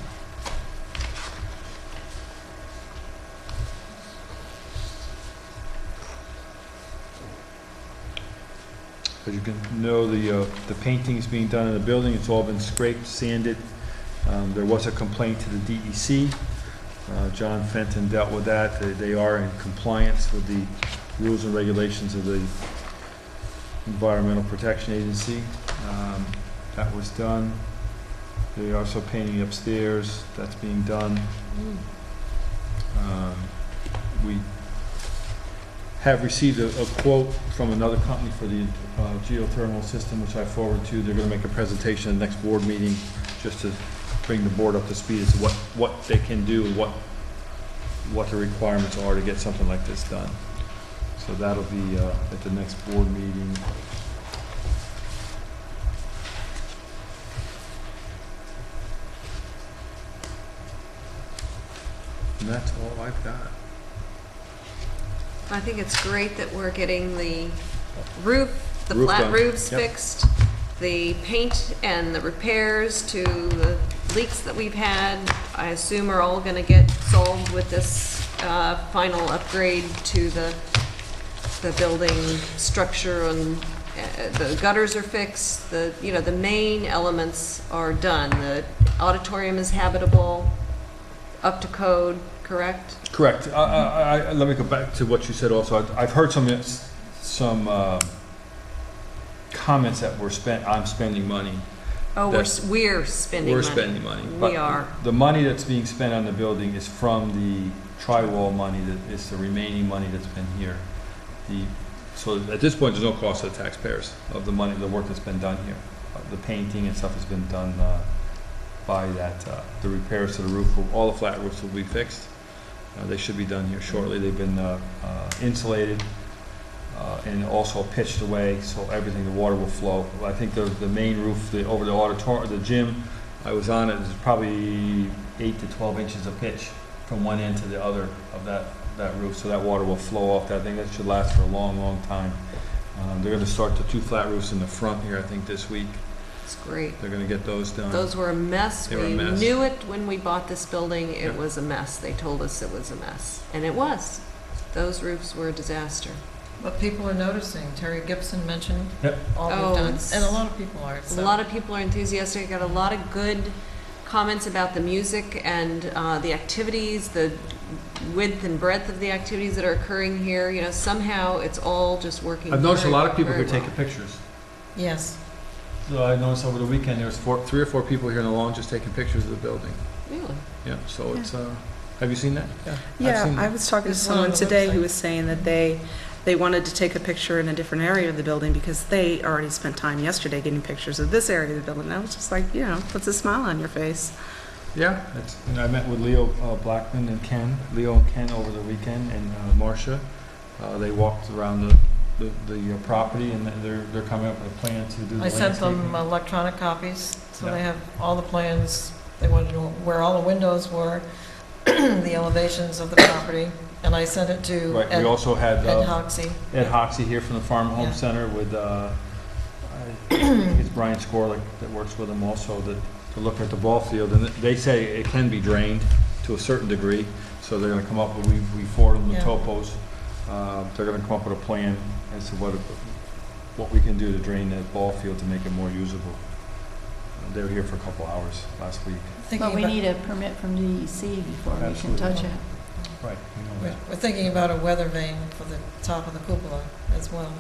As you can know, the painting's being done in the building. It's all been scraped, sanded. There was a complaint to the DEC. John Fenton dealt with that. They are in compliance with the rules and regulations of the Environmental Protection Agency. That was done. They are also painting upstairs. That's being done. We have received a quote from another company for the geothermal system, which I forwarded to. They're going to make a presentation at the next board meeting just to bring the board up to speed as to what they can do and what the requirements are to get something like this done. So that'll be at the next board meeting. And that's all I've got. I think it's great that we're getting the roof, the Roof flat done. roofs Yep. fixed, the paint and the repairs to the leaks that we've had, I assume are all going to get solved with this final upgrade to the building structure, and the gutters are fixed. The main elements are done. The auditorium is habitable, up to code, correct? Correct. Let me go back to what you said also. I've heard some comments that I'm spending money. Oh, we're spending money. We're spending money. We are. The money that's being spent on the building is from the tri-wall money, that is the remaining money that's been here. So at this point, there's no cost to the taxpayers of the money, the work that's been done here. The painting and stuff has been done by that. The repairs to the roof, all the flat roofs will be fixed. They should be done here shortly. They've been insulated and also pitched away, so everything, the water will flow. I think the main roof over the auditorium, the gym I was on, it is probably 8 to 12 inches of pitch from one end to the other of that roof, so that water will flow off that thing. That should last for a long, long time. They're going to start the 2 flat roofs in the front here, I think, this week. It's great. They're going to get those done. Those were a mess. They were a We mess. knew it when we bought this building. It Yeah. was a mess. They told us it was a mess. And it was. Those roofs were a disaster. But people are noticing. Terry Gibson mentioned Yep. all Oh, we've done, it's- and a lot of people are. A So. lot of people are enthusiastic. I got a lot of good comments about the music and the activities, the width and breadth of the activities that are occurring here. Somehow it's all just working. I've noticed a very, lot of people very here well. taking pictures. Yes. So I noticed over the weekend, there was 3 or 4 people here in the lawn just taking pictures of the building. Really? Yeah, so it's, have you seen that? I've Yeah, seen I that. was talking to It's one on someone the today who website. was saying that they wanted to take a picture in a different area of the building because they already spent time yesterday getting pictures of this area of the building. And I was just like, puts a smile on your face. Yeah, and I met with Leo Blackman and Leo and Ken over the weekend, and Marcia. They walked around the property, and they're coming up with a plan to do the I sent them landscaping. electronic copies, so Yeah. they have all the plans. They wanted to know where all the windows were, the elevations of the property, and I sent it to Right, we Ed also had Hoxie. Ed Hoxie here from the Farm Home Yeah. Center with, I think it's Brian Skorlick that works with him also to look at the ball field. And they say it can be drained to a certain degree, so they're going to come up with, we forward them the Yeah. topos. They're going to come up with a plan as to what we can do to drain that ball field to make it more usable. They were here for a couple hours last week. But we need a permit from DEC before we can Absolutely. touch it. Right, we know that. We're thinking about a weather vane for the top of the cupola as well,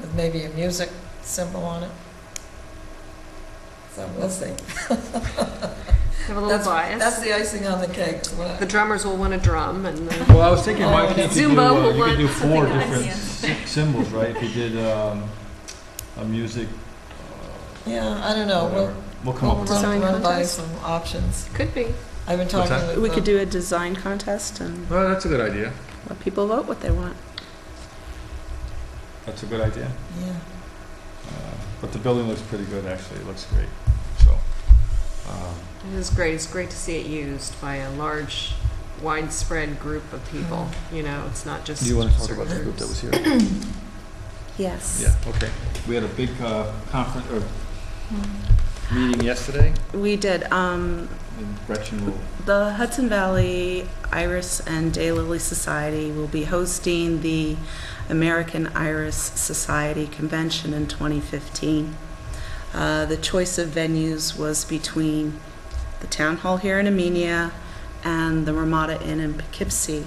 with maybe a music symbol on it. So we'll see. Have a little bias. That's the icing on the cake. is what I- The drummers will want to drum, and the Well, I was thinking, why can't you do, Zumba will you could do want 4 something different else. symbols, right? If you did a music, Yeah, I don't know. whatever. We'll come We'll up with Design something. run by contest? some options. could be. I've been What's talking that? with. We could do a design contest and Well, that's a good idea. let people vote what they want. That's a good idea. Yeah. But the building looks pretty good, actually. It looks great. So, It is great. It's great to see it used by a large, widespread group of people. You know, it's not just. do you want to talk certain about the group that groups. was here? Yes. Yeah, okay. We had a big conference, or meeting yesterday, We did. and Gretchen will, The Hudson Valley Iris and Daylily Society will be hosting the American Iris Society Convention in 2015. The choice of venues was between the town hall here in Amenia and the Ramada Inn in Poughkeepsie.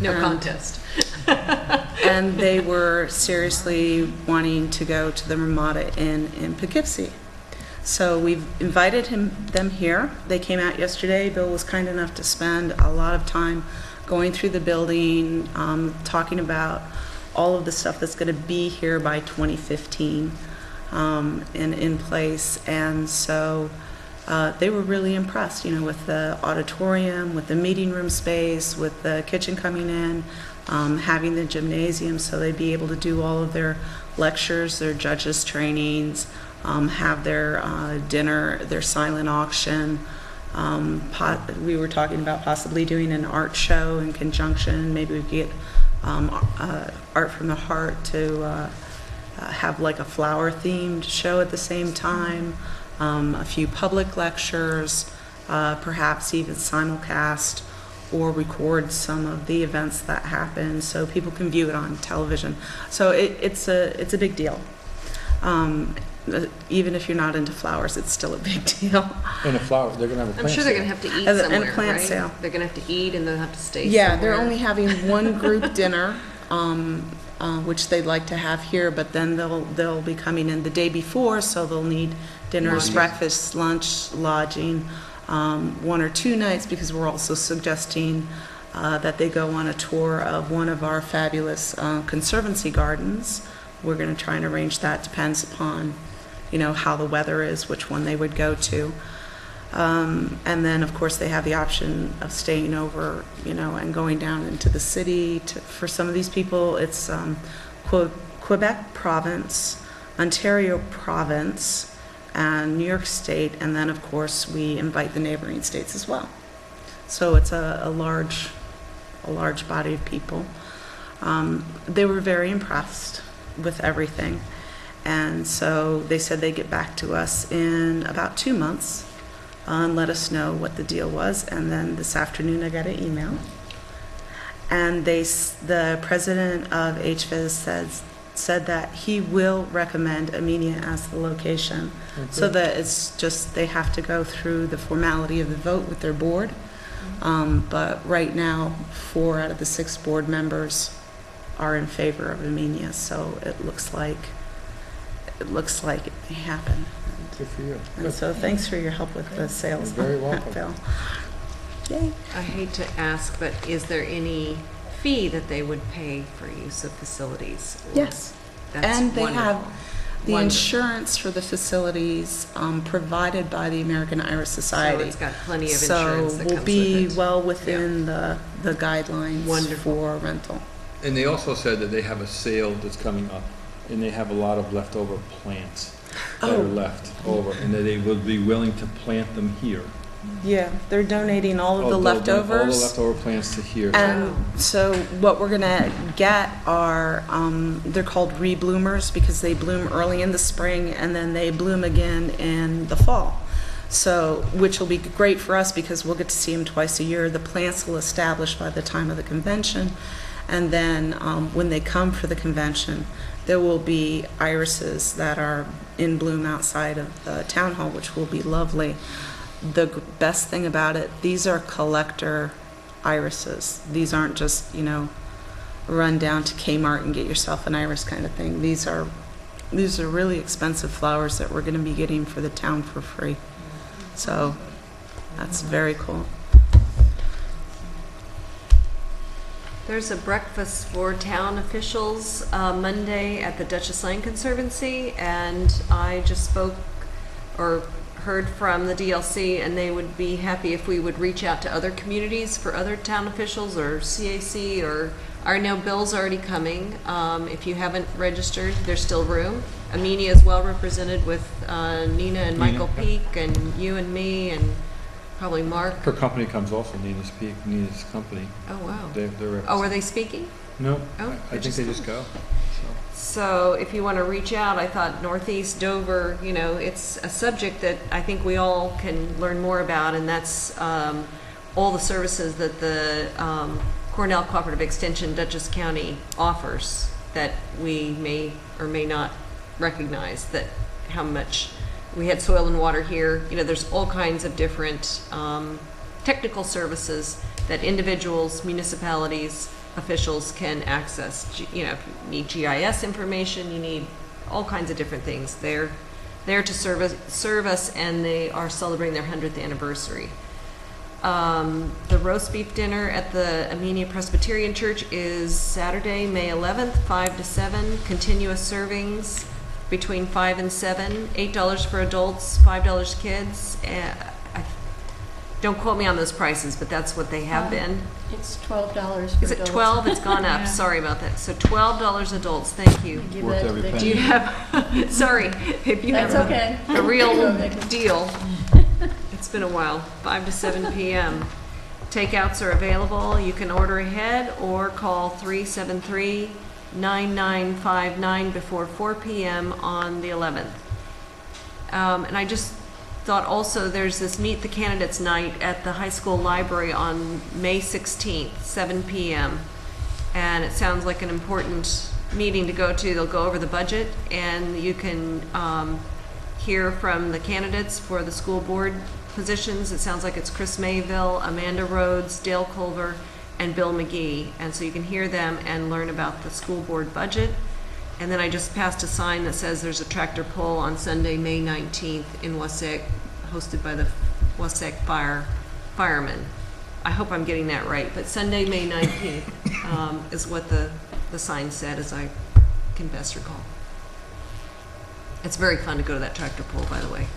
No And- contest. And they were seriously wanting to go to the Ramada Inn in Poughkeepsie. So we've invited them here. They came out yesterday. Bill was kind enough to spend a lot of time going through the building, talking about all of the stuff that's going to be here by 2015 and in place. And so they were really impressed, with the auditorium, with the meeting room space, with the kitchen coming in, having the gymnasium so they'd be able to do all of their lectures, their judges trainings, have their dinner, their silent auction. We were talking about possibly doing an art show in conjunction. Maybe we could get Art from the Heart to have like a flower-themed show at the same time, a few public lectures, perhaps even simulcast or record some of the events that happen so people can view it on television. So it's a big deal. Even if you're not into flowers, it's still a big deal. and a flower, they're going to have a plant I'm sure they're sale. going to have to eat And a somewhere, plant right? sale. They're going to have to eat and they'll have to stay Yeah, somewhere. they're only having one group dinner, which they'd like to have here, but then they'll be coming in the day before, so they'll need dinners, breakfast, lunch, lodging, 1 or 2 nights, because we're also suggesting that they go on a tour of one of our fabulous conservancy gardens. We're going to try and arrange that. Depends upon, how the weather is, which one they would go to. And then, of course, they have the option of staying over, and going down into the city. For some of these people, it's Quebec Province, Ontario Province, and New York State. And then, of course, we invite the neighboring states as well. So it's a large body of people. They were very impressed with everything. And so they said they'd get back to us in about 2 months and let us know what the deal was. And then this afternoon I got an email. And the president of HVIZ said that he will recommend Amenia as the location. Okay. So that it's just, they have to go through the formality of the vote with their board. But right now, 4 out of the 6 board members are in favor of Amenia, so it looks like it may happen. Good for you. And so thanks for your help with the sales. You're very welcome. Phil. Yay. I hate to ask, but is there any fee that they would pay for use of facilities? Or- Yes. That's And they wonderful. have the Wonderful. insurance for the facilities provided by the American Iris So Society. it's got plenty of insurance that So we'll comes be with it. well within the guidelines Wonderful. for rental. And they also said that they have a sale that's coming up, and they have a lot of leftover plants that are left over, and that they will be willing to plant them here. Yeah, they're donating all of the All leftovers. the leftover plants to here. And so what we're gonna get are, they're called rebloomers because they bloom early in the spring and then they bloom again in the fall. So, which will be great for us because we'll get to see them twice a year. The plants will establish by the time of the convention. And then when they come for the convention, there will be irises that are in bloom outside of the town hall, which will be lovely. The best thing about it, these are collector irises. These aren't just, run down to Kmart and get yourself an iris kind of thing. These are really expensive flowers that we're going to be getting for the town for free. So That's very cool. There's a breakfast for town officials Monday at the Duchess Lane Conservancy, and I just spoke or heard from the DLC, and they would be happy if we would reach out to other communities for other town officials or CAC, or I know Bill's already coming. If you haven't registered, there's still room. Amenia is well represented with Nina and Michael Peak, and you and me, and probably Mark. Her company comes also, Nina's Peak, Nina's company. Oh, wow. They're Oh, are they speaking? No, Oh, I think they just go. So if you want to reach out, I thought Northeast Dover, you know, it's a subject that I think we all can learn more about, and that's all the services that the Cornell Cooperative Extension Dutchess County offers that we may or may not recognize, that how much we had soil and water here. You know, there's all kinds of different technical services that individuals, municipalities, officials can access. You know, if you need GIS information, you need all kinds of different things. They're there to serve us, and they are celebrating their 100th anniversary. The roast beef dinner at the Amenia Presbyterian Church is Saturday, May 11th, 5 to 7, continuous servings between 5 and 7, $8 for adults, $5 kids. Don't quote me on those prices, but that's what they have been. It's $12 for adults. Is it 12? It's gone up. Yeah. Sorry about that. So $12 adults. Thank you. Give Worth that to every the- penny. Do you have, sorry, if you That's have okay. a real deal. It's been a while, 5 to 7 p.m. Takeouts are available. You can order ahead or call 373-9959 before 4 p.m. on the 11th. And I just thought also there's this Meet the Candidates night at the high school library on May 16th, 7 p.m. And it sounds like an important meeting to go to. They'll go over the budget, and you can hear from the candidates for the school board positions. It sounds like it's Chris Mayville, Amanda Rhodes, Dale Culver, and Bill McGee. And so you can hear them and learn about the school board budget. And then I just passed a sign that says there's a tractor pull on Sunday, May 19th in Wassaic, hosted by the Wassaic firemen. I hope I'm getting that right, but Sunday, May 19th is what the sign said, as I can best recall. It's very fun to go to that tractor pull, by the way.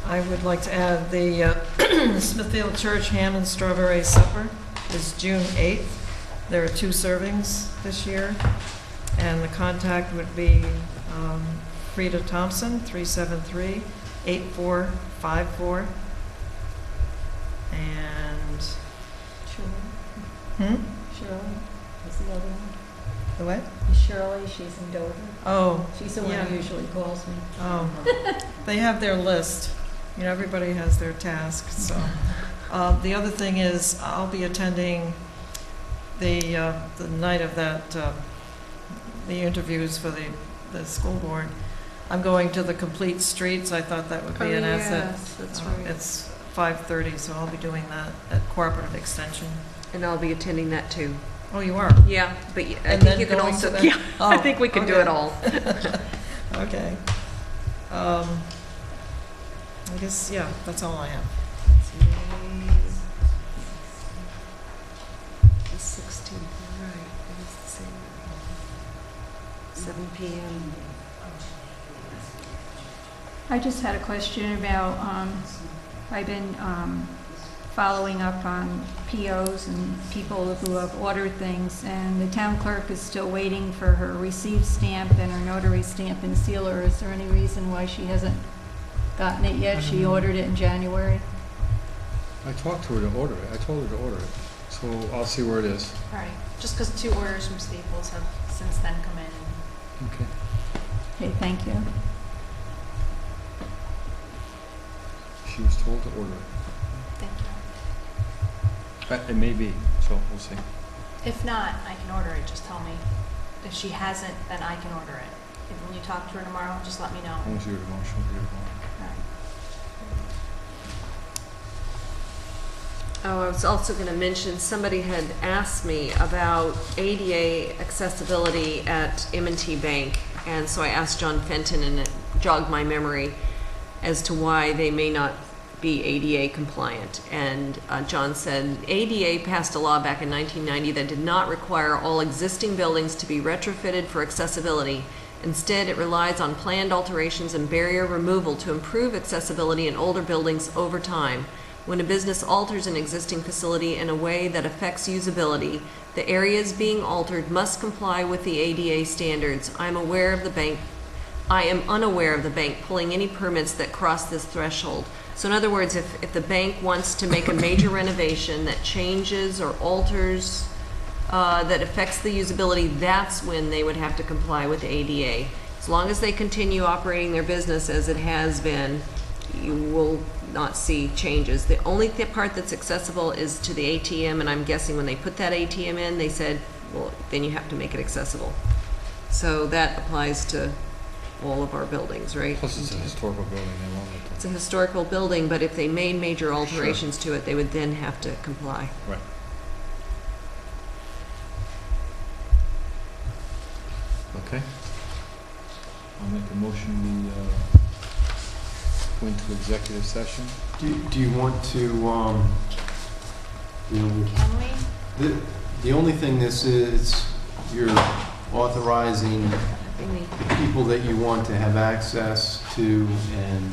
I would like to add the Smithfield Church Ham and Strawberry Supper is June 8th. There are 2 servings this year, and the contact would be Frida Thompson, 373-8454. And Shirley is the other one. the what? Shirley, she's in Dover. Oh, She's the one yeah. who usually calls me. Oh, they have their list. You know, everybody has their task, so. The other thing is, I'll be attending the night of that, the interviews for the school board. I'm going to the Complete Streets. I thought that would be an asset. Yes, that's right. It's 5:30, so I'll be doing that at Cooperative Extension. And I'll be attending that too. Oh, you are? Yeah, but I And think then you can going also, to the- yeah, I Oh, think we can do okay. it all. Okay. I guess, yeah, that's all I have. The 16th, right, it is the same. 7 p.m. I just had a question about, I've been following up on POs and people who have ordered things, and the town clerk is still waiting for her received stamp and her notary stamp and sealer. Is there any reason why she hasn't gotten it yet? She ordered it in January. I talked to her to order it. I told her to order it. So I'll see where it is. All right, just because 2 orders from Staples have since then come in. Okay. Okay, thank you. She was told to order it. Thank you. But it may be, so we'll see. If not, I can order it, just tell me. If she hasn't, then I can order it. If when you talk to her tomorrow, just let me know. I won't see her tomorrow. She'll be here tomorrow. All right. Oh, I was also going to mention, somebody had asked me about ADA accessibility at M&T Bank, and so I asked John Fenton, and it jogged my memory as to why they may not be ADA compliant. And John said, ADA passed a law back in 1990 that did not require all existing buildings to be retrofitted for accessibility. Instead, it relies on planned alterations and barrier removal to improve accessibility in older buildings over time. When a business alters an existing facility in a way that affects usability, the areas being altered must comply with the ADA standards. I am unaware of the bank pulling any permits that cross this threshold. So in other words, if the bank wants to make a major renovation that changes or alters, that affects the usability, that's when they would have to comply with the ADA. As long as they continue operating their business as it has been, you will not see changes. The only part that's accessible is to the ATM, and I'm guessing when they put that ATM in, they said, well, then you have to make it accessible. So that applies to all of our buildings, right? Plus it's a historical building, they won't let It's a historical building, but if they made major alterations to it, they would then have to comply. Right. Okay. I'll make a motion, we go into executive session. Do you want to, Can we? the only thing this is, you're authorizing the people that you want to have access to and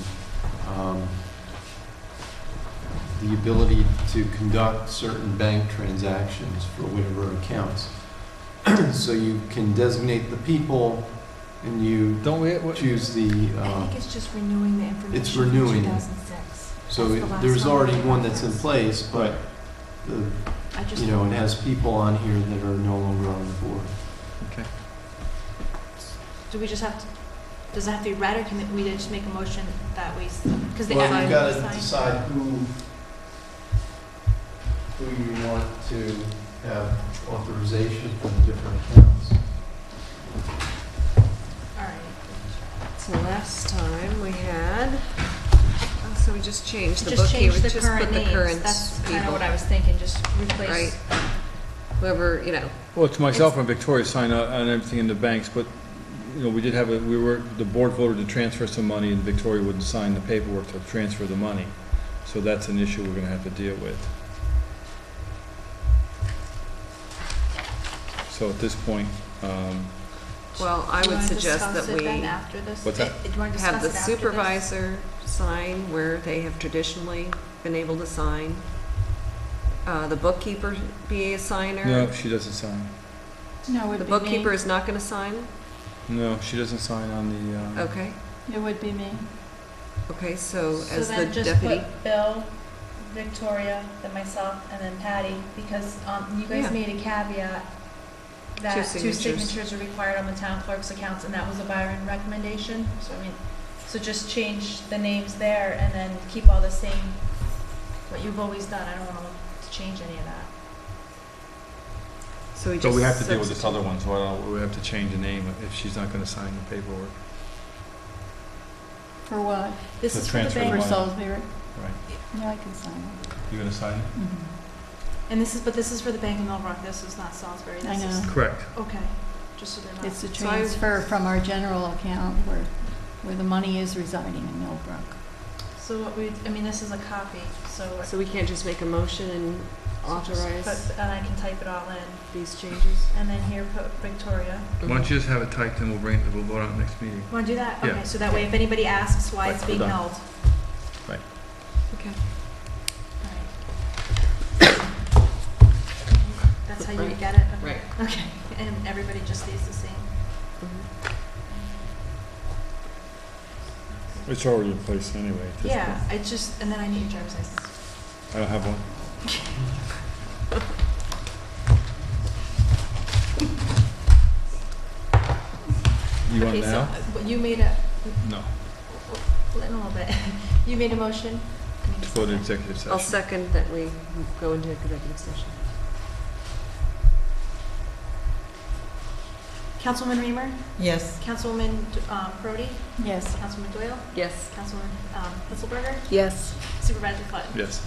the ability to conduct certain bank transactions for whatever accounts. So you can designate the people and you choose the... I think it's just renewing the information. It's renewing. From 2006. So That's the last there's one. already one that's in place, but it has people on here that are no longer on the board. Okay. Do we just have to, does it have to be read, or can we just make a motion that we, because they Well, have you've got to signed? decide who you want to have authorization for the different accounts. All right. So last time we had, so we just changed the Just change bookkeeper, the just current put the names. current That's kind of people. what I was thinking, just replace. Right. Whoever, Well, it's myself and Victoria sign on everything in the banks, but, we did have the board voted to transfer some money and Victoria wouldn't sign the paperwork to transfer the money. So that's an issue we're gonna have to deal with. So at this point, well, I Do you would wanna suggest discuss that it we then after this? What's that? Do you want to have discuss the it after this? supervisor sign where they have traditionally been able to sign. The bookkeeper be a signer. no, she doesn't sign. No, it would The be me. bookkeeper is not going to sign? No, she doesn't sign on the, Okay. It would be me. Okay, so So as the then just deputy. put Bill, Victoria, then myself, and then Patty, because you guys Yeah. made a caveat that Two two signatures. signatures are required on the town clerk's accounts, and that was a Byron recommendation. So just change the names there and then keep all the same, what you've always done. I don't want to change any of that. So so we have to deal with this other one, so we have to change the name if she's not gonna sign the paperwork. For what? This To is for the transfer bank. For money. Salisbury? Right. Yeah, I can sign it. You gonna sign it? And this is for the Bank of Millbrook. This is not Salisbury. I This is- know. Correct. Okay, just so they're not. It's a So I- transfer from our general account where the money is residing in Millbrook. So what this is a copy, so. So we can't just make a motion and authorize And I can type it all in. these changes? And then here, put Victoria. Why don't you just have it typed and we'll vote on it next meeting. Want to do that? Yeah. Okay, so that way if anybody asks why Right, it's we're being done. held. Right. Okay. That's how you Right. get it? Right. Okay, and everybody just stays the same. It's already in place anyway. at this Yeah, point. it's just, and then I need your driver's license. I don't have one. You want it Okay, now? so you made a, No. in a little bit, you made a motion? To go to executive session. I'll second that we go into executive session. Councilwoman Reamer? Yes. Councilwoman Brody? Yes. Councilwoman Doyle? Yes. Councilwoman Hitzelberger? Yes. Supervisor Clinton? Yes.